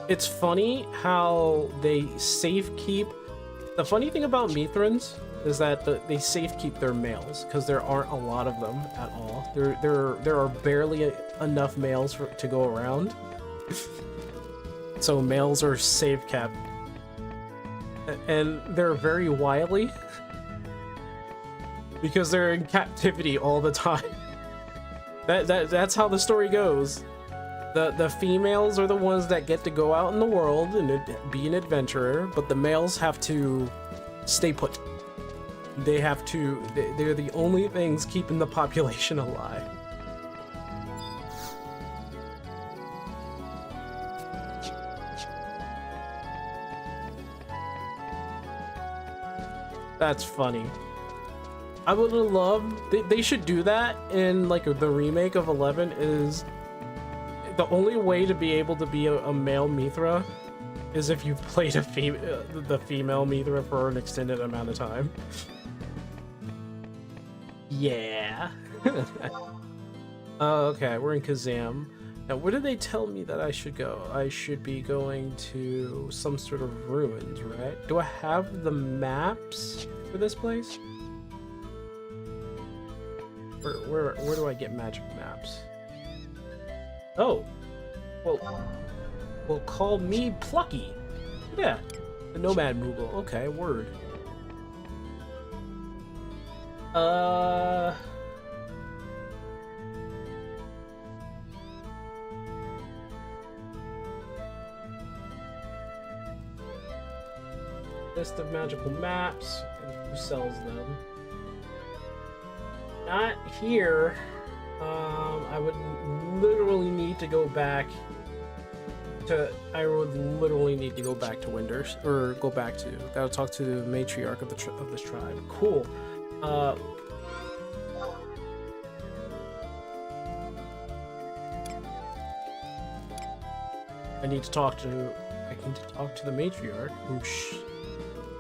it's funny how they safe keep. The funny thing about Mithrans is that they safe keep their males because there aren't a lot of them at all. There are barely enough males to go around. So males are safe kept. and they're very wily because they're in captivity all the time. That's how the story goes. The females are the ones that get to go out in the world and be an adventurer, but the males have to stay put. They have to. They're the only things keeping the population alive. That's funny. I would have loved. They should do that in like the remake of 11. Is the only way to be able to be a male Mithra is if you've played the female Mithra for an extended amount of time. Yeah. Okay, we're in Kazam. Now, where did they tell me that I should go? I should be going to some sort of ruins, right? Do I have the maps for this place? Where do I get magic maps? Oh, well, call me Plucky. Yeah, the Nomad Moogle. Okay, word. List of magical maps and who sells them. Not here. I would literally need to go back to. I would literally need to go back to Winders, or go back to. Gotta talk to the matriarch of this tribe. Cool. I need to talk to the matriarch, who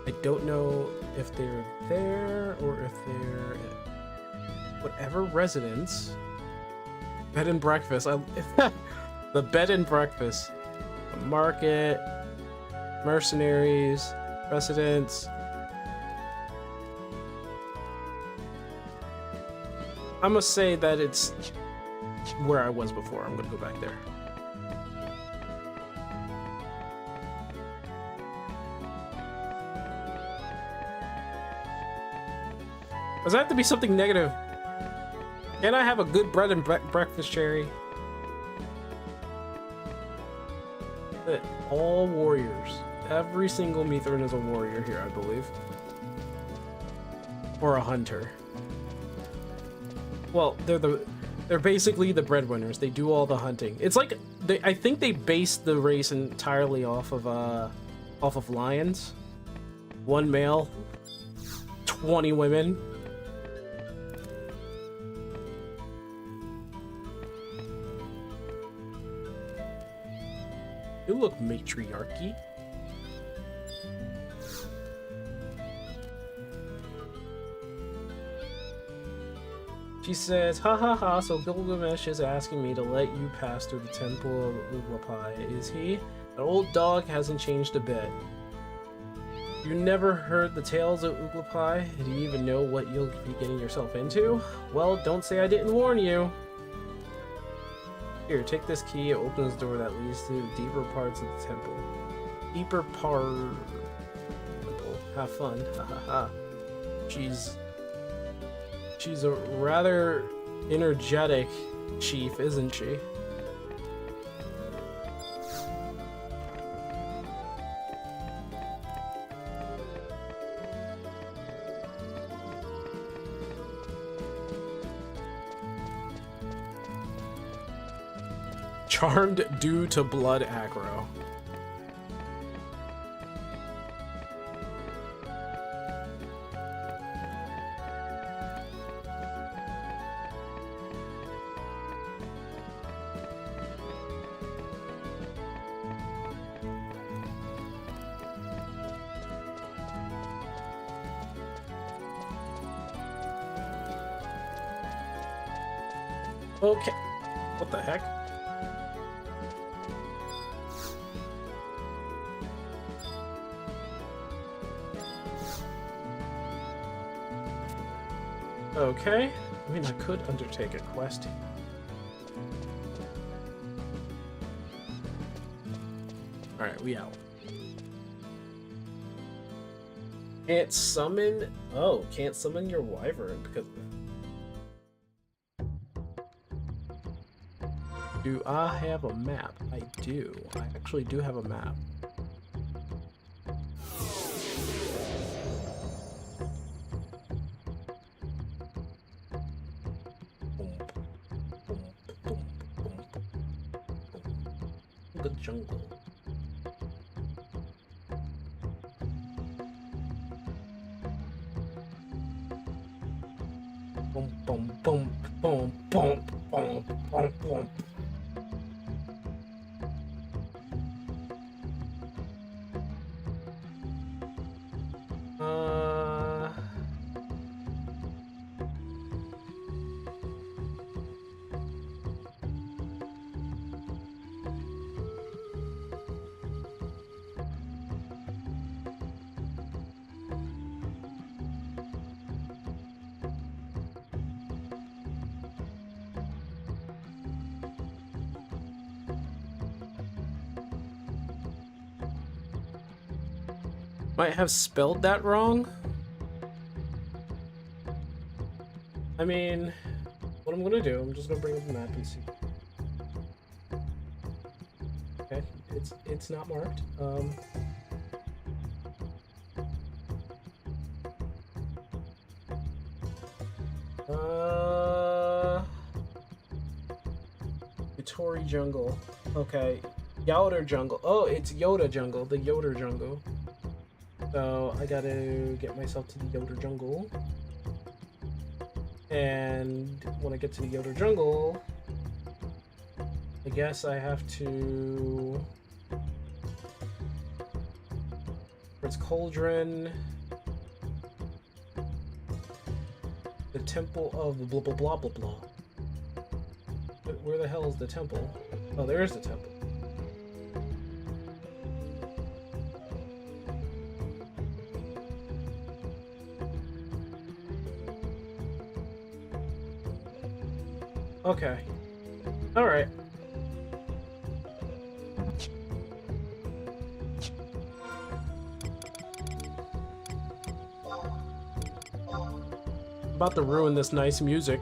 I don't know if they're there or if they're at whatever residence. Bed and breakfast. The bed and breakfast. The market. Mercenaries. Residence. I must say that it's where I was before. I'm gonna go back there. Does that have to be something negative? Can I have a good bread and breakfast, Cherry? All warriors. Every single Mithrin is a warrior here, I believe. Or a hunter. Well, they're basically the breadwinners. They do all the hunting. It's like I think they based the race entirely off of lions. One male, 20 women. You look matriarchy. She says, ha ha ha, so Gilgamesh is asking me to let you pass through the temple of Uglapai, is he? That old dog hasn't changed a bit. You never heard the tales of Uglapai? Do you even know what you'll be getting yourself into? Well, don't say I didn't warn you. Here, take this key. It opens the door that leads to the deeper parts of the temple. Deeper part. Have fun. Ha ha ha. She's a rather energetic chief, isn't she? Charmed due to blood aggro. Okay. What the heck? Okay. I mean, I could undertake a quest. Alright, we out. Can't summon. Oh, can't summon your wyvern because. Do I have a map? I do. I actually do have a map. The jungle. Boom, boom, boom, boom, boom, boom, boom, boom. Might have spelled that wrong. I mean, what I'm gonna do, I'm just gonna bring up the map and see. Okay, it's not marked. Utori jungle. Okay, Yoder jungle. Oh, it's Yoda jungle. The Yoder jungle. So I gotta get myself to the Yoder jungle. And when I get to the Yoder jungle, I guess I have to... It's Cauldron. The Temple of blah blah blah blah blah. Where the hell is the temple? Oh, there is the temple. Okay. All right. About to ruin this nice music.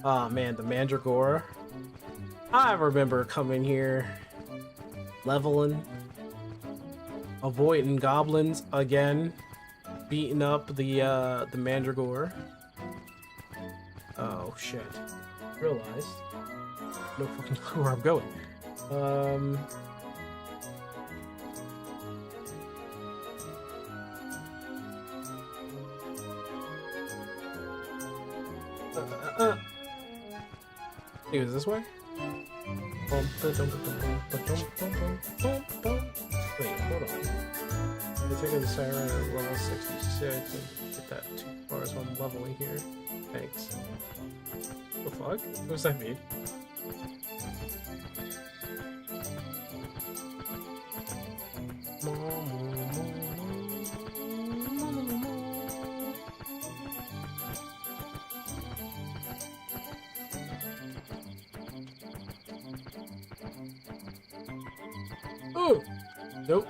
Ah, man, the Mandragora. I remember coming here, leveling, avoiding goblins again, beating up the Mandragora. Oh shit! Realized no fucking clue where I'm going. It was this way? Wait, hold on. I think the siren at level 66 and get that 2 bars on leveling here. Thanks. The fuck? What does that mean? Oh! Nope.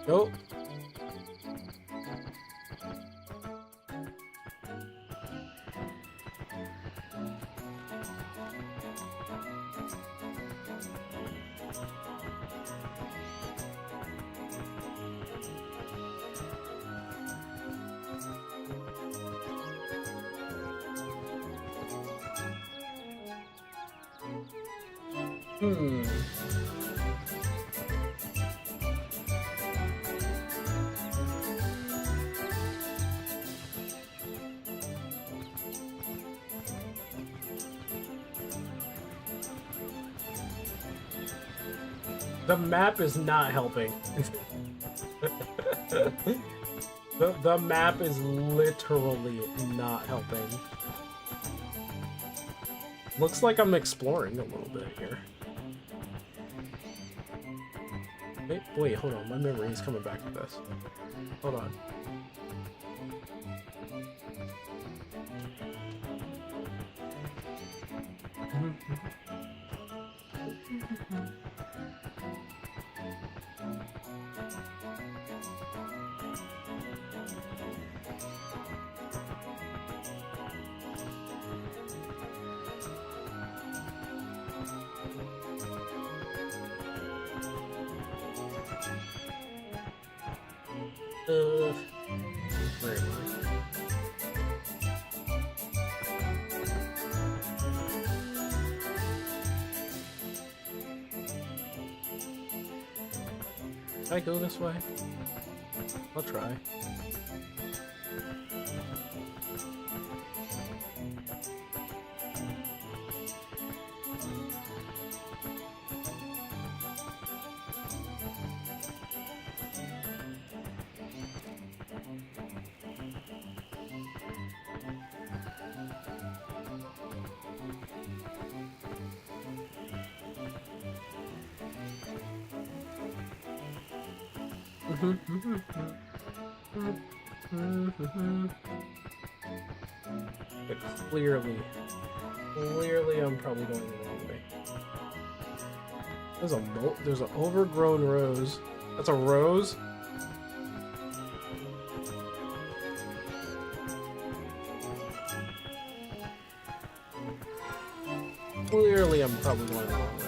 Nope. The map is not helping. The map is literally not helping. Looks like I'm exploring a little bit here. Wait, hold on. My memory is coming back to this. Hold on. Where am I? Can I go this way? I'll try. But clearly, I'm probably going the wrong way. There's an overgrown rose. That's a rose? Clearly, I'm probably going the wrong way.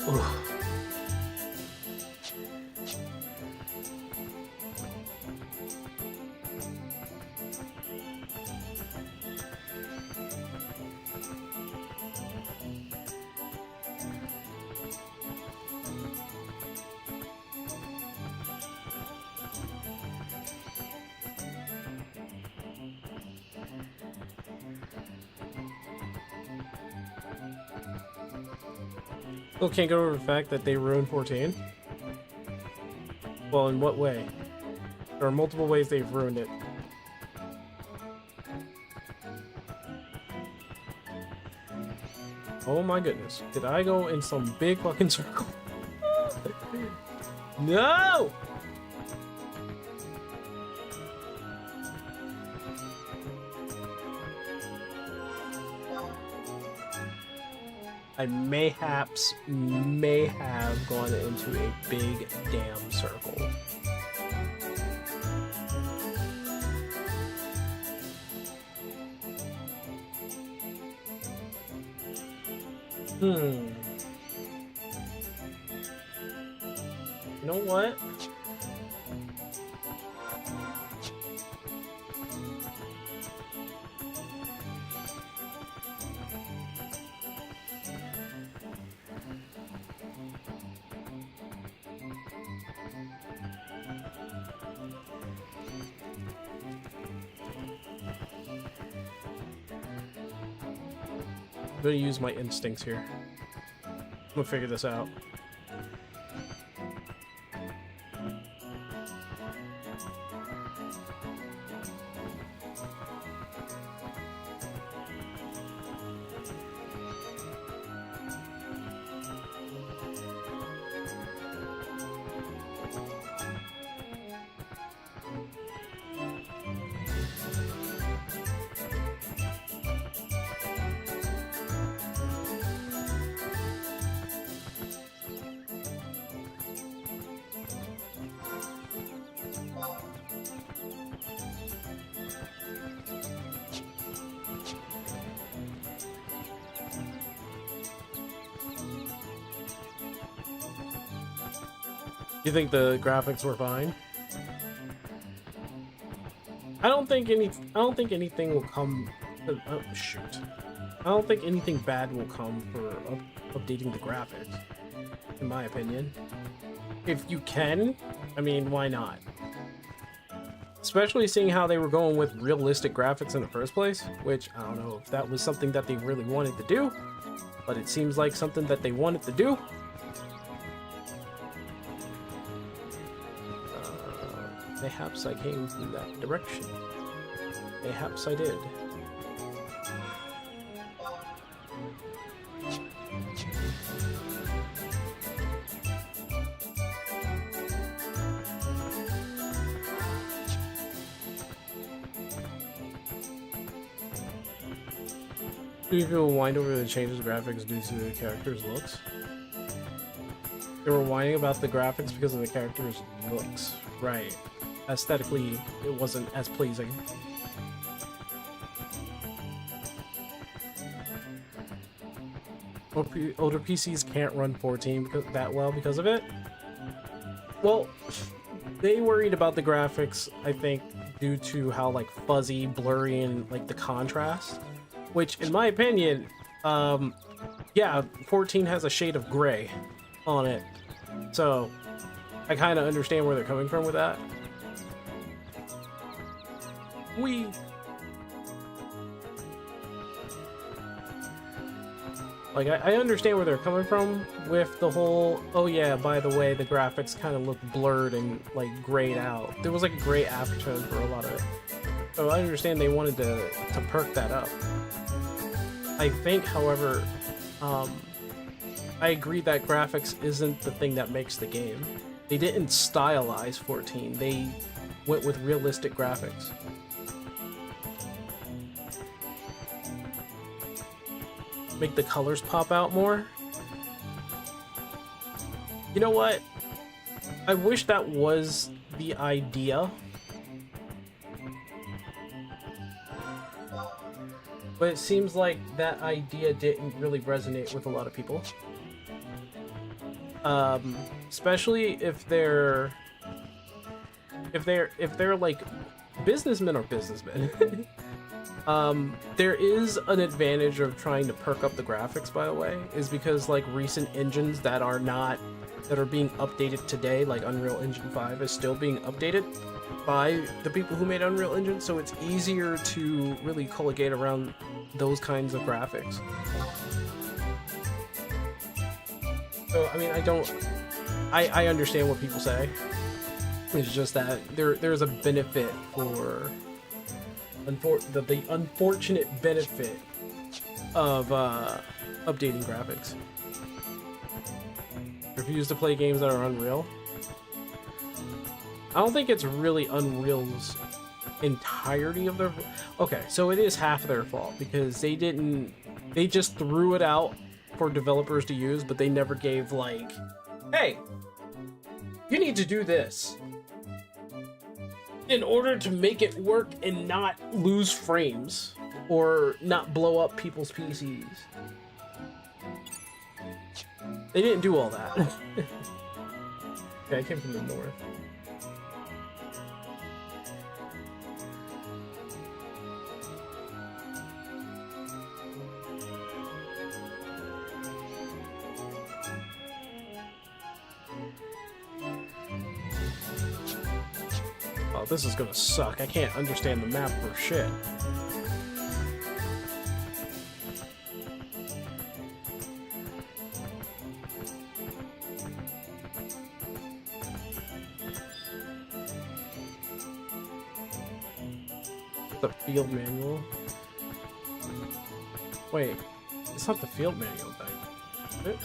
Ugh. Still can't get over the fact that they ruined 14? Well, in what way? There are multiple ways they've ruined it. Oh my goodness. Did I go in some big fucking circle? No! I mayhaps may have gone into a big damn circle. You know what? I'm gonna use my instincts here. I'm gonna figure this out. You think the graphics were fine? I don't think anything will come. Oh, shoot! I don't think anything bad will come for updating the graphics. In my opinion, if you can, I mean, why not? Especially seeing how they were going with realistic graphics in the first place, which I don't know if that was something that they really wanted to do, but it seems like something that they wanted to do. Mayhaps I came in that direction. Mayhaps I did. Do people whine over the changes of graphics due to the characters' looks? They were whining about the graphics because of the characters' looks. Right. Aesthetically, it wasn't as pleasing. Older PCs can't run 14 that well because of it. Well, they worried about the graphics, I think, due to how like fuzzy, blurry, and like the contrast. Which, in my opinion, yeah, 14 has a shade of gray on it. So, I kind of understand where they're coming from with that. Like, I understand where they're coming from with the whole, oh yeah, by the way, the graphics kind of look blurred and, like, grayed out. There was, like, a gray aftertone for a lot of it. So I understand they wanted to perk that up. I think, however, I agree that graphics isn't the thing that makes the game. They didn't stylize 14. They went with realistic graphics. Make the colors pop out more. You know what? I wish that was the idea. But it seems like that idea didn't really resonate with a lot of people. Especially if they're like businessmen or businessmen. There is an advantage of trying to perk up the graphics, by the way, is because like recent engines that are being updated today, like Unreal Engine 5 is still being updated by the people who made Unreal Engine, so it's easier to really colligate around those kinds of graphics. So, I mean, I understand what people say. It's just that there's a benefit for the unfortunate benefit of updating graphics. Refuse to play games that are Unreal. I don't think it's really Unreal's entirety of their... Okay, so it is half their fault because they just threw it out for developers to use, but they never gave like, hey, you need to do this in order to make it work and not lose frames or not blow up people's PCs. They didn't do all that. Okay, I came from the north. Oh, this is gonna suck. I can't understand the map for shit. The field manual. Wait, it's not the field manual thing, is it?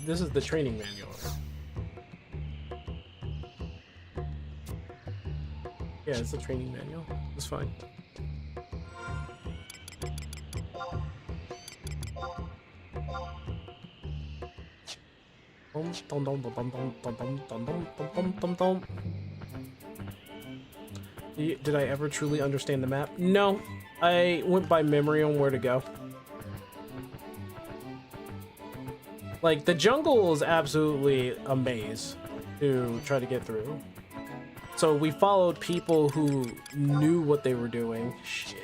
This is the training manual. Yeah, it's the training manual. It's fine. Did I ever truly understand the map? No. I went by memory on where to go. Like, the jungle is absolutely a maze to try to get through. So we followed people who knew what they were doing. Shit.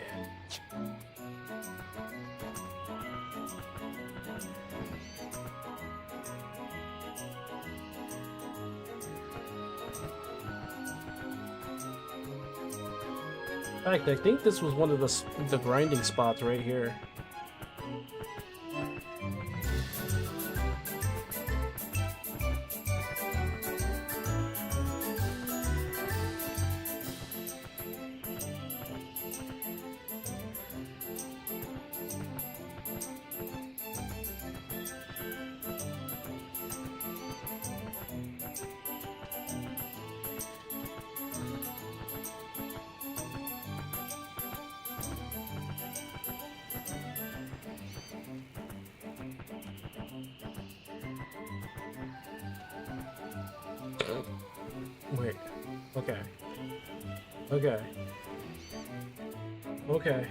In fact, I think this was one of the grinding spots right here. Wait. Okay. Okay. Okay.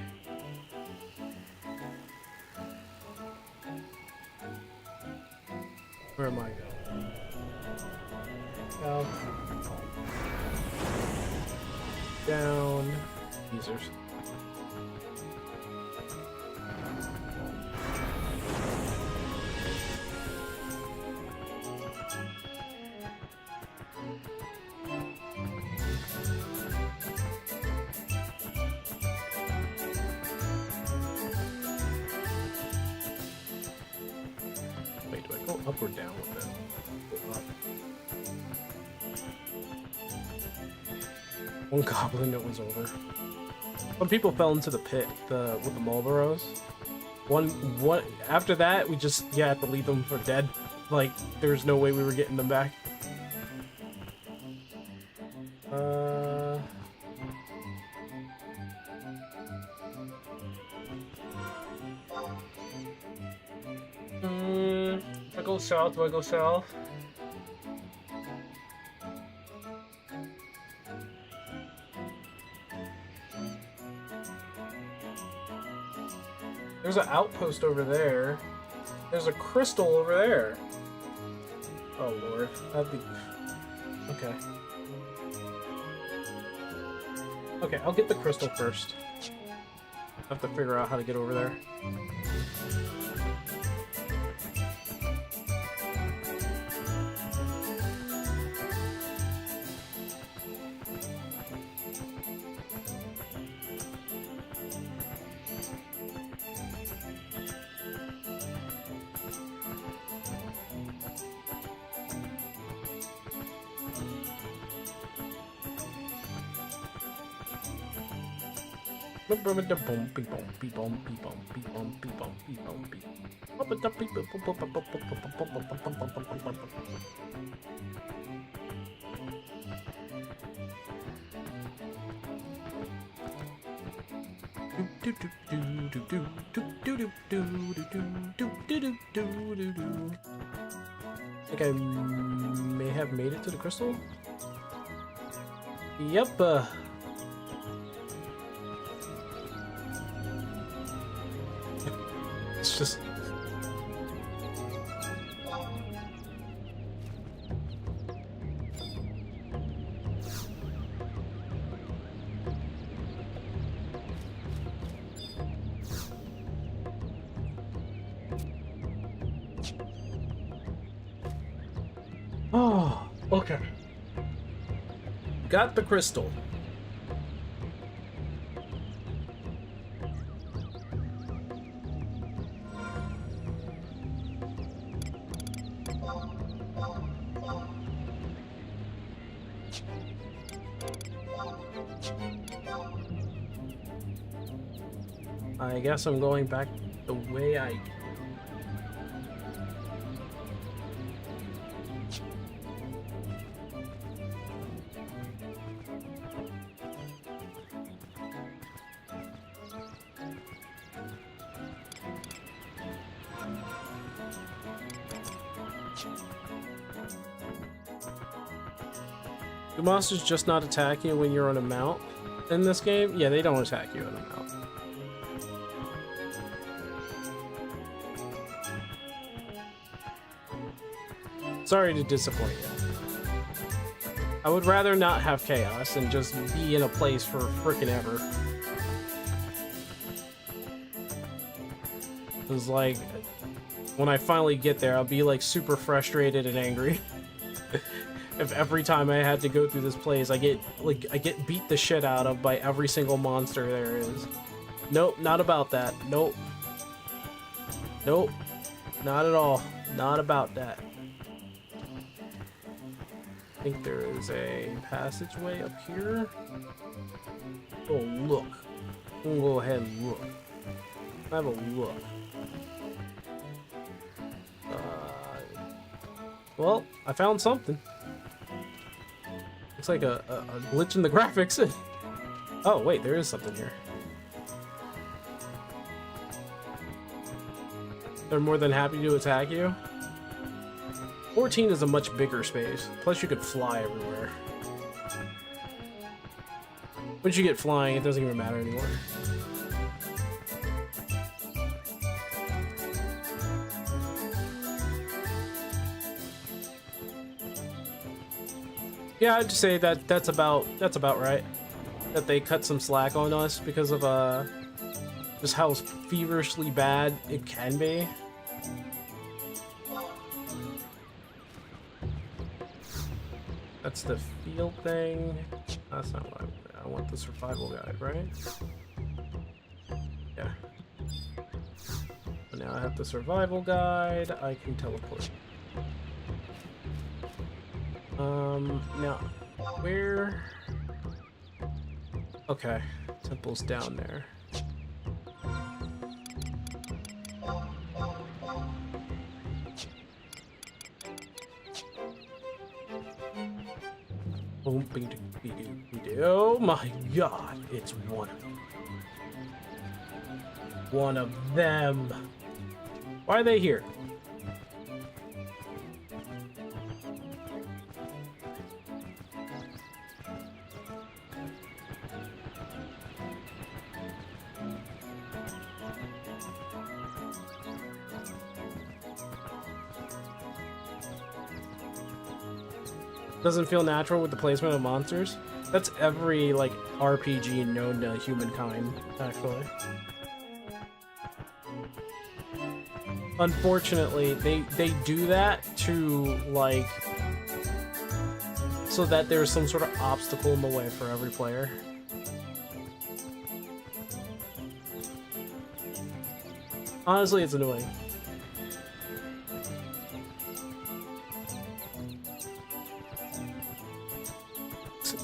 Where am I going? Up. Down. Users. Wait, do I go up or down with it? Go up. One goblin that was over. Some people fell into the pit with the Marlboros. One after that we just had to leave them for dead. Like there's no way we were getting them back. Do I go south? Do I go south? There's an outpost over there. There's a crystal over there. Oh lord, that'd be... Okay. Okay, I'll get the crystal first. I have to figure out how to get over there. I think I may have made it to the crystal. Yep. It's just... Oh, okay. Got the crystal. I guess I'm going back the way I... Do monsters just not attack you when you're on a mount in this game? Yeah, they don't attack you on a mount. Sorry to disappoint you. I would rather not have chaos and just be in a place for frickin' ever. Cause like, when I finally get there, I'll be like super frustrated and angry. If every time I had to go through this place, I get beat the shit out of by every single monster there is. Nope, not about that. Nope. Nope. Not at all. Not about that. I think there is a passageway up here. Oh, look. We'll go ahead and look. Have a look. Well, I found something. Looks like a glitch in the graphics. Oh, wait, there is something here. They're more than happy to attack you. 14 is a much bigger space. Plus, you could fly everywhere. Once you get flying, it doesn't even matter anymore. Yeah, I'd say that that's about right. That they cut some slack on us because of just how feverishly bad it can be. That's the field thing. That's not what I want. The survival guide, right? Yeah. So now I have the survival guide. I can teleport. Now, where? Okay, temple's down there. Oh my god, it's one of them. One of them. Why are they here? Doesn't feel natural with the placement of monsters. That's every like RPG known to humankind, actually. Unfortunately, they do that to like so that there's some sort of obstacle in the way for every player. Honestly, it's annoying.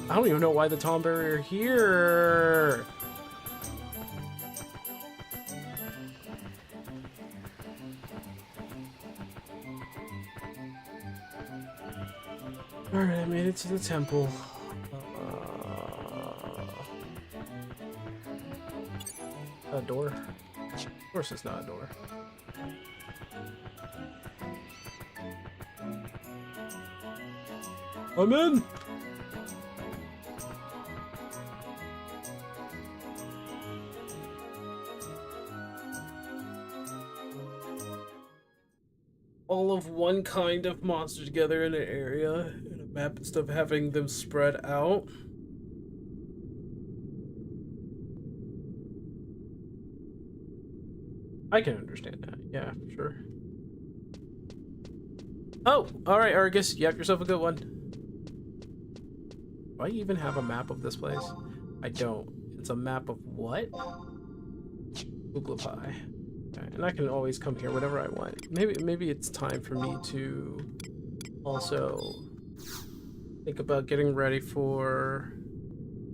I don't even know why the Tom Barrier here. Alright, I made it to the temple. A door? Of course it's not a door. I'm in! All of one kind of monster together in an area in a map instead of having them spread out. I can understand that. Yeah, for sure. Oh, alright, Argus. You have yourself a good one. Do I even have a map of this place? I don't. It's a map of what? Googlify. Okay, and I can always come here whenever I want. Maybe it's time for me to also think about getting ready for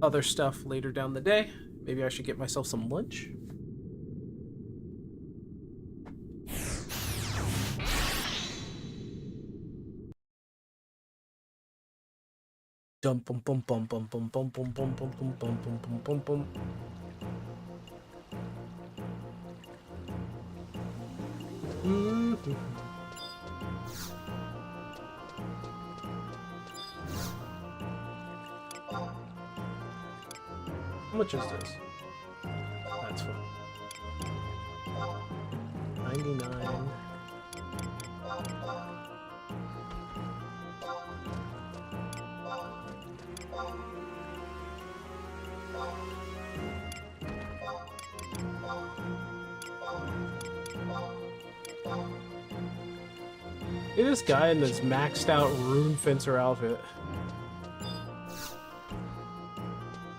other stuff later down the day. Maybe I should get myself some lunch. Dum bum bum bum bum bum bum bum bum bum bum bum bum bum bum. How much is this? That's fine. 99. Look at this guy in this maxed out rune fencer outfit.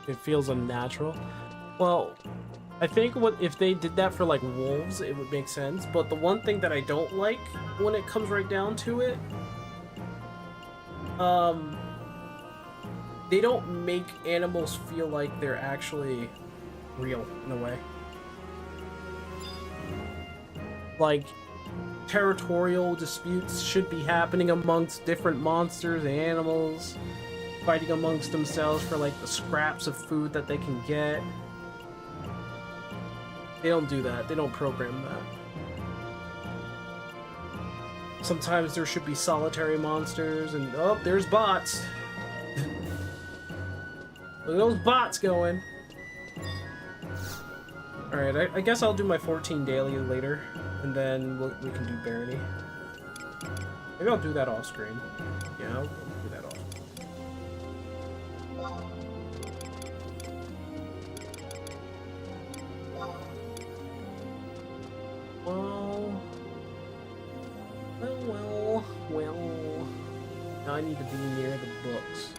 It feels unnatural. Well, I think if they did that for like wolves, it would make sense. But the one thing that I don't like when it comes right down to it, they don't make animals feel like they're actually real in a way. Like, territorial disputes should be happening amongst different monsters and animals, fighting amongst themselves for like the scraps of food that they can get. They don't do that. They don't program that. sometimes there should be solitary monsters, and oh, there's bots. Look at those bots going. Alright, I guess I'll do my 14 daily later, and then we can do Barony. Maybe I'll do that off screen. Yeah, I'll do that off. Well. Now I need to be near the books.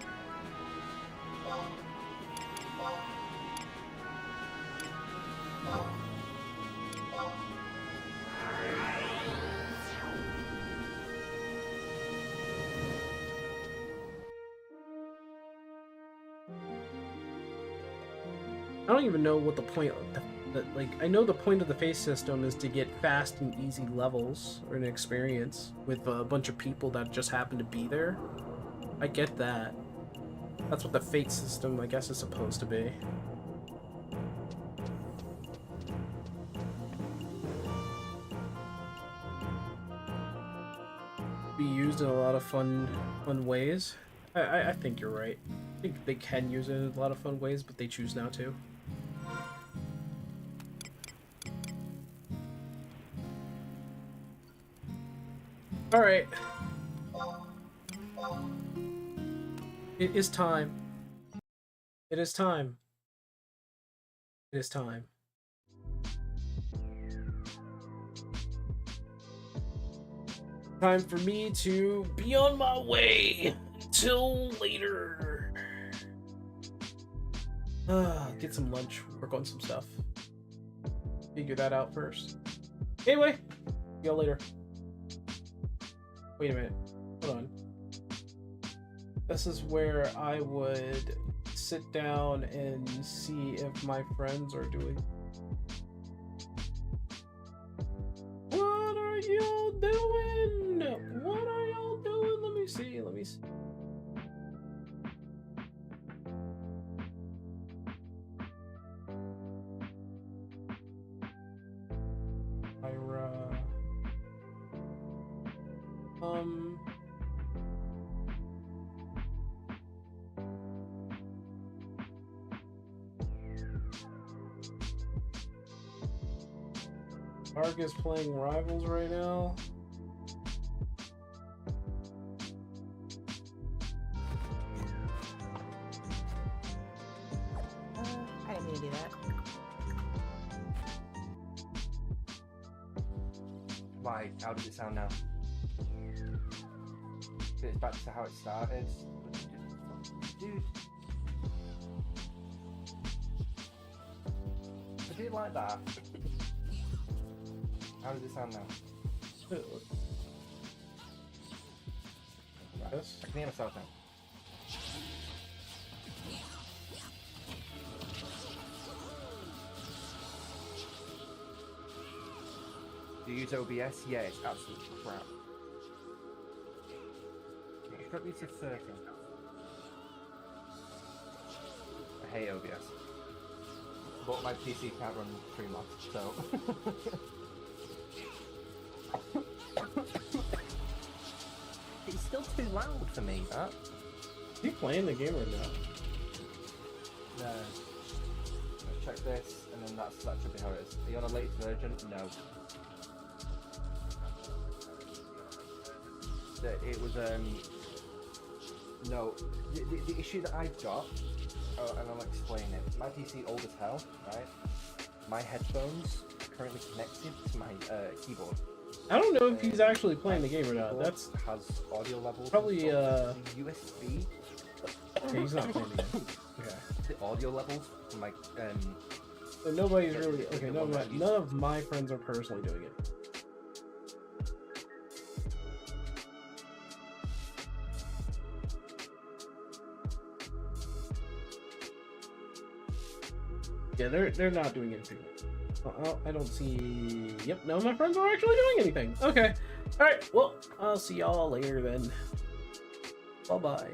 I don't even know what the point of like, I know the point of the face system is to get fast and easy levels or an experience with a bunch of people that just happen to be there. I get that. That's what the fate system, I guess, is supposed to be. Be used in a lot of fun ways. I think you're right. I think they can use it in a lot of fun ways, but they choose not to. Alright. It is time. It is time. It is time. Time for me to be on my way. Until later. Get some lunch. Work on some stuff. Figure that out first. Anyway, see y'all later. Wait a minute. Hold on. This is where I would sit down and see if my friends are doing. What are y'all doing? What are y'all doing? Let me see. Let me see. Ark is playing Rivals right now. I didn't mean to do that. Why? How does it sound now? It's back to how it started. Dude. I did like that. How does it sound now? Yes. I can hear myself now. Do you use OBS? Yeah, it's absolute crap. It's got me to 30. I hate OBS. But my PC can't run Streamlabs, so... It's still too loud for me, that. Are you playing the game or not? No. Let's check this, and then that should be how it is. Are you on a latest version? No. It was, no. The issue that I've got, and I'll explain it. My PC old as hell, right? My headphones are currently connected to my keyboard. I don't know if he's actually playing the game or not. That's has audio levels. Probably USB. Okay, he's not playing the game. Okay. The audio levels from my So nobody's really okay. None of my friends are personally doing it. Yeah, they're not doing anything. I don't see. Yep, none of my friends are actually doing anything. Okay, all right. Well, I'll see y'all later then. Bye bye.